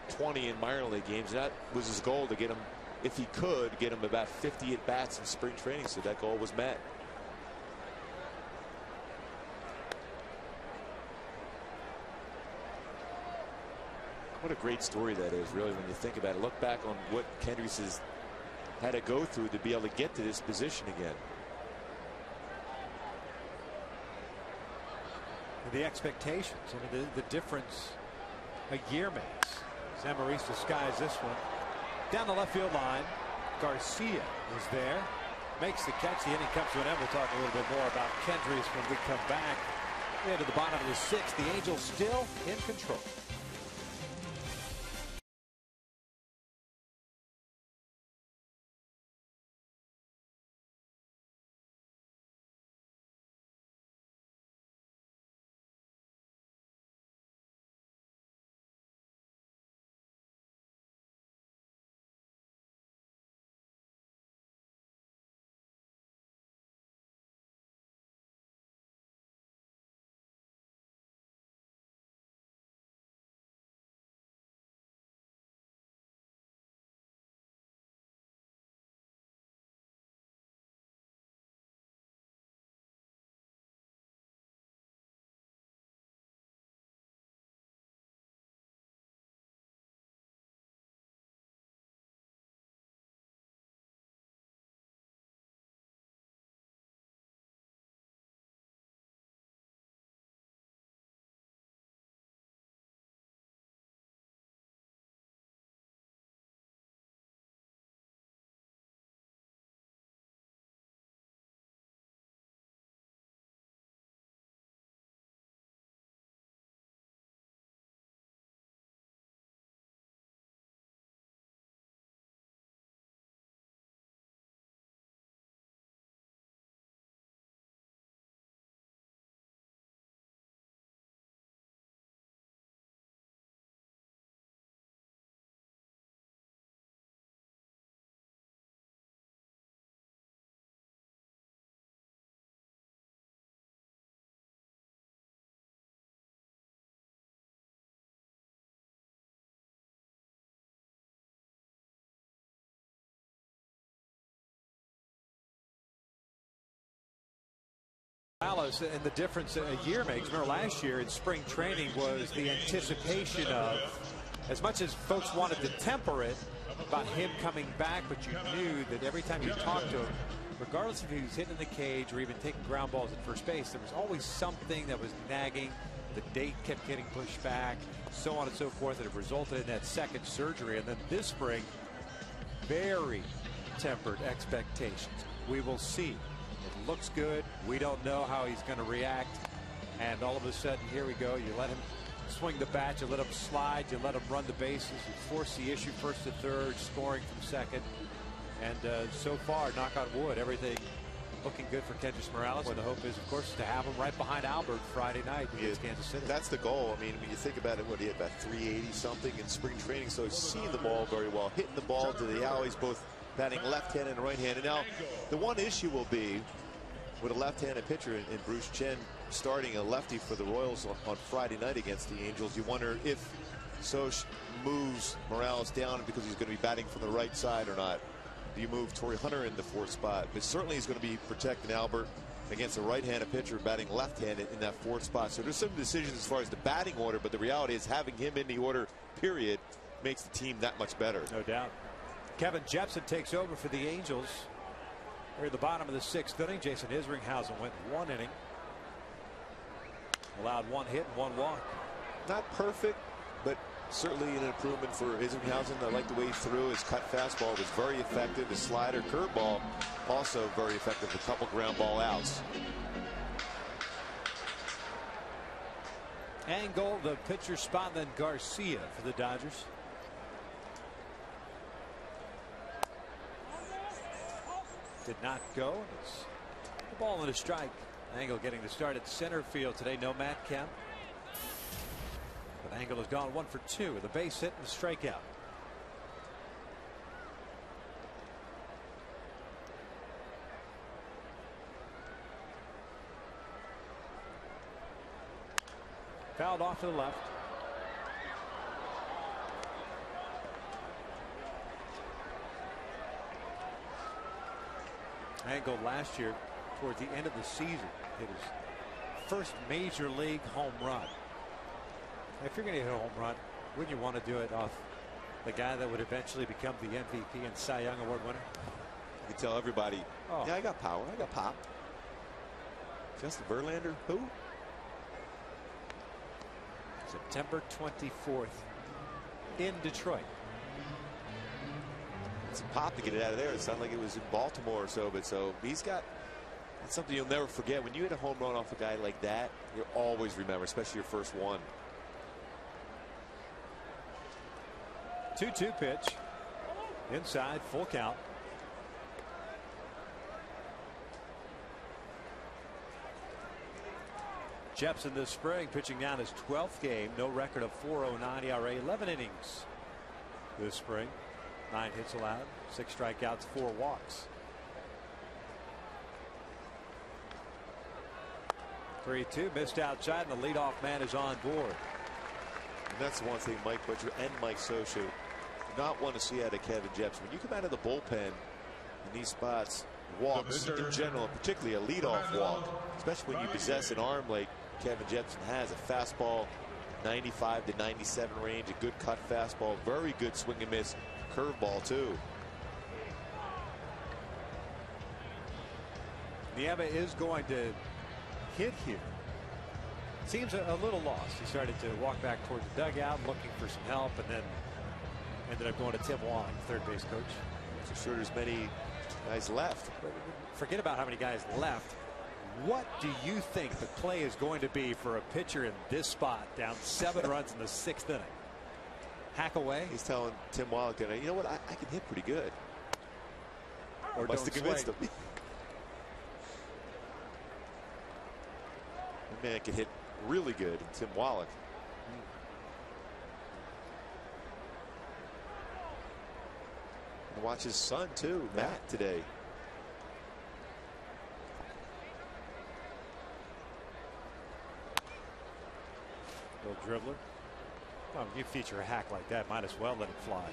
20 in minor league games. And that was his goal, to get him, if he could, get him about 50 at bats in spring training. So that goal was met. What a great story that is, really, when you think about it. Look back on what Kendrys has had to go through to be able to get to this position again. The expectations, I mean, the difference a year makes. Amarista skies this one down the left field line. Garcia is there, makes the catch. The inning comes to an end. We'll talk a little bit more about Kendrys when we come back. Into the bottom of the 6th, the Angels still in control. Morales, and the difference a year makes. Remember last year in spring training was the anticipation of, as much as folks wanted to temper it about him coming back, but you knew that every time you talked to him, regardless if he was hitting the cage or even taking ground balls at first base, there was always something that was nagging. The date kept getting pushed back, so on and so forth, and it resulted in that second surgery. And then this spring, very tempered expectations. We will see. It looks good. We don't know how he's going to react. And all of a sudden, here we go. You let him swing the bat. You let him slide. You let him run the bases. You force the issue first to third, scoring from second. And so far, knock on wood, everything looking good for Kendrys Morales. And the hope is, of course, to have him right behind Albert Friday night against Kansas City. That's the goal. I mean, when you think about it, what he had about 380 something in spring training, so he's seeing the ball very well, hitting the ball to the alleys, both batting left-handed and right-handed. Now, the one issue will be with a left-handed pitcher in Bruce Chen starting a lefty for the Royals on Friday night against the Angels. You wonder if Soch moves Morales down because he's going to be batting from the right side or not. Do you move Torrey Hunter in the fourth spot? But certainly he's going to be protecting Albert against a right-handed pitcher batting left-handed in that fourth spot. So there's some decisions as far as the batting order, but the reality is having him in the order, period, makes the team that much better. No doubt. Kevin Jepson takes over for the Angels. We're at the bottom of the sixth inning. Jason Isringhausen went 1 inning. Allowed 1 hit and 1 walk. Not perfect, but certainly an improvement for Isringhausen. I like the way he threw. His cut fastball was very effective. His slider curveball also very effective. A couple ground ball outs. Angle, the pitcher spot, then Garcia for the Dodgers. Did not go. It's the ball and a strike. Angle getting the start at center field today. No Matt Kemp. But Angle has gone 1 for 2 with a base hit and a strikeout. Fouled off to the left. Angle last year, towards the end of the season, hit his first major league home run. If you're going to hit a home run, wouldn't you want to do it off the guy that would eventually become the MVP and Cy Young Award winner? You can tell everybody, oh, yeah, I got power. I got pop. Justin Verlander, who? September 24th in Detroit. It's a pop to get it out of there. It sounded like it was in Baltimore or so, but so he's got, that's something you'll never forget. When you hit a home run off a guy like that, you'll always remember, especially your first one. 2-2 pitch. Inside, full count. Jepson this spring pitching down his 12th game. No record of 4.09 ERA. 11 innings this spring. 9 hits allowed, 6 strikeouts, 4 walks. 3-2 missed outside, and the leadoff man is on board. And that's the one thing Mike Butcher and Mike Socha do not want to see out of Kevin Jepson. When you come out of the bullpen in these spots, walks in general, particularly a leadoff walk, especially when you possess an arm like Kevin Jepson has, a fastball 95 to 97 range, a good cut fastball, very good swing and miss curveball too. Nieva is going to hit here. Seems a little lost. He started to walk back toward the dugout looking for some help, and then ended up going to Tim Wong, third base coach. So sure there's many guys left. Forget about how many guys left. What do you think the play is going to be for a pitcher in this spot, down 7 runs in the 6th inning? Hack away? He's telling Tim Wallach, you know what, I can hit pretty good. Or must have convinced him. The man can hit really good, Tim Wallach. And watch his son too, Matt, today. Little dribbler. Well, you feature a hack like that, might as well let it fly.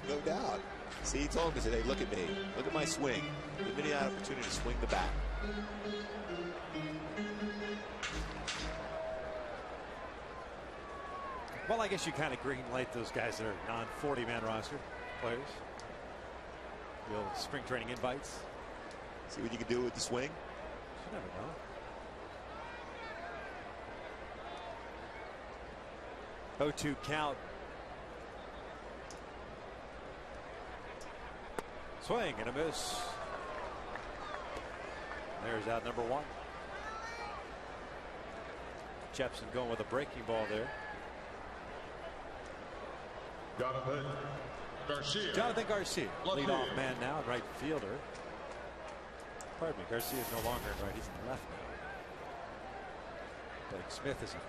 No doubt. See, he told me today, look at me. Look at my swing. Give me the opportunity to swing the bat. Well, I guess you kind of green light those guys that are non-40-man roster players. Real spring training invites. See what you can do with the swing. You never know. 0-2 count. Swing and a miss. There's out number one. Jepson going with a breaking ball there. Jonathan Garcia, leadoff man now, right fielder. Pardon me, Garcia is no longer in right, he's in left now. Blake Smith is in.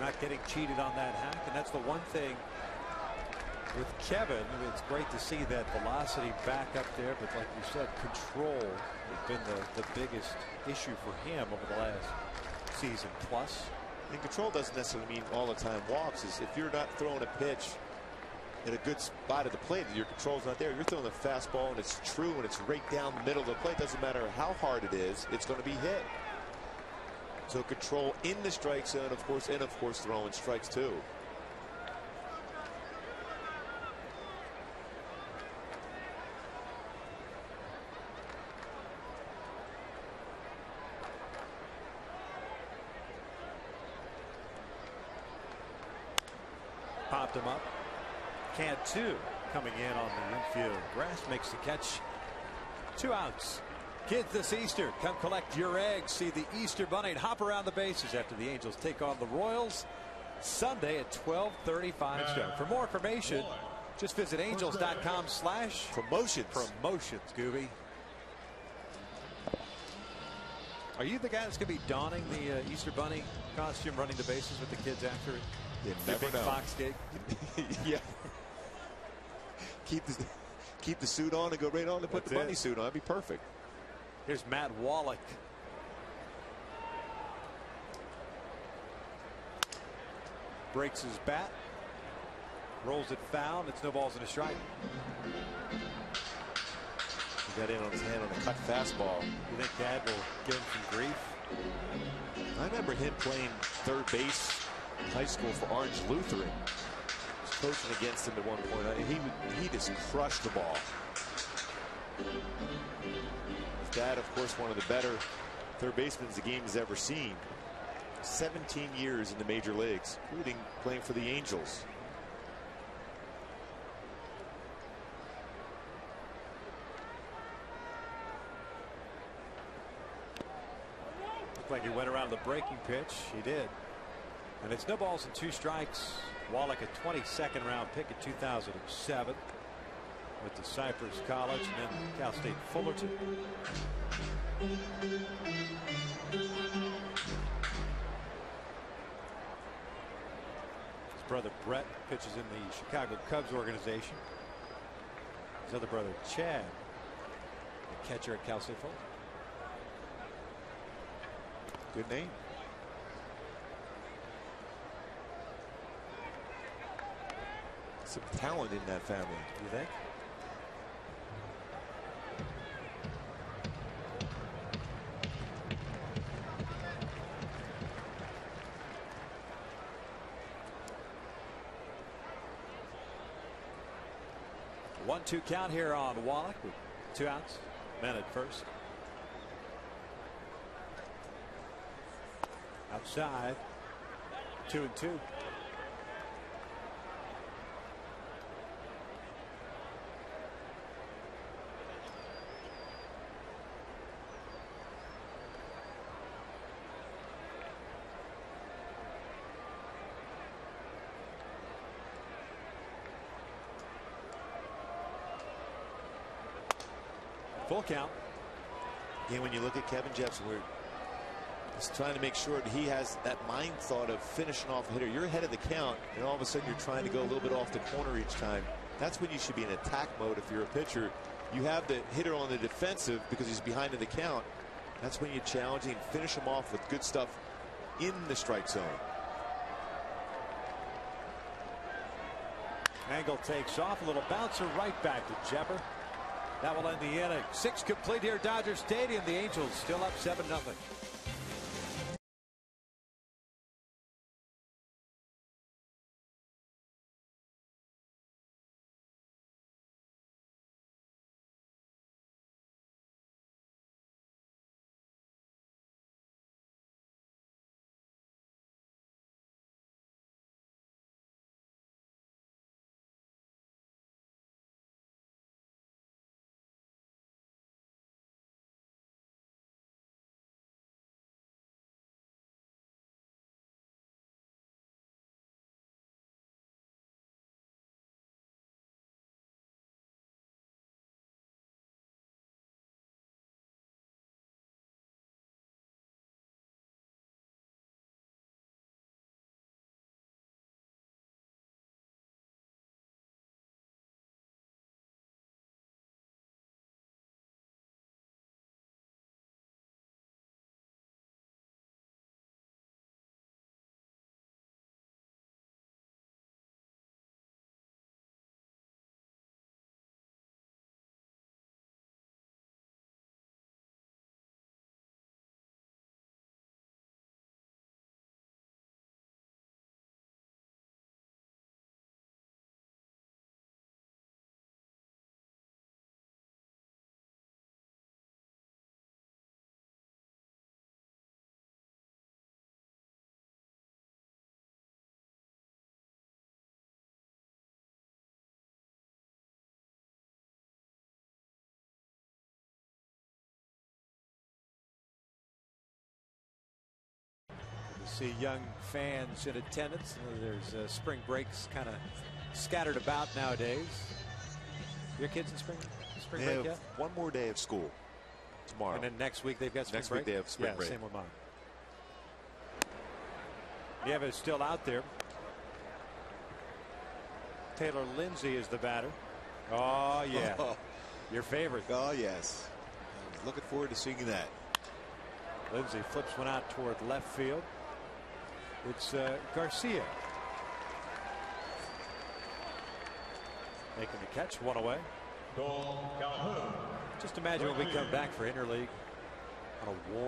Not getting cheated on that hack, and that's the one thing with Kevin. It's great to see that velocity back up there, but like you said, control has been the biggest issue for him over the last season plus. And control doesn't necessarily mean all the time walks. Is if you're not throwing a pitch in a good spot at the plate, your control's not there. You're throwing a fastball and it's true and it's right down the middle of the plate. Doesn't matter how hard it is, it's going to be hit. So control in the strike zone, of course, and of course throwing strikes too. Popped him up. Cantu coming in on the infield. Grass makes the catch. 2 outs. Kids this Easter, come collect your eggs. See the Easter Bunny and hop around the bases after the Angels take on the Royals Sunday at 12:35 start. For more information, just visit angels.com/promotions. Promotions, Gooby. Are you the guy that's going to be donning the Easter Bunny costume, running the bases with the kids after You the never big know. Fox gig? Yeah. Keep the suit on and go right on and put the bunny suit on. That'd be perfect. Here's Matt Wallach. Breaks his bat. Rolls it foul. It's no balls and a strike. He got in on his hand on a cut fastball. You think Dad will give him some grief? I remember him playing third base in high school for Orange Lutheran. I was coaching against him at one point. He just crushed the ball. His dad, of course, one of the better third basemen the game has ever seen. 17 years in the major leagues, including playing for the Angels. Looked like he went around the breaking pitch. He did. And it's no balls and 2 strikes. Wallach, a 22nd round pick in 2007 with the Cypress College and then Cal State Fullerton. His brother Brett pitches in the Chicago Cubs organization. His other brother Chad, the catcher at Cal State Fullerton. Good name. Some talent in that family. You think? One-two count here on Wallach with 2 outs. Men at first. Outside. 2-2. Full count. Again, when you look at Kevin Jepson, we're just trying to make sure that he has that mind thought of finishing off a hitter. You're ahead of the count, and all of a sudden you're trying to go a little bit off the corner each time. That's when you should be in attack mode if you're a pitcher. You have the hitter on the defensive because he's behind in the count. That's when you challenge and finish him off with good stuff in the strike zone. Angle takes off, a little bouncer right back to Jepper. That will end the inning. 6 complete here at Dodger Stadium. The Angels still up 7-0. See young fans in attendance. There's spring breaks kind of scattered about nowadays. Your kids in spring break yet? One more day of school tomorrow. And then next week they've got spring break? Next week they have spring break. Same with mine. Nieves still out there. Taylor Lindsay is the batter. Oh, yeah. Your favorite. Oh, yes. I'm looking forward to seeing that. Lindsay flips one out toward left field. It's Garcia making the catch, one away. Just imagine when we come back for interleague on a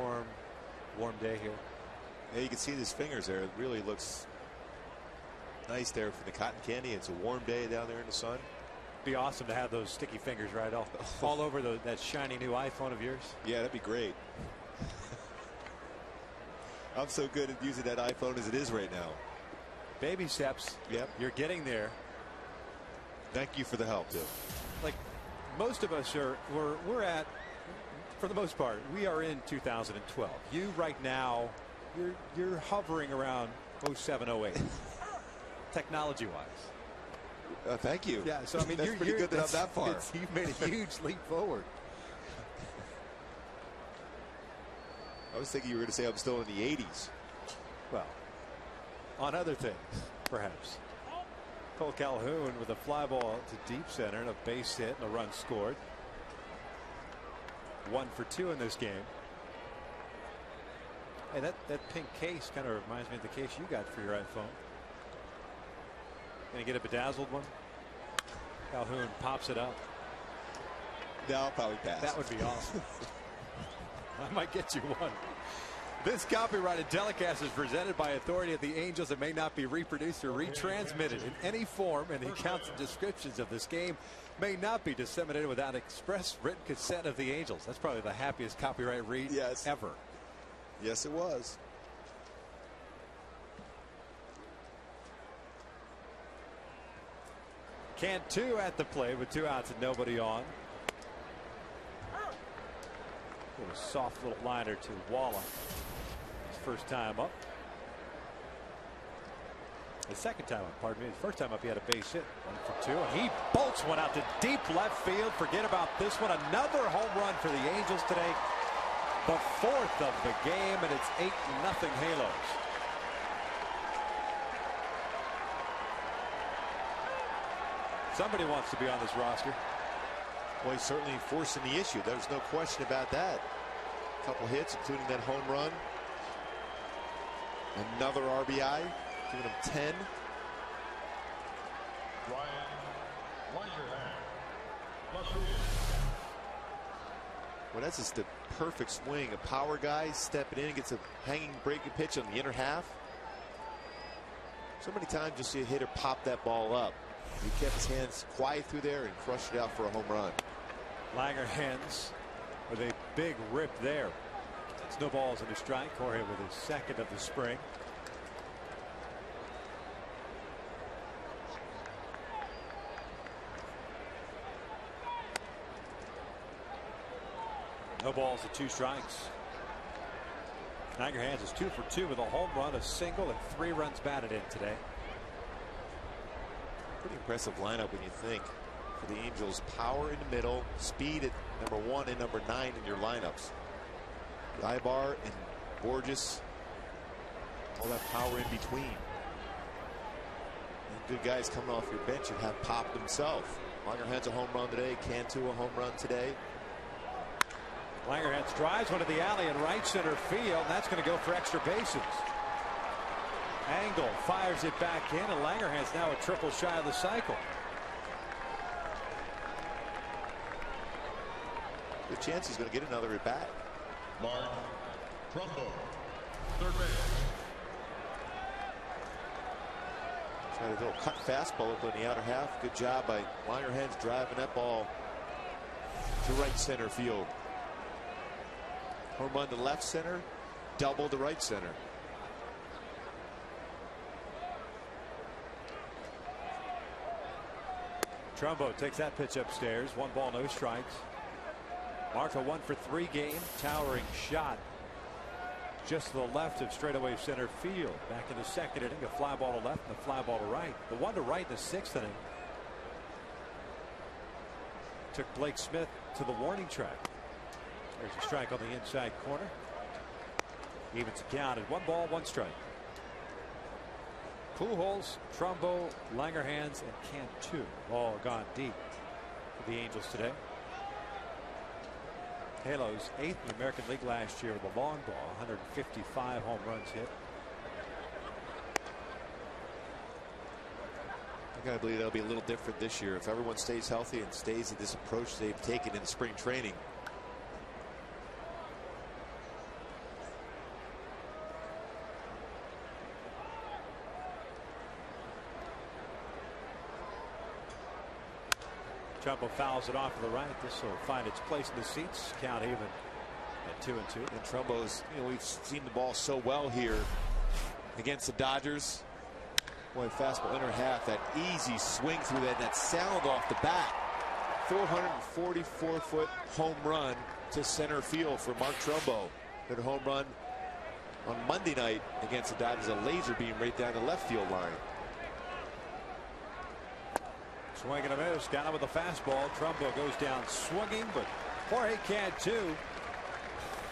warm day here. Yeah, you can see his fingers there. It really looks nice there for the cotton candy. It's a warm day down there in the sun. Be awesome to have those sticky fingers right all over that shiny new iPhone of yours. Yeah, that'd be great. I'm so good at using that iPhone as it is right now. Baby steps. Yep. You're getting there. Thank you for the help, Tim. Like most of us we're at, for the most part, we are in 2012. You right now, you're hovering around 07, 08, technology wise. Thank you. Yeah, so I mean, that's pretty good that I'm that far. You've made a huge leap forward. I was thinking you were going to say I'm still in the 80s. Well, on other things, perhaps. Cole Calhoun with a fly ball to deep center and a base hit and a run scored. 1 for 2 in this game. Hey, that pink case kind of reminds me of the case you got for your iPhone. Gonna get a bedazzled one? Calhoun pops it up. No, I'll probably pass. That would be awesome. I might get you one. This copyrighted telecast is presented by authority of the Angels and may not be reproduced or retransmitted in any form, and the accounts and descriptions of this game may not be disseminated without express written consent of the Angels. That's probably the happiest copyright read ever. Yes, it was. Cantu at the plate with 2 outs and nobody on. A soft little liner to Walla. His first time up. His second time up, pardon me. His first time up, he had a base hit. 1 for 2, and he bolts one out to deep left field. Forget about this one. Another home run for the Angels today. The 4th of the game, and it's 8-0 Halos. Somebody wants to be on this roster. Well, he's certainly forcing the issue. There's no question about that. A couple hits, including that home run. Another RBI, giving him 10. Well, that's just the perfect swing. A power guy stepping in, gets a hanging breaking pitch on the inner half. So many times you'll see a hitter pop that ball up. He kept his hands quiet through there and crushed it out for a home run. Langerhans with a big rip there. That's no balls in the strike. Jorge with his second of the spring. No balls and 2 strikes. Langerhans is 2 for 2 with a home run, a single, and 3 runs batted in today. Pretty impressive lineup when you think. For the Angels, power in the middle, speed at number 1 and number 9 in your lineups. Ibar and Borges, all that power in between. And good guys coming off your bench and have popped themselves. Langerhans a home run today. Cantu a home run today. Langerhans drives one to the alley in right center field. That's going to go for extra bases. Angle fires it back in, and Langerhans now a triple shy of the cycle. Good chance he's going to get another at bat. Mark Trumbo, third base. Tried a little cut fastball up on the outer half. Good job by Langerhans driving that ball to right center field. Home run to left center, double to right center. Trumbo takes that pitch upstairs. 1 ball, no strikes. Mark a 1 for 3 game. Towering shot just to the left of straightaway center field. Back in the second inning, a fly ball to left and a fly ball to right. The 1 to right in the 6th inning took Blake Smith to the warning track. There's a strike on the inside corner. Evens the count at 1 ball, 1 strike. Pujols, Trumbo, Langerhans, and Cantu all gone deep for the Angels today. Halos 8th in the American League last year with a long ball, 155 home runs hit. I gotta believe that'll be a little different this year if everyone stays healthy and stays in this approach they've taken in spring training. Trumbo fouls it off to the right. This will find its place in the seats. Count even at 2-2. And Trumbo's, we've seen the ball so well here against the Dodgers. Boy, fastball inner half, that easy swing through that sound off the bat. 444-foot home run to center field for Mark Trumbo. Good home run on Monday night against the Dodgers. A laser beam right down the left field line. Swing and a miss. Down with a fastball. Trumbo goes down swinging, but Jorge Cantu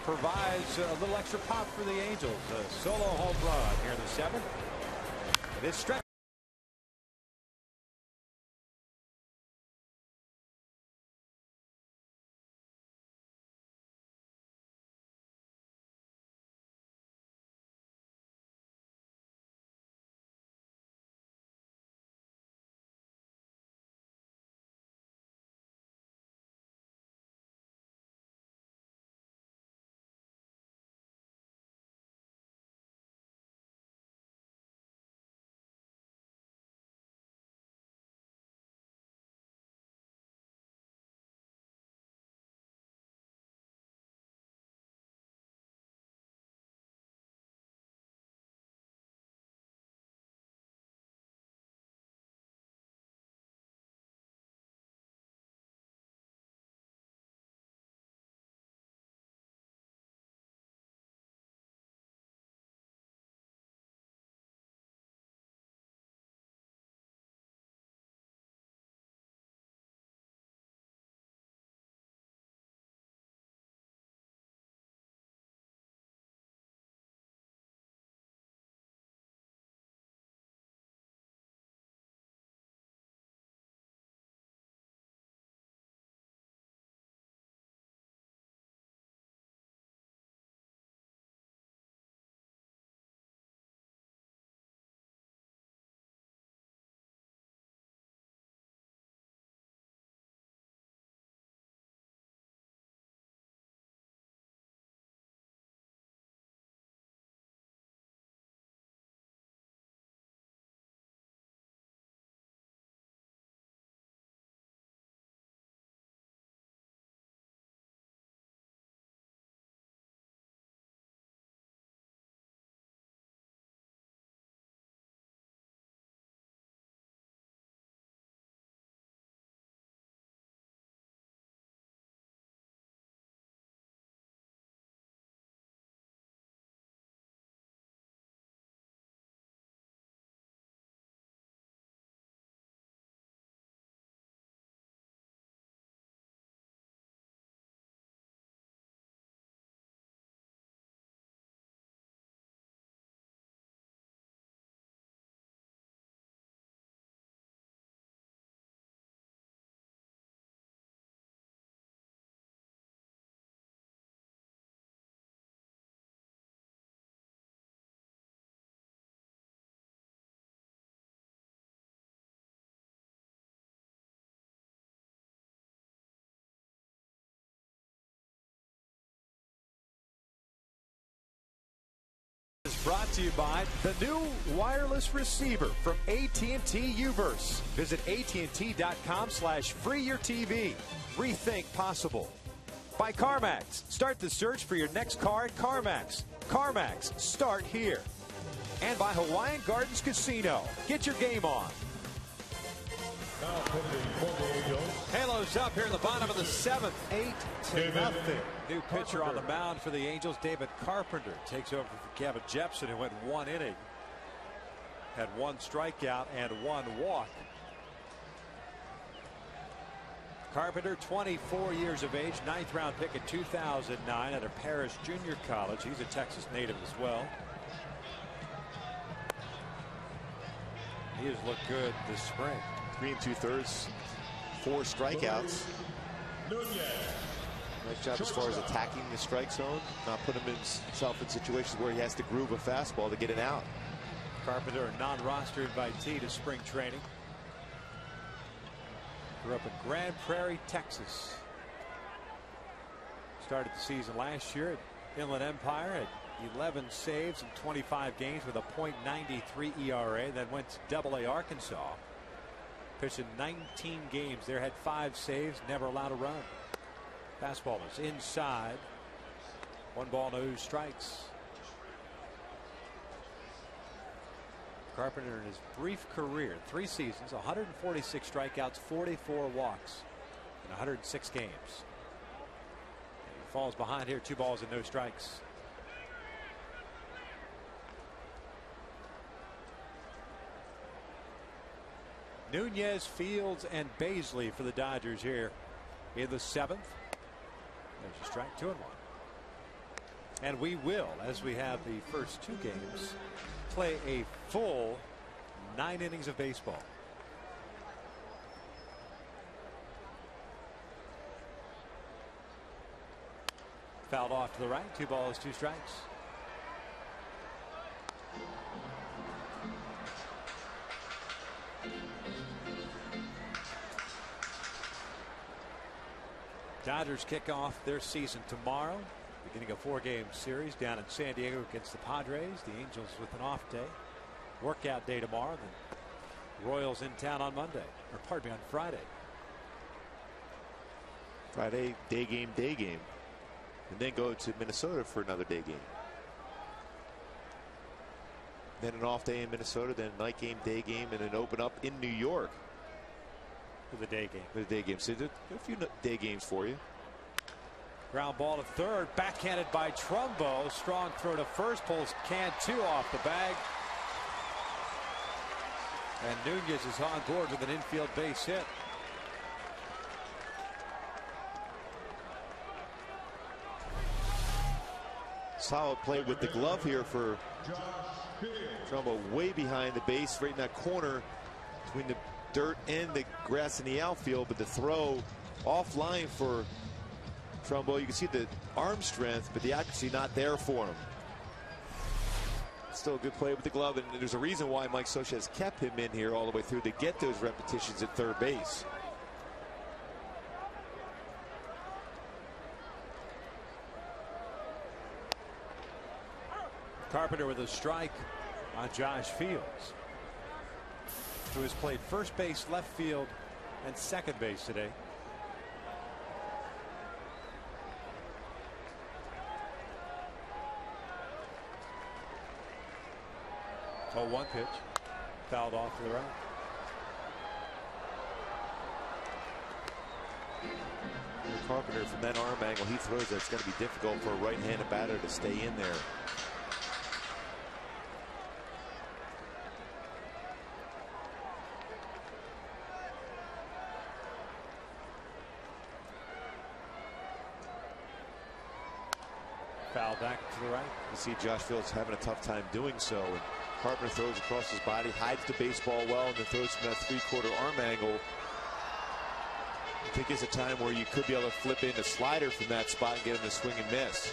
provides a little extra pop for the Angels. A solo home run here in the 7th. It is stretched. Is brought to you by the new wireless receiver from AT&T Uverse. Visit AT&T.com/freeyourtv. Rethink possible. By CarMax. Start the search for your next car at CarMax. CarMax. Start here. And by Hawaiian Gardens Casino. Get your game on. Now pitching for the Angels. Halos up here in the bottom of the 7th. 8-0. New pitcher on the mound for the Angels, David Carpenter, takes over for Kevin Jepson, who went 1 inning. Had 1 strikeout and 1 walk. Carpenter, 24 years of age, 9th round pick in 2009 out of Paris Junior College. He's a Texas native as well. He has looked good this spring. 3 2/3, 4 strikeouts. Nice job as far as attacking the strike zone, not putting himself in situations where he has to groove a fastball to get it out. Carpenter, a non-roster invitee to spring training. Grew up in Grand Prairie, Texas. Started the season last year at Inland Empire at 11 saves in 25 games with a .93 ERA. Then went to Double-A Arkansas. Pitched in 19 games there, had 5 saves, never allowed a run. Fastball is inside. 1 ball, no strikes. Carpenter in his brief career, 3 seasons, 146 strikeouts, 44 walks in 106 games. And he falls behind here, 2 balls and no strikes. Nunez, Fields, and Baisley for the Dodgers here in the 7th. There's a strike, 2-1. And we will, as we have the first 2 games, play a full 9 innings of baseball. Fouled off to the right, 2 balls, 2 strikes. Dodgers kick off their season tomorrow, beginning a 4-game series down in San Diego against the Padres. The Angels with an off day, workout day tomorrow. Then Royals in town on Monday, or pardon me, on Friday. Friday, day game, and then go to Minnesota for another day game. Then an off day in Minnesota, then night game, day game, and then open up in New York. For the day game. For the day game. So there's a few day games for you. Ground ball to third, backhanded by Trumbo. Strong throw to first, pulls Cantu off the bag. And Nunez is on board with an infield base hit. Solid play with the glove here for Trumbo, way behind the base, right in that corner between the dirt and the grass in the outfield, but the throw offline for Trumbo. You can see the arm strength, but the accuracy not there for him. Still a good play with the glove, and there's a reason why Mike Scioscia has kept him in here all the way through to get those repetitions at third base. Carpenter with a strike on Josh Fields, who has played first base, left field, and second base today. Oh, 1 pitch. Fouled off to the right. Carpenter, from that arm angle he throws, that's going to be difficult for a right-handed batter to stay in there. Foul back to the right. You see Josh Fields having a tough time doing so. And Carpenter throws across his body, hides the baseball well, and then throws from that 3/4 arm angle. I think it's a time where you could be able to flip in a slider from that spot and get him to swing and miss.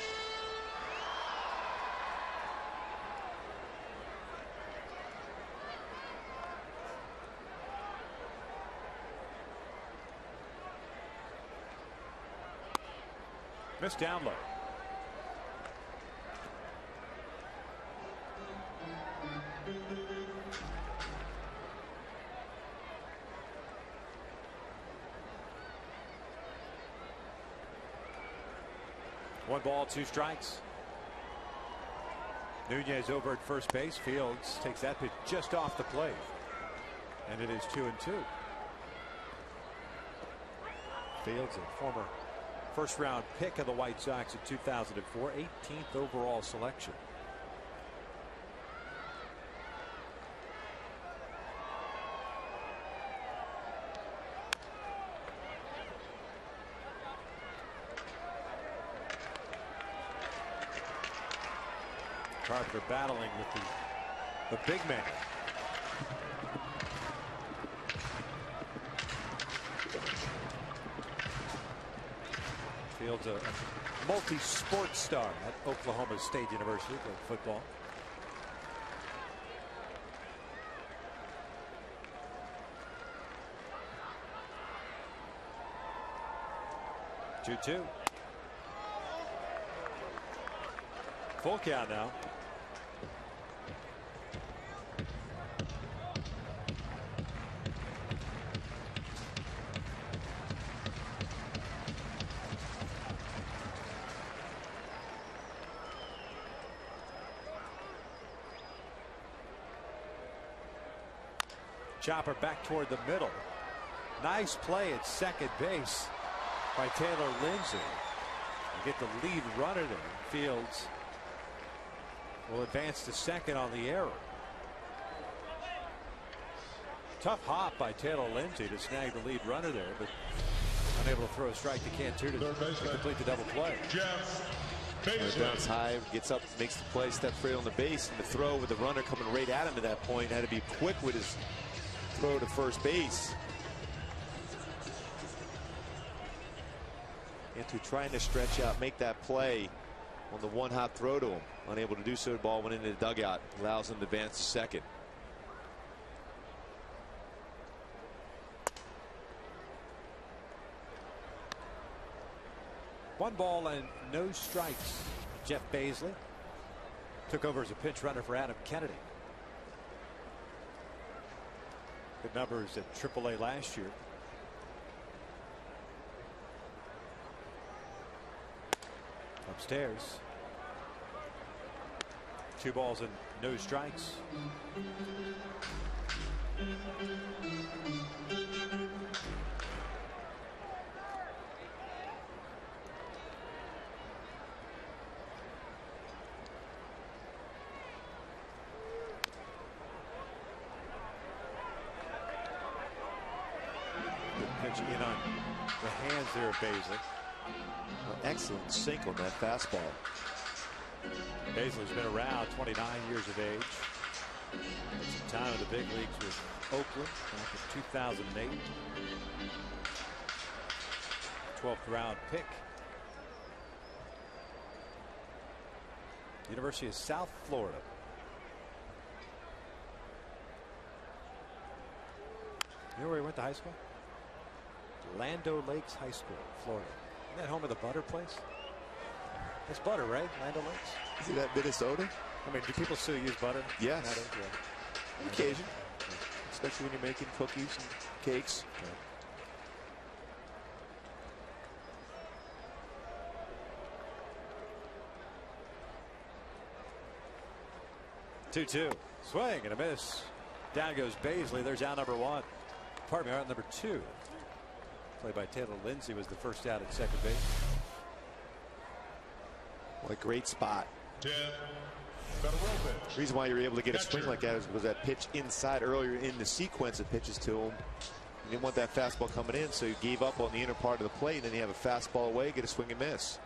Missed down low. One ball, two strikes. Nunez over at first base. Fields takes that pitch just off the plate. And it is 2-2. Fields, a former first-round pick of the White Sox in 2004, 18th overall selection. Carpenter battling with the big man. Fields a multi-sport star at Oklahoma State University playing football. Two-two. Full count now. Chopper back toward the middle. Nice play at second base by Taylor Lindsay. You get the lead runner there. Fields will advance to second on the error. Tough hop by Taylor Lindsay to snag the lead runner there, but unable to throw a strike to Cantu to complete the double play. Bounce high, gets up, makes the play, steps right on the base, and the throw with the runner coming right at him at that point had to be quick with his throw to first base. Cantu trying to stretch out, make that play on the one hot throw to him. Unable to do so, the ball went into the dugout. Allows him to advance to second. One ball and no strikes. Jeff Baisley took over as a pinch runner for Adam Kennedy. Good numbers at AAA last year. Upstairs. 2 balls and no strikes. Pitch in on the hands there of Baisley. Excellent sink on that fastball. Baisley's been around, 29 years of age. Had some time in the big leagues with Oakland back in 2008. 12th round pick. University of South Florida. You know where he went to high school? Lando Lakes High School, Florida. Isn't that home of the butter place? It's butter, right? Lando Lakes. Is that Minnesota? I mean, do people still use butter? Yes. Yeah. On occasion. Especially when you're making cookies and cakes. Okay. 2-2. Swing and a miss. Down goes Baisley. There's out number 1. Pardon me, out number 2. Play by Taylor Lindsay was the first out at second base. What a great spot. 10. The reason why you're able to get a swing like that is because that pitch inside earlier in the sequence of pitches to him. You didn't want that fastball coming in, so you gave up on the inner part of the plate, and then you have a fastball away, get a swing and miss.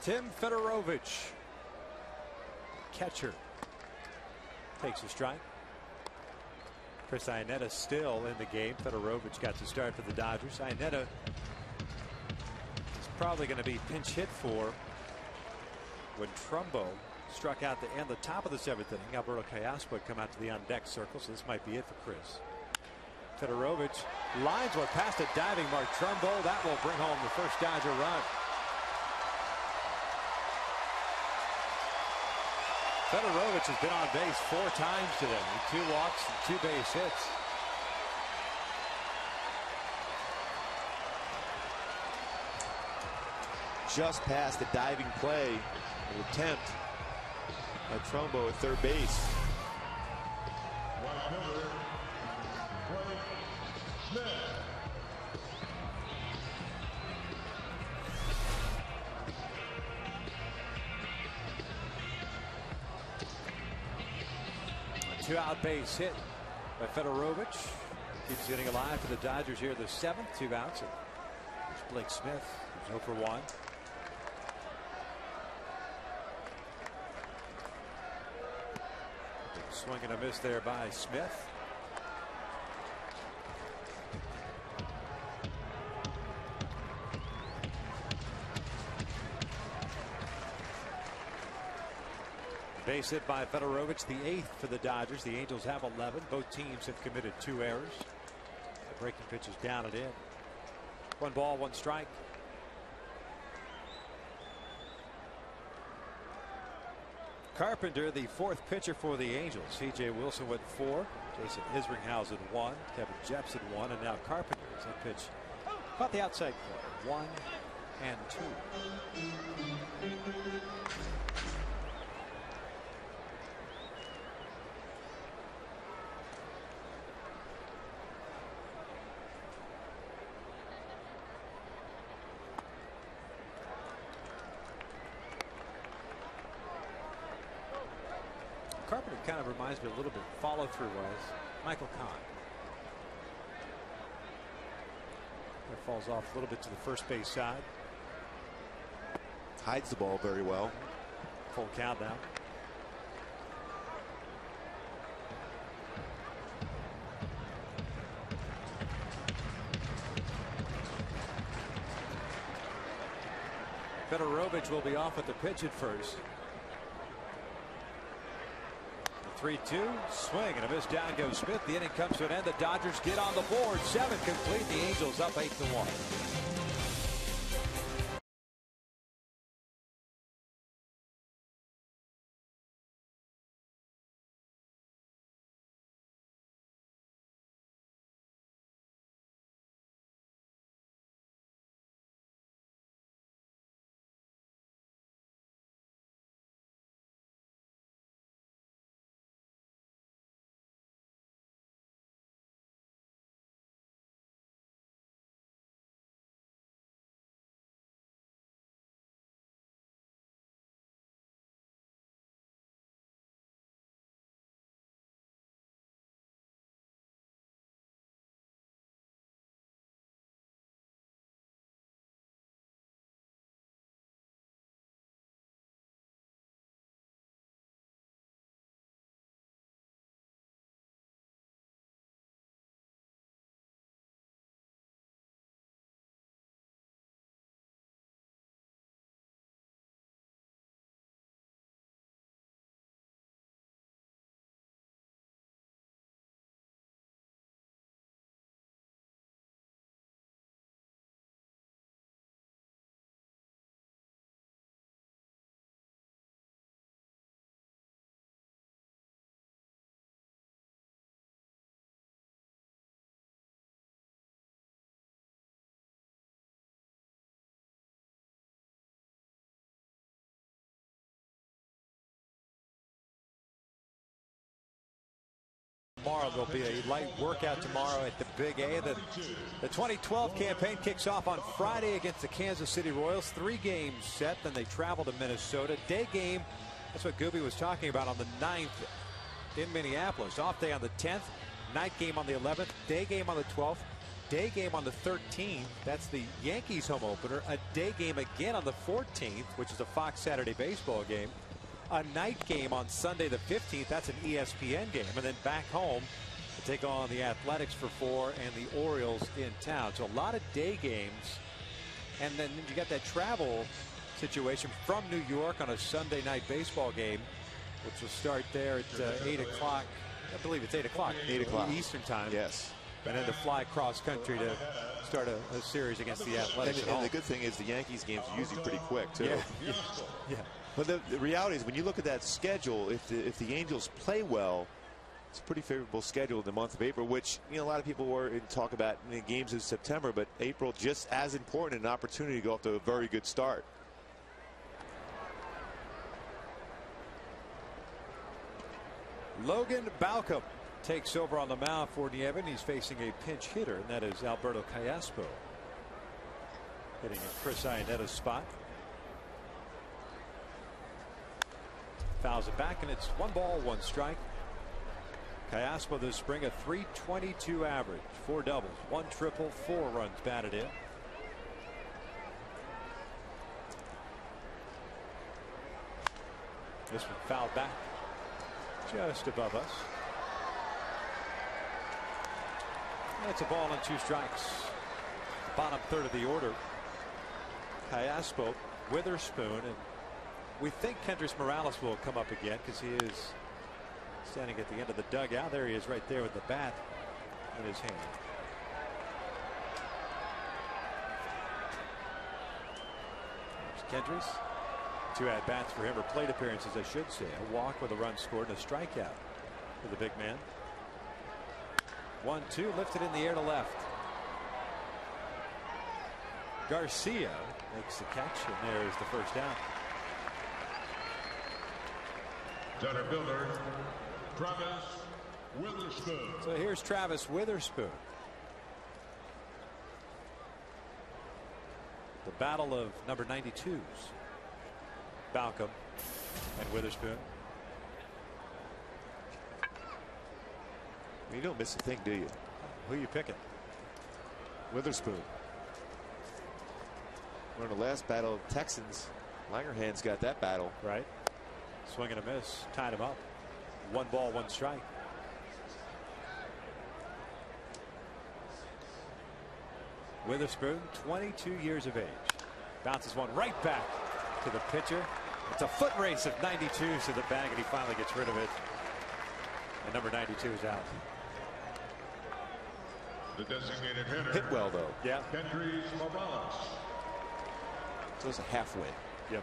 Tim Fedorovich, catcher, takes a strike. Chris Iannetta still in the game. Fedorovich got to start for the Dodgers. Iannetta is probably going to be pinch hit for when Trumbo struck out to end the top of the 7th inning. Alberto Callaspo had come out to the on-deck circle, so this might be it for Chris. Fedorovich lines one past a diving Mark Trumbo. That will bring home the first Dodger run. Fedorovich has been on base 4 times today with 2 walks and 2 base hits. Just past the diving play, an attempt by Trumbo at third base. A 2-out base hit by Fedorovich. Keeps getting alive for the Dodgers here. The 7th 2 outs. There's Blake Smith, who's 0 for 1. Swing and a miss there by Smith. Base hit by Fedorovich, the 8th for the Dodgers. The Angels have 11. Both teams have committed 2 errors. The breaking pitch is down and in. 1 ball, 1 strike. Carpenter, the 4th pitcher for the Angels. C.J. Wilson went 4. Jason Isringhausen 1. Kevin Jepson 1. And now Carpenter as that pitch caught the outside corner. 1 and 2. Carpenter kind of reminds me a little bit follow-through wise Michael Kahn. That falls off a little bit to the first base side. Hides the ball very well. Full count now. Fedorovich will be off with the pitch at first. 3-2 swing and a miss. Down goes Smith. The inning comes to an end. The Dodgers get on the board. 7 complete. The Angels up 8-1. Tomorrow there'll be a light workout tomorrow at the Big A. The 2012 campaign kicks off on Friday against the Kansas City Royals. 3 games set. Then they travel to Minnesota. Day game, that's what Gooby was talking about, on the 9th in Minneapolis. Off day on the 10th. Night game on the 11th. Day game on the 12th. Day game on the 13th. That's the Yankees home opener. A day game again on the 14th, which is a Fox Saturday baseball game. A night game on Sunday the 15th. That's an ESPN game. And then back home to take on the Athletics for 4 and the Orioles in town. So a lot of day games. And then you got that travel situation from New York on a Sunday night baseball game, which will start there at 8 o'clock. I believe it's 8 o'clock. 8 o'clock Eastern time. Yes. and then to fly cross country to start a series against the Athletics. And the good thing is the Yankees games are usually pretty quick too. Yeah. But the reality is, when you look at that schedule, if the Angels play well, it's a pretty favorable schedule in the month of April, which, you know, a lot of people were in talk about in the games in September, but April just as important, an opportunity to go off to a very good start. Logan Balcom takes over on the mound for Nieva. He's facing a pinch hitter, and that is Alberto Callaspo, hitting in Chris Ionetta's spot. Fouls it back, and it's 1 ball, 1 strike. Callaspo this spring a .322 average, 4 doubles, 1 triple, 4 runs batted in. This one fouled back just above us. It's a ball and 2 strikes. Bottom third of the order. Callaspo, Witherspoon, and we think Kendrys Morales will come up again because he is standing at the end of the dugout. There he is right there with the bat in his hand. There's Kendrys. 2 at-bats for him, or plate appearances I should say. A walk with a run scored and a strikeout for the big man. 1-2, lifted in the air to left. Garcia makes the catch, and there is the first down. Center fielder, Travis Witherspoon. So here's Travis Witherspoon. The battle of number 92s. Balcom and Witherspoon. You don't miss a thing, do you? Who you picking? Witherspoon. We're in the last battle of Texans. Langerhans got that battle. Right. Swing and a miss. Tied him up. 1 ball, 1 strike. Witherspoon, 22 years of age. Bounces one right back to the pitcher. It's a foot race of 92 to the bag, and he finally gets rid of it. And number 92 is out. The designated hitter. Hit well, though. Yeah. Kendrys Morales. So it's a half win. Yep.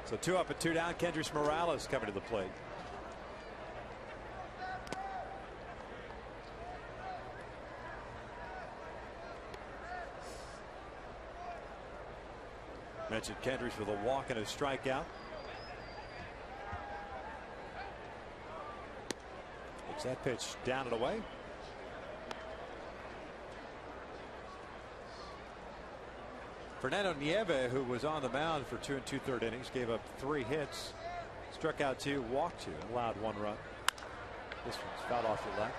So 2 up and 2 down. Kendrys Morales coming to the plate. Mentioned Kendrys with a walk and a strikeout. Takes that pitch down and away. Fernando Nieva, who was on the mound for 2 2/3 innings, gave up 3 hits, struck out 2, walked 2, and allowed 1 run. This one's fouled off the left.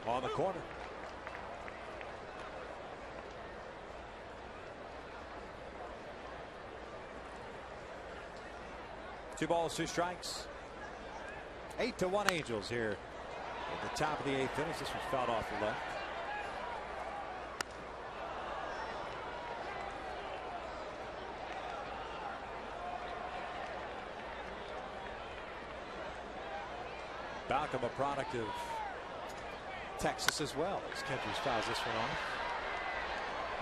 On the corner. Two balls, 2 strikes. 8-1 Angels here at the top of the 8th inning. This was fouled off the left. Balcom, a product of Texas as well, as Kendrys fouls this one off.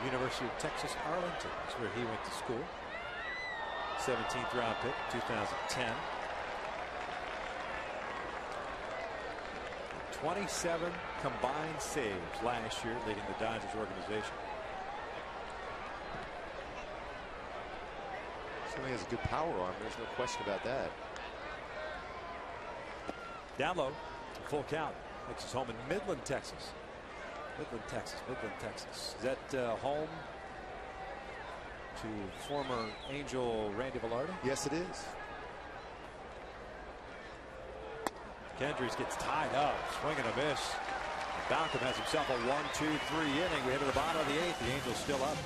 University of Texas Arlington is where he went to school. 17th round pick, 2010. 27 combined saves last year, leading the Dodgers organization. Certainly has a good power arm. There's no question about that. Down low, full count. Makes his home in Midland, Texas. Midland, Texas. Is that home to former Angel Randy Velarde? Yes, it is. Kendrys gets tied up, swing and a miss. Balcom has himself a 1-2-3 inning. We hit to the bottom of the 8th. The Angels still up.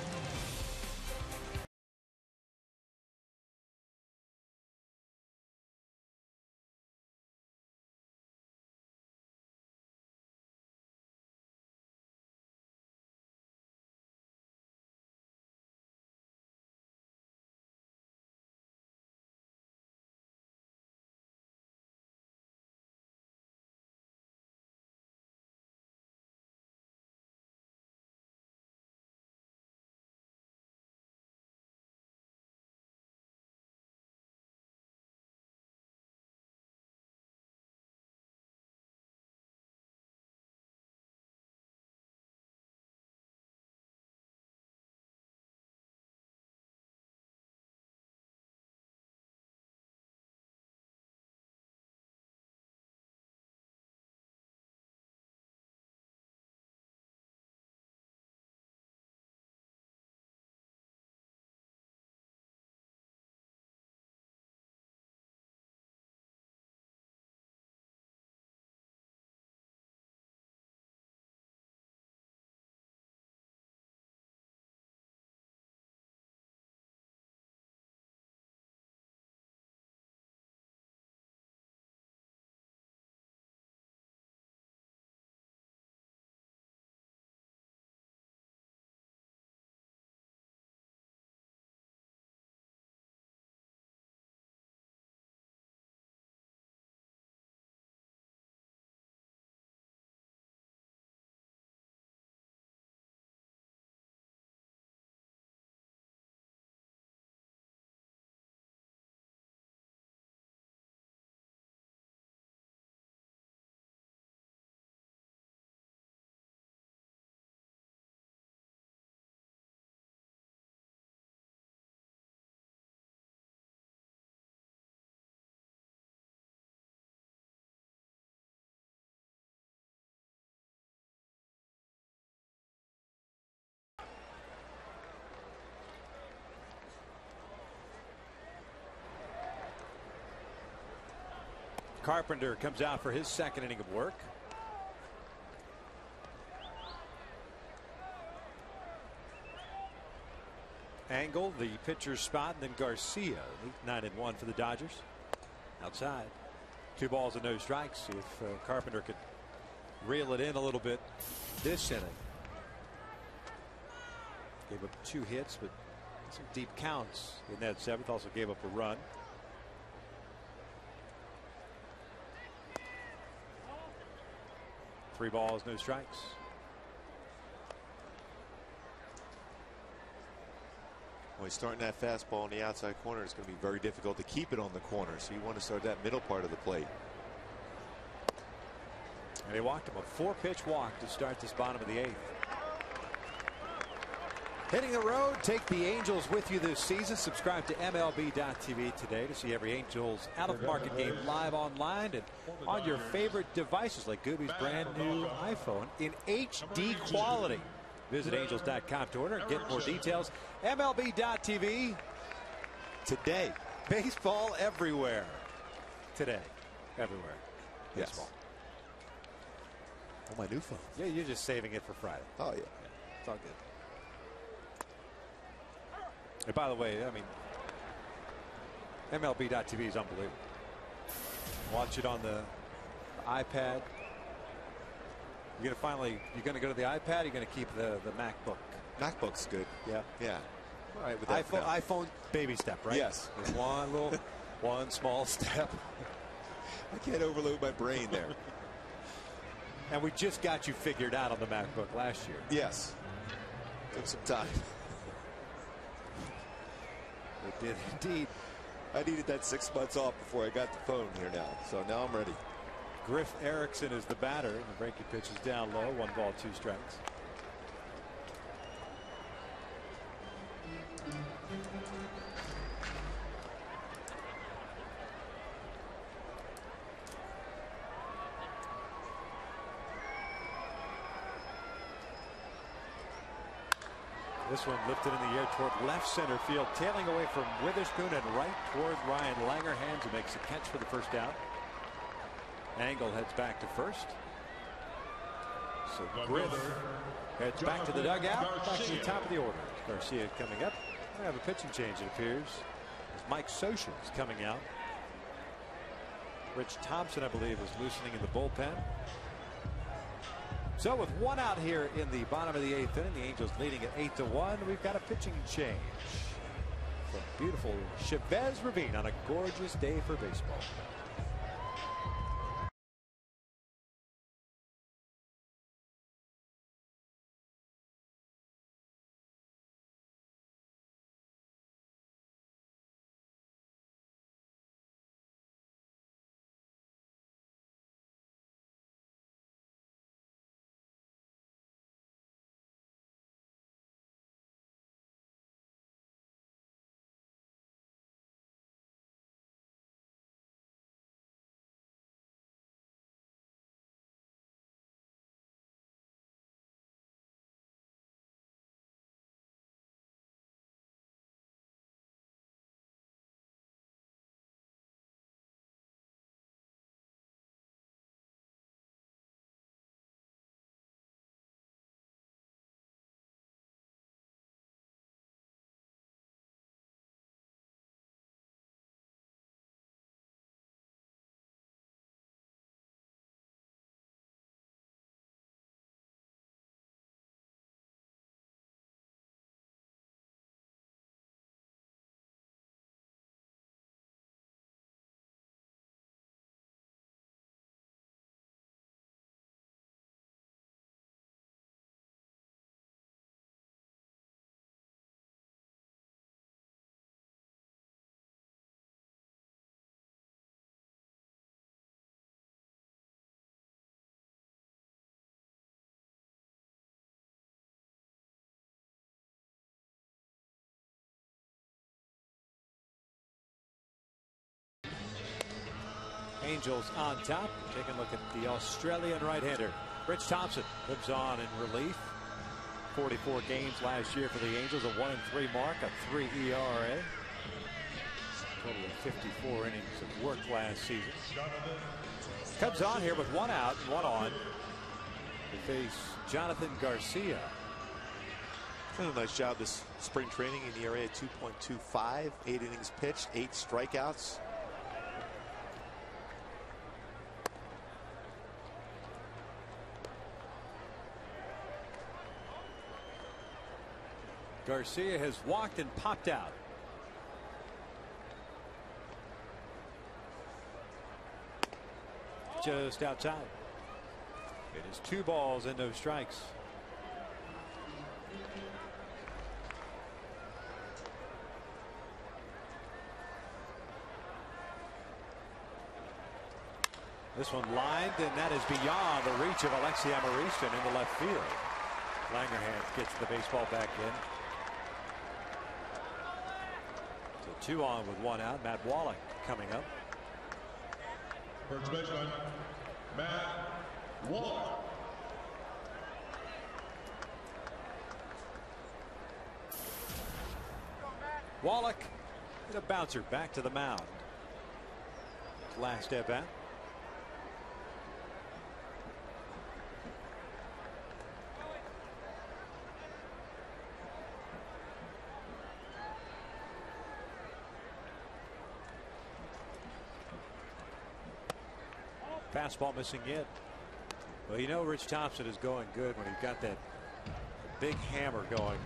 Carpenter comes out for his second inning of work. Angle, the pitcher's spot, and then Garcia, 9-1 for the Dodgers. Outside. 2 balls and no strikes. See if Carpenter could reel it in a little bit this inning. Gave up 2 hits, but some deep counts in that 7th. Also gave up a run. Three balls, no strikes. When he's starting that fastball on the outside corner, it's going to be very difficult to keep it on the corner. So you want to start that middle part of the plate. And he walked him, a 4-pitch walk to start this bottom of the 8th. Hitting the road, take the Angels with you this season. Subscribe to MLB.tv today to see every Angels out-of-market game live online and on your favorite devices like Gooby's brand new iPhone in HD quality. Visit Angels.com to order and get more details. MLB.tv today. Baseball everywhere. Today. Everywhere. Baseball. Oh, my new phone. Yeah, you're just saving it for Friday. Oh, yeah. It's all good. And by the way, I mean, MLB.tv is unbelievable. Watch it on the iPad. You're going to go to the iPad, you're going to keep the MacBook. MacBook's good. Yeah. Yeah. All right with that. iPhone baby step, right? Yes. Just one small step. I can't overload my brain there. And we just got you figured out on the MacBook last year. Yes. Took some time. It did indeed. I needed that 6 months off before I got the phone here now. So now I'm ready. Griff Erickson is the batter. And the breaking pitch is down low. 1 ball, 2 strikes. This one lifted in the air toward left center field, tailing away from Witherspoon and right toward Ryan Langerhans, who makes a catch for the first out. Angle heads back to first. So Griff heads back to the dugout, back to the top of the order. Garcia coming up. We have a pitching change, it appears, as Mike Socha is coming out. Rich Thompson, I believe, is loosening in the bullpen. So with 1 out here in the bottom of the 8th inning, the Angels leading at 8-1. We've got a pitching change from beautiful Chavez Ravine on a gorgeous day for baseball. Angels on top. Take a look at the Australian right-hander. Rich Thompson lives on in relief. 44 games last year for the Angels, a 1-3 mark, a 3 ERA. Total of 54 innings of work last season. Cubs on here with 1 out and 1 on. They face Jonathan Garcia. Done a nice job this spring training in the area. 2.25, 8 innings pitched, 8 strikeouts. Garcia has walked and popped out. Just outside. It is 2 balls and no strikes. This one lined, and that is beyond the reach of Alexi Amarista in the left field. Langerhans gets the baseball back in. So 2 on with 1 out. Matt Wallach coming up. First baseman, Matt Wallach. Wallach and a bouncer back to the mound. Last at bat. Fastball missing yet. Well, you know Rich Thompson is going good when he's got that big hammer going.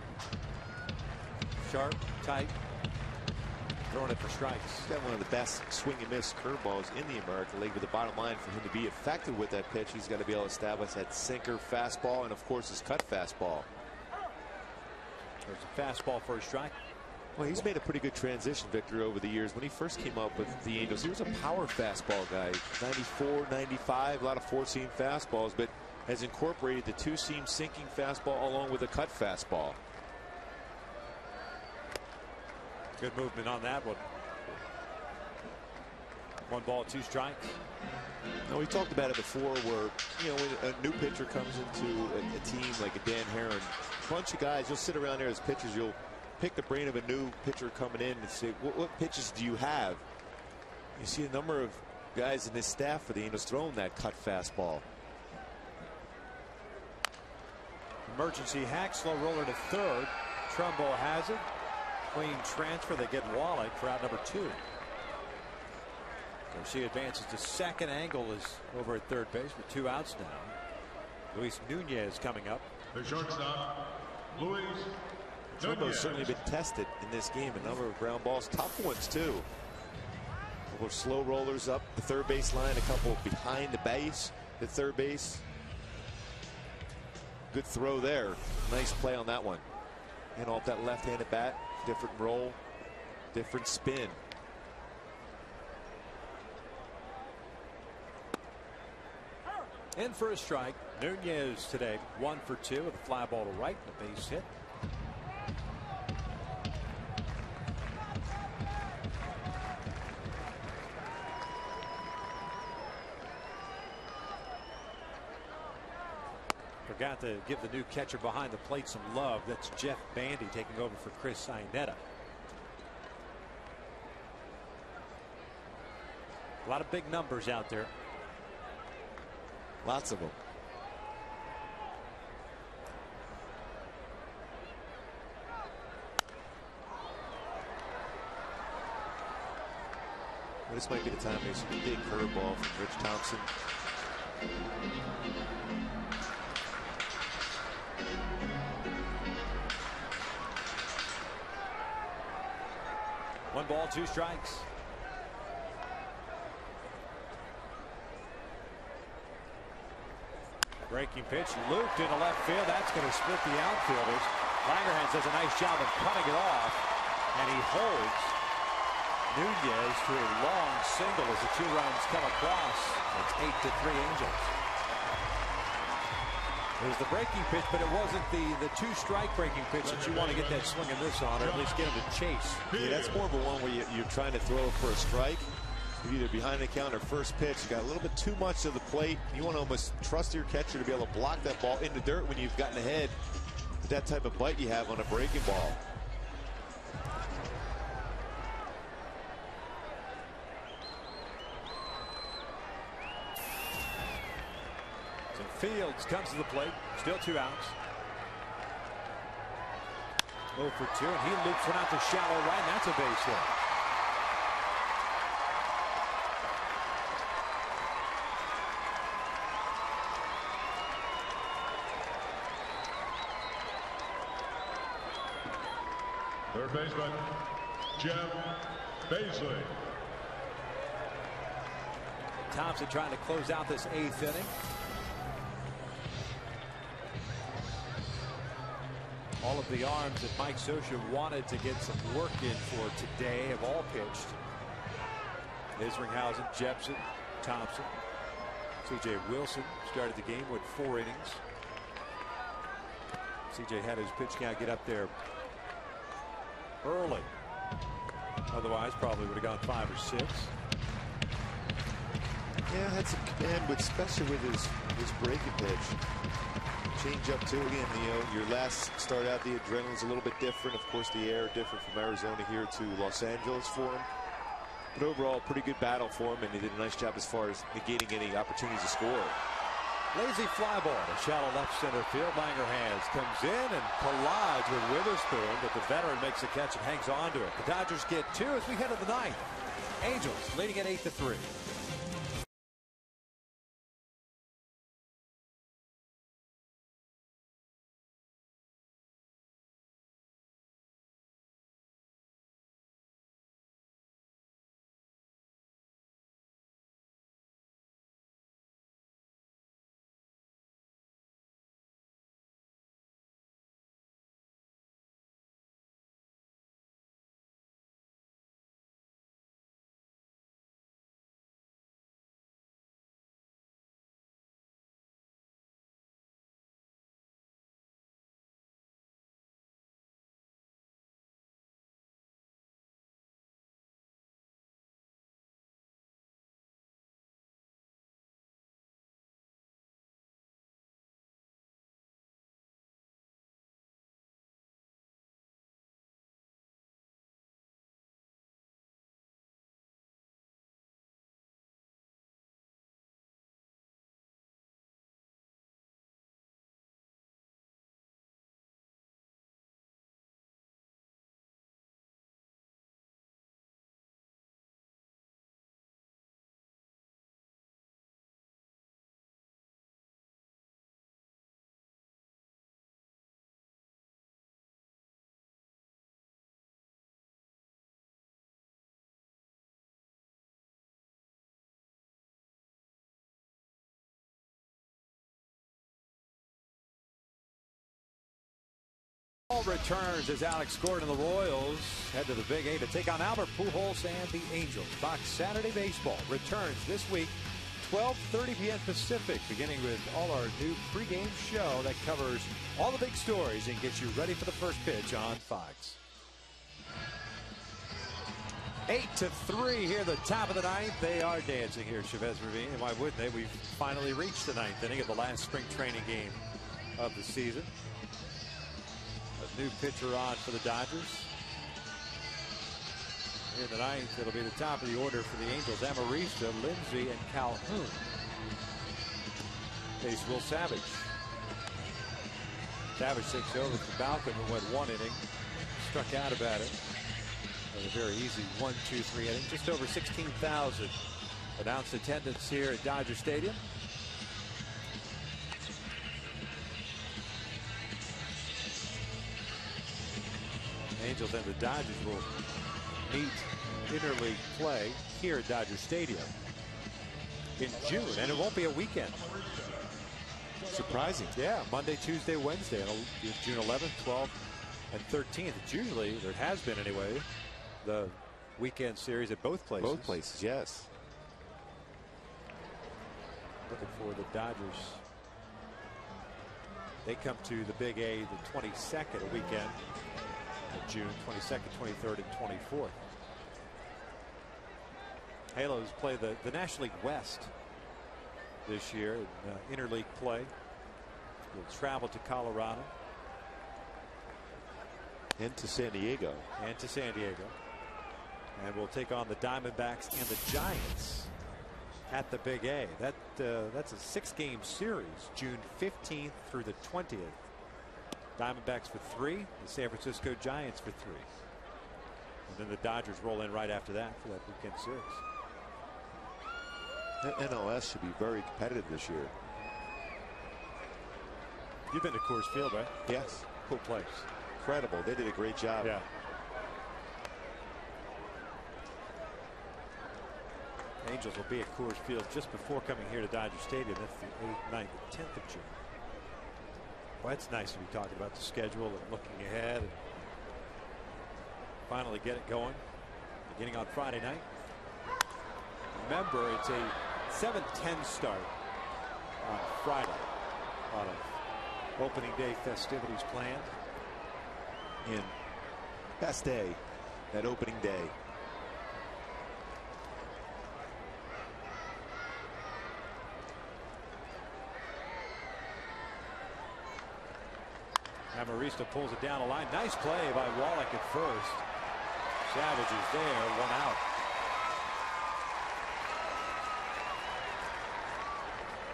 Sharp, tight, throwing it for strikes. He's got one of the best swing and miss curveballs in the American League, but the bottom line for him to be effective with that pitch, he's got to be able to establish that sinker fastball and of course his cut fastball. There's a fastball for a strike. Well, he's made a pretty good transition, Victor, over the years. When he first came up with the Angels, he was a power fastball guy. 94, 95, a lot of 4-seam fastballs, but has incorporated the 2-seam sinking fastball along with a cut fastball. Good movement on that one. 1 ball, 2 strikes. Now, we talked about it before where, you know, when a new pitcher comes into a team like a Dan Herron, a bunch of guys, you'll sit around there as pitchers, you'll pick the brain of a new pitcher coming in and say, what pitches do you have? You see a number of guys in this staff for the Angels throwing that cut fastball. Emergency hack, slow roller to third. Trumbo has it. Clean transfer. They get Wallach for out number 2. Garcia advances to second. Angle is over at third base with 2 outs now. Luis Nunez coming up. The shortstop, Luis Trumbo's certainly been tested in this game. A number of ground balls, tough ones too. A couple of slow rollers up the third base line, a couple behind the base, the third base. Good throw there. Nice play on that one. And off that left-handed bat, different roll, different spin. In for a strike. Nunez today 1 for 2 with a fly ball to right and a base hit. Forgot to give the new catcher behind the plate some love. That's Jeff Bandy taking over for Chris Iannetta. A lot of big numbers out there. Lots of them. Well, this might be the time there's a big curveball from Rich Thompson. One ball, 2 strikes. Breaking pitch looped into left field. That's going to split the outfielders. Langerhans does a nice job of cutting it off, and he holds Nunez to a long single as the 2 runs come across. It's 8-3 Angels. It was the breaking pitch, but it wasn't the 2-strike breaking pitch that you want to get that swing and miss on, or at least get him to chase. Yeah, that's more of a one where you're trying to throw for a strike. You're either behind the count or first pitch. You got a little bit too much to the plate. You want to almost trust your catcher to be able to block that ball in the dirt when you've gotten ahead with that type of bite you have on a breaking ball. Fields comes to the plate. Still 2 outs. 0 for 2, and he loops one out to shallow right, and that's a base hit. Third baseman, Jeff Baisley. Thompson trying to close out this 8th inning. All of the arms that Mike Scioscia wanted to get some work in for today have all pitched. Isringhausen, Jepson, Thompson. C.J. Wilson started the game with 4 innings. C.J. had his pitch count get up there early. Otherwise, probably would have gone 5 or 6. Yeah, had some command, but especially with his breaking pitch. Change up too. Again, your last start out, the adrenaline's a little bit different. Of course, the air different from Arizona here to Los Angeles for him. But overall, pretty good battle for him, and he did a nice job as far as negating any opportunities to score. Lazy fly ball to shallow left center field. Langerhans comes in and collides with Witherspoon, but the veteran makes the catch and hangs on to it. The Dodgers get 2 as we head to the 9th. Angels leading at 8-3. All returns as Alex Gordon and the Royals head to the Big A to take on Albert Pujols and the Angels. Fox Saturday Baseball returns this week, 12:30 p.m. Pacific, beginning with all our new pregame show that covers all the big stories and gets you ready for the first pitch on Fox. 8-3 here, the top of the 9th. They are dancing here at Chavez Ravine, and why wouldn't they? We've finally reached the 9th inning of the last spring training game of the season. A new pitcher on for the Dodgers. In the 9th, it'll be the top of the order for the Angels. Amarista, Lindsey, and Calhoun. Face Will Savage. Savage takes over for Balcom, who went 1 inning. Struck out about it. A very easy 1-2-3 inning. Just over 16,000 announced attendance here at Dodger Stadium. Angels and the Dodgers will meet interleague play here at Dodger Stadium in June, and it won't be a weekend. Surprising. Yeah, Monday, Tuesday, Wednesday, June 11th, 12th, and 13th. It's usually, there has been anyway, the weekend series at both places. Both places, yes. Looking for the Dodgers. They come to the Big A the 22nd, a weekend in June, 22nd, 23rd, and 24th. Halos play the National League West this year in interleague play. We'll travel to Colorado. And to San Diego. And to San Diego. And we'll take on the Diamondbacks and the Giants at the Big A. That's a 6-game series, June 15th through the 20th. Diamondbacks for 3, the San Francisco Giants for 3. And then the Dodgers roll in right after that for that weekend series. The NLS should be very competitive this year. You've been to Coors Field, right? Yes. Cool place. Incredible. They did a great job. Yeah. Angels will be at Coors Field just before coming here to Dodger Stadium. That's the 8th, 9th, and 10th of June. Well, it's nice to be talking about the schedule and looking ahead and finally get it going. Beginning on Friday night. Remember, it's a 7:10 start on Friday. A lot of opening day festivities planned. And best day, that opening day. Amarista pulls it down the line. Nice play by Wallach at first. Savage is there, 1 out.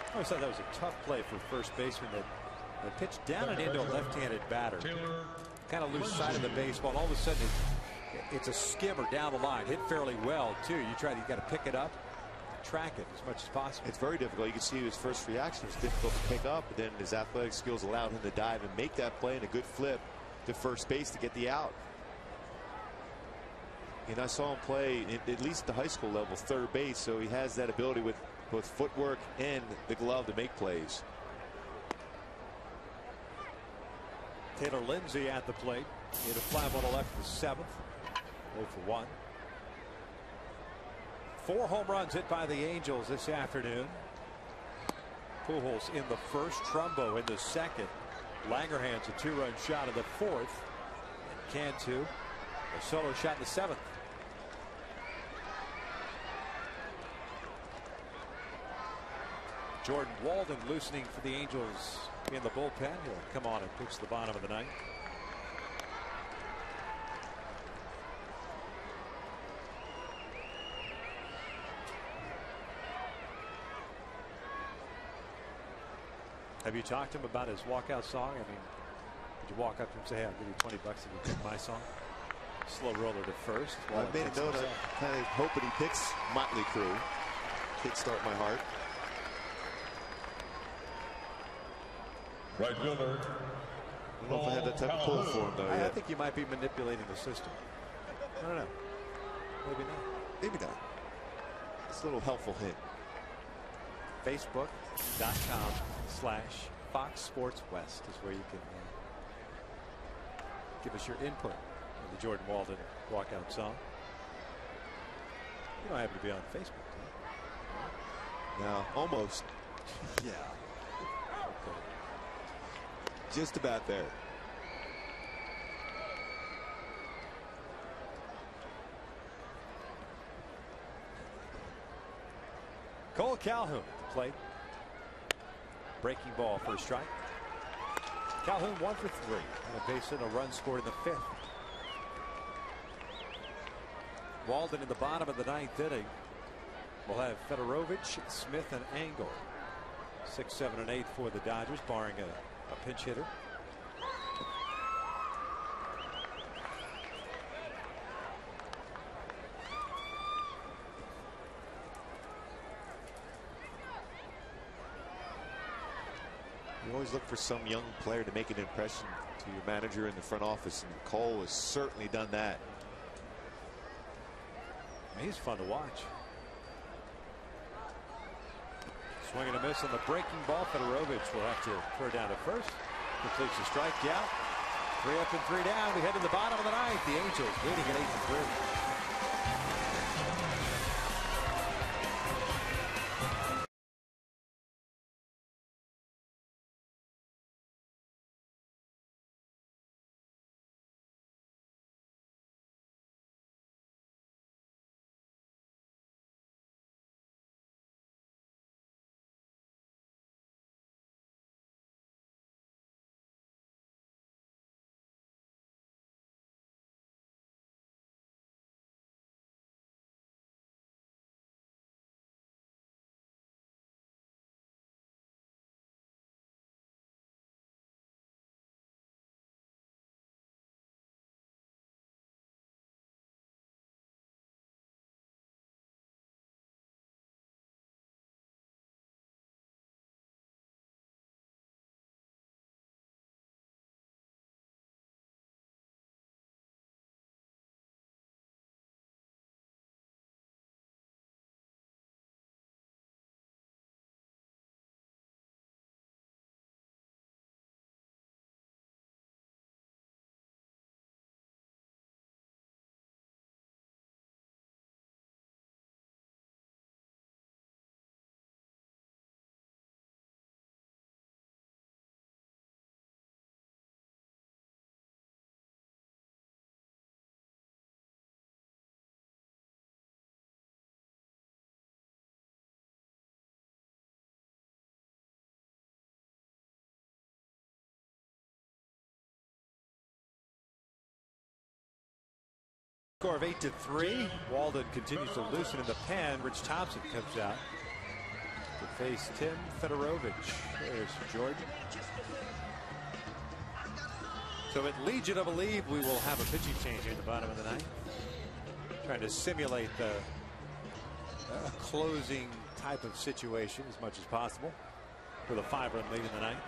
I always thought that was a tough play for first baseman that pitched down and into a left-handed batter. Kind of lose sight of the baseball. And all of a sudden it's a skimmer down the line. Hit fairly well too. You got to pick it up, track it as much as possible. It's very difficult. You can see his first reaction was difficult to pick up, but then his athletic skills allowed him to dive and make that play and a good flip to first base to get the out. And I saw him play at least the high school level, third base, so he has that ability with both footwork and the glove to make plays. Taylor Lindsay at the plate. He had a fly ball to left for the 7th. 0 for 1. 4 home runs hit by the Angels this afternoon. Pujols in the first, Trumbo in the second. Langerhans a 2-run shot in the 4th. And Cantu a solo shot in the 7th. Jordan Walden loosening for the Angels in the bullpen. He'll come on and pitch the bottom of the 9th. Have you talked to him about his walkout song? I mean, did you walk up to him and say, hey, I'll give you $20 if you pick my song? Slow roller to first. Well, I made a note. I kind of hoping he picks Motley Crue. Kickstart my heart. Right fielder. I don't know if I have that type of pull for him, though. I think you might be manipulating the system. I don't know. Maybe not. Maybe not. It's a little helpful hint. Facebook.com/Fox Sports West is where you can give us your input on the Jordan Walden walkout song. You don't happen to be on Facebook, do you? No, almost. Yeah. Okay. Just about there. Cole Calhoun at the plate. Breaking ball for a strike. Calhoun 1 for 3. And a base hit, a run scored in the 5th. Walden in the bottom of the 9th inning. We'll have Fedorovich, Smith, and Angle. 6, 7, and 8 for the Dodgers, barring a pinch hitter. You always look for some young player to make an impression to your manager in the front office, and Cole has certainly done that. He's fun to watch. Swing and a miss on the breaking ball. Fedorovich will have to throw down to first. Completes the strikeout. 3 up and 3 down. We head to the bottom of the 9th. The Angels leading at 8-3. score of 8-3. Walden continues to loosen in the pen. Rich Thompson comes out to face Tim Fedorovich. There's Jordan. So it leads you to believe we will have a pitching change here at the bottom of the ninth. Trying to simulate the closing type of situation as much as possible with a 5-run lead in the ninth.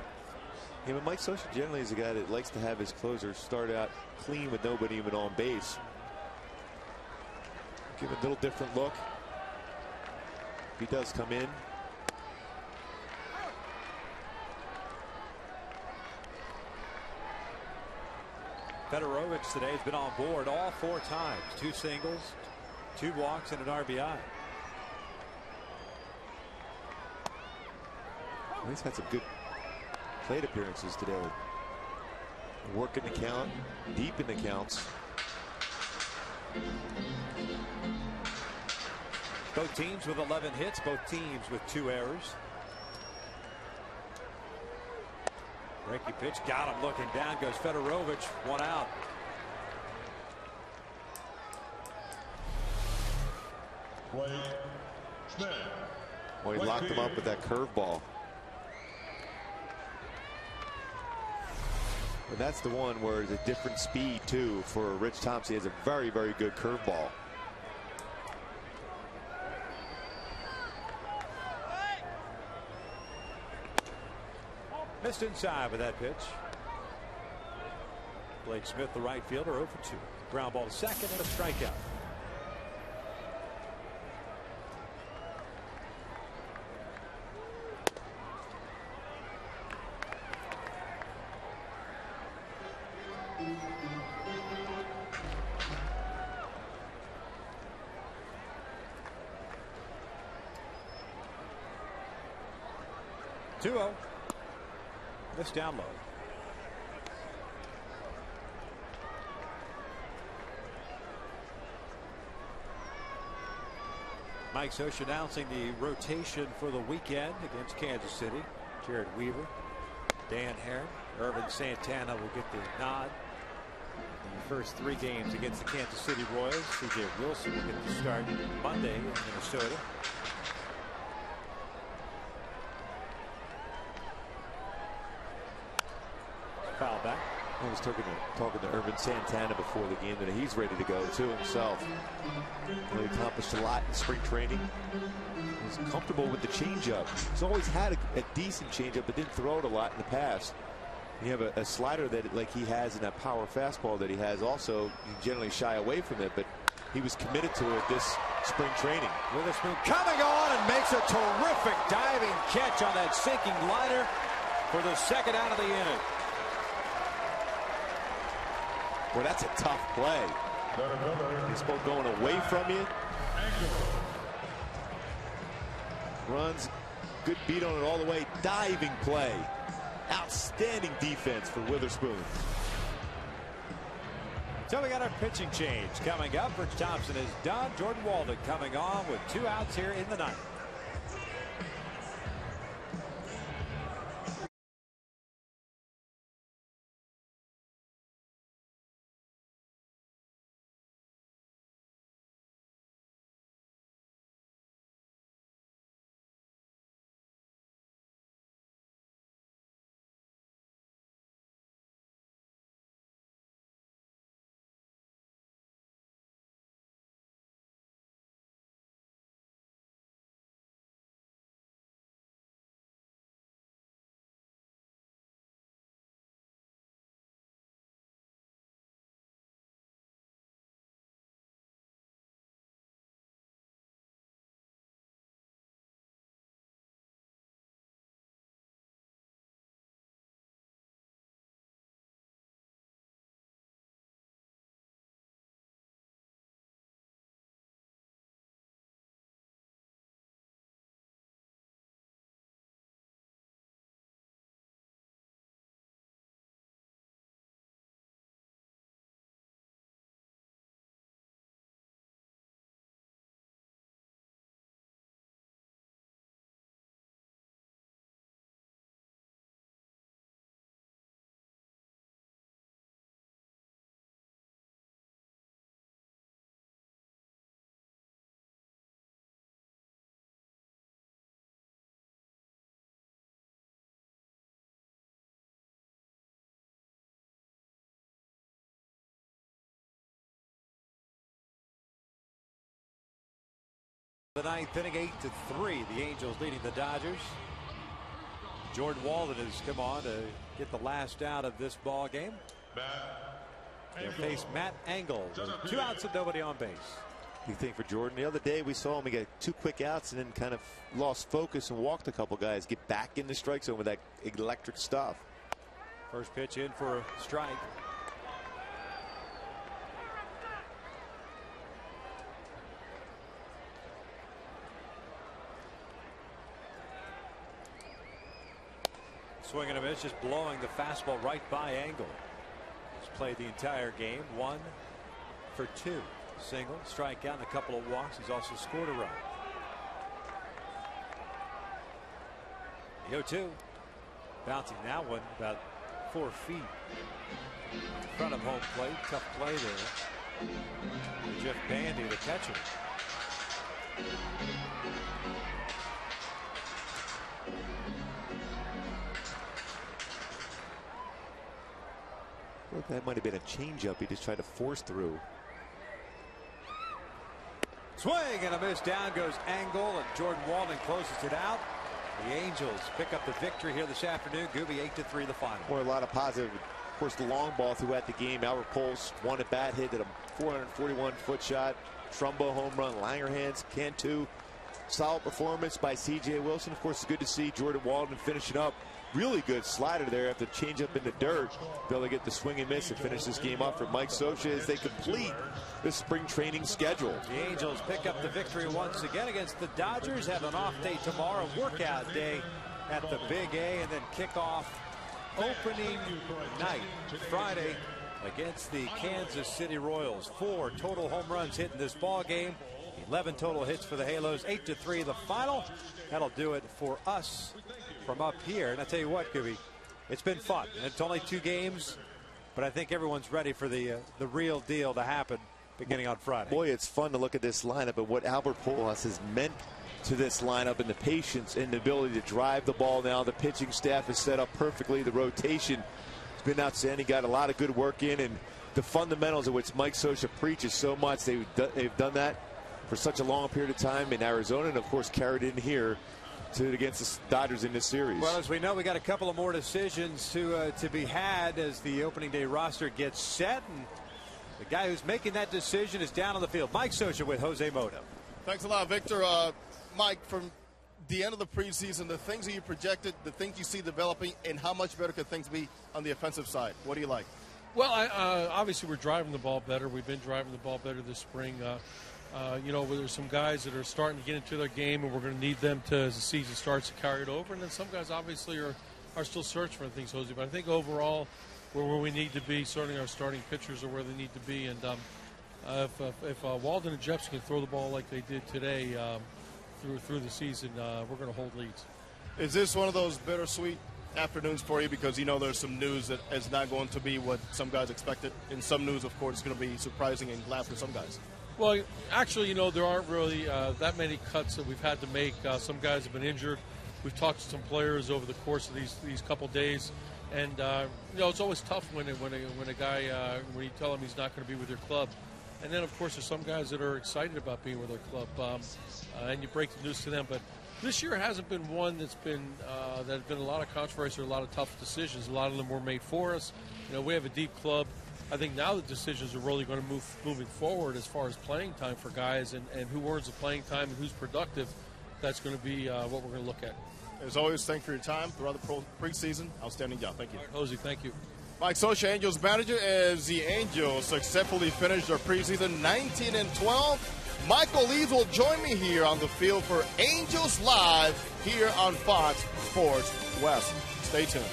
Yeah, but Mike Scioscia generally is a guy that likes to have his closers start out clean with nobody even on base. Give a little different look. He does come in. Fedorovich today has been on board all 4 times. 2 singles, 2 walks, and an RBI. He's had some good plate appearances today. Working the count, deep in the counts. Both teams with 11 hits, both teams with 2 errors. Breaking pitch, got him looking down, goes Fedorovich, 1 out. Wade Smith. Well, he locked him up with that curveball. And that's the one where it's a different speed too for Rich Thompson. He has a very, very good curveball. Missed inside with that pitch. Blake Smith, the right fielder, 0 for 2. Ground ball to second and a strikeout. Two-0. This down low. Mike Scioscia announcing the rotation for the weekend against Kansas City. Jared Weaver, Dan Herron, Irvin Santana will get the nod in the first 3 games against the Kansas City Royals. C.J. Wilson will get the start Monday in Minnesota. Foul back. I was talking to Irvin Santana before the game that he's ready to go too himself. He accomplished a lot in spring training. He's comfortable with the changeup. He's always had a decent changeup, but didn't throw it a lot in the past. You have a slider that like he has and that power fastball that he has also. You generally shy away from it, but he was committed to it this spring training. Witherspoon coming on and makes a terrific diving catch on that sinking liner for the 2nd out of the inning. Well, that's a tough play. He's both going away from you. Runs, good beat on it all the way. Diving play. Outstanding defense for Witherspoon. So we got our pitching change coming up. Rich Thompson is done. Jordan Walden coming on with 2 outs here in the ninth. The ninth inning, 8-3. The Angels leading the Dodgers. Jordan Walden has come on to get the last out of this ball game. They face Matt Engel. 2 outs and nobody on base. Big thing for Jordan. The other day we saw him, he got 2 quick outs and then kind of lost focus and walked a couple guys. Get back in the strike zone with that electric stuff. First pitch in for a strike. Swing and a miss, just blowing the fastball right by Engel. He's played the entire game. 1 for 2. Single, strikeout, and a couple of walks. He's also scored a run. The 0-2. Bouncing that one about 4 feet in front of home plate. Tough play there. Jeff Bandy, the catcher. Look, that might have been a changeup he just tried to force through. Swing and a miss. Down goes Engel, and Jordan Walden closes it out. The Angels pick up the victory here this afternoon. Gooby 8-3 the final. More a lot of positive. Of course, the long ball throughout the game. Albert Pujols won at bat, hit at a 441-foot shot. Trumbo home run. Langerhans, Cantu. Solid performance by C.J. Wilson. Of course, it's good to see Jordan Walden finishing up. Really good slider there after change up in the dirt. Be able to get the swing and miss and finish this game up for Mike Scioscia as they complete the spring training schedule. The Angels pick up the victory once again against the Dodgers. Have an off day tomorrow, workout day at the Big A, and then kick off opening night Friday against the Kansas City Royals. 4 total home runs hit in this ball game. 11 total hits for the Halos. 8-3 the final. That'll do it for us from up here. And I tell you what, Gooby, it's been fun. And it's only 2 games, but I think everyone's ready for the real deal to happen beginning on Friday. Boy, it's fun to look at this lineup and what Albert Pujols has meant to this lineup, and the patience and the ability to drive the ball now. The pitching staff is set up perfectly. The rotation has been outstanding. Got a lot of good work in, and the fundamentals of which Mike Scioscia preaches so much. They've done that for such a long period of time in Arizona, and of course carried in here against the Dodgers in this series. Well, as we know, we got a couple of more decisions to be had as the opening day roster gets set, and the guy who's making that decision is down on the field. Mike Scioscia with Jose Mota. Thanks a lot, Victor. Mike, from the end of the preseason, the things that you projected, the things you see developing, and how much better could things be on the offensive side? What do you like? Well, obviously we're driving the ball better. We've been driving the ball better this spring. You know, there's some guys that are starting to get into their game, and we're going to need them to, as the season starts, to carry it over. And then some guys obviously are still searching for things, Jose. But I think overall we're where we need to be. Certainly our starting pitchers are where they need to be. And if Walden and Jepson can throw the ball like they did today through the season, we're going to hold leads. Is this one of those bittersweet afternoons for you, because you know there's some news that is not going to be what some guys expected, and some news, of course, is going to be surprising and glad for some guys? Well, actually, you know, there aren't really that many cuts that we've had to make. Some guys have been injured. We've talked to some players over the course of these couple days, and you know, it's always tough when a guy when you tell him he's not going to be with your club. And then, of course, there's some guys that are excited about being with their club, and you break the news to them. But this year hasn't been one that's been a lot of controversy or a lot of tough decisions. A lot of them were made for us. You know, we have a deep club. I think now the decisions are really going to moving forward as far as playing time for guys and who earns the playing time and who's productive. That's going to be what we're going to look at. As always, thank you for your time throughout the preseason. Outstanding job. Thank you. All right, Jose, thank you. Mike Scioscia, Angels manager, as the Angels successfully finished their preseason 19-12. Michael Lees will join me here on the field for Angels Live here on Fox Sports West. Stay tuned.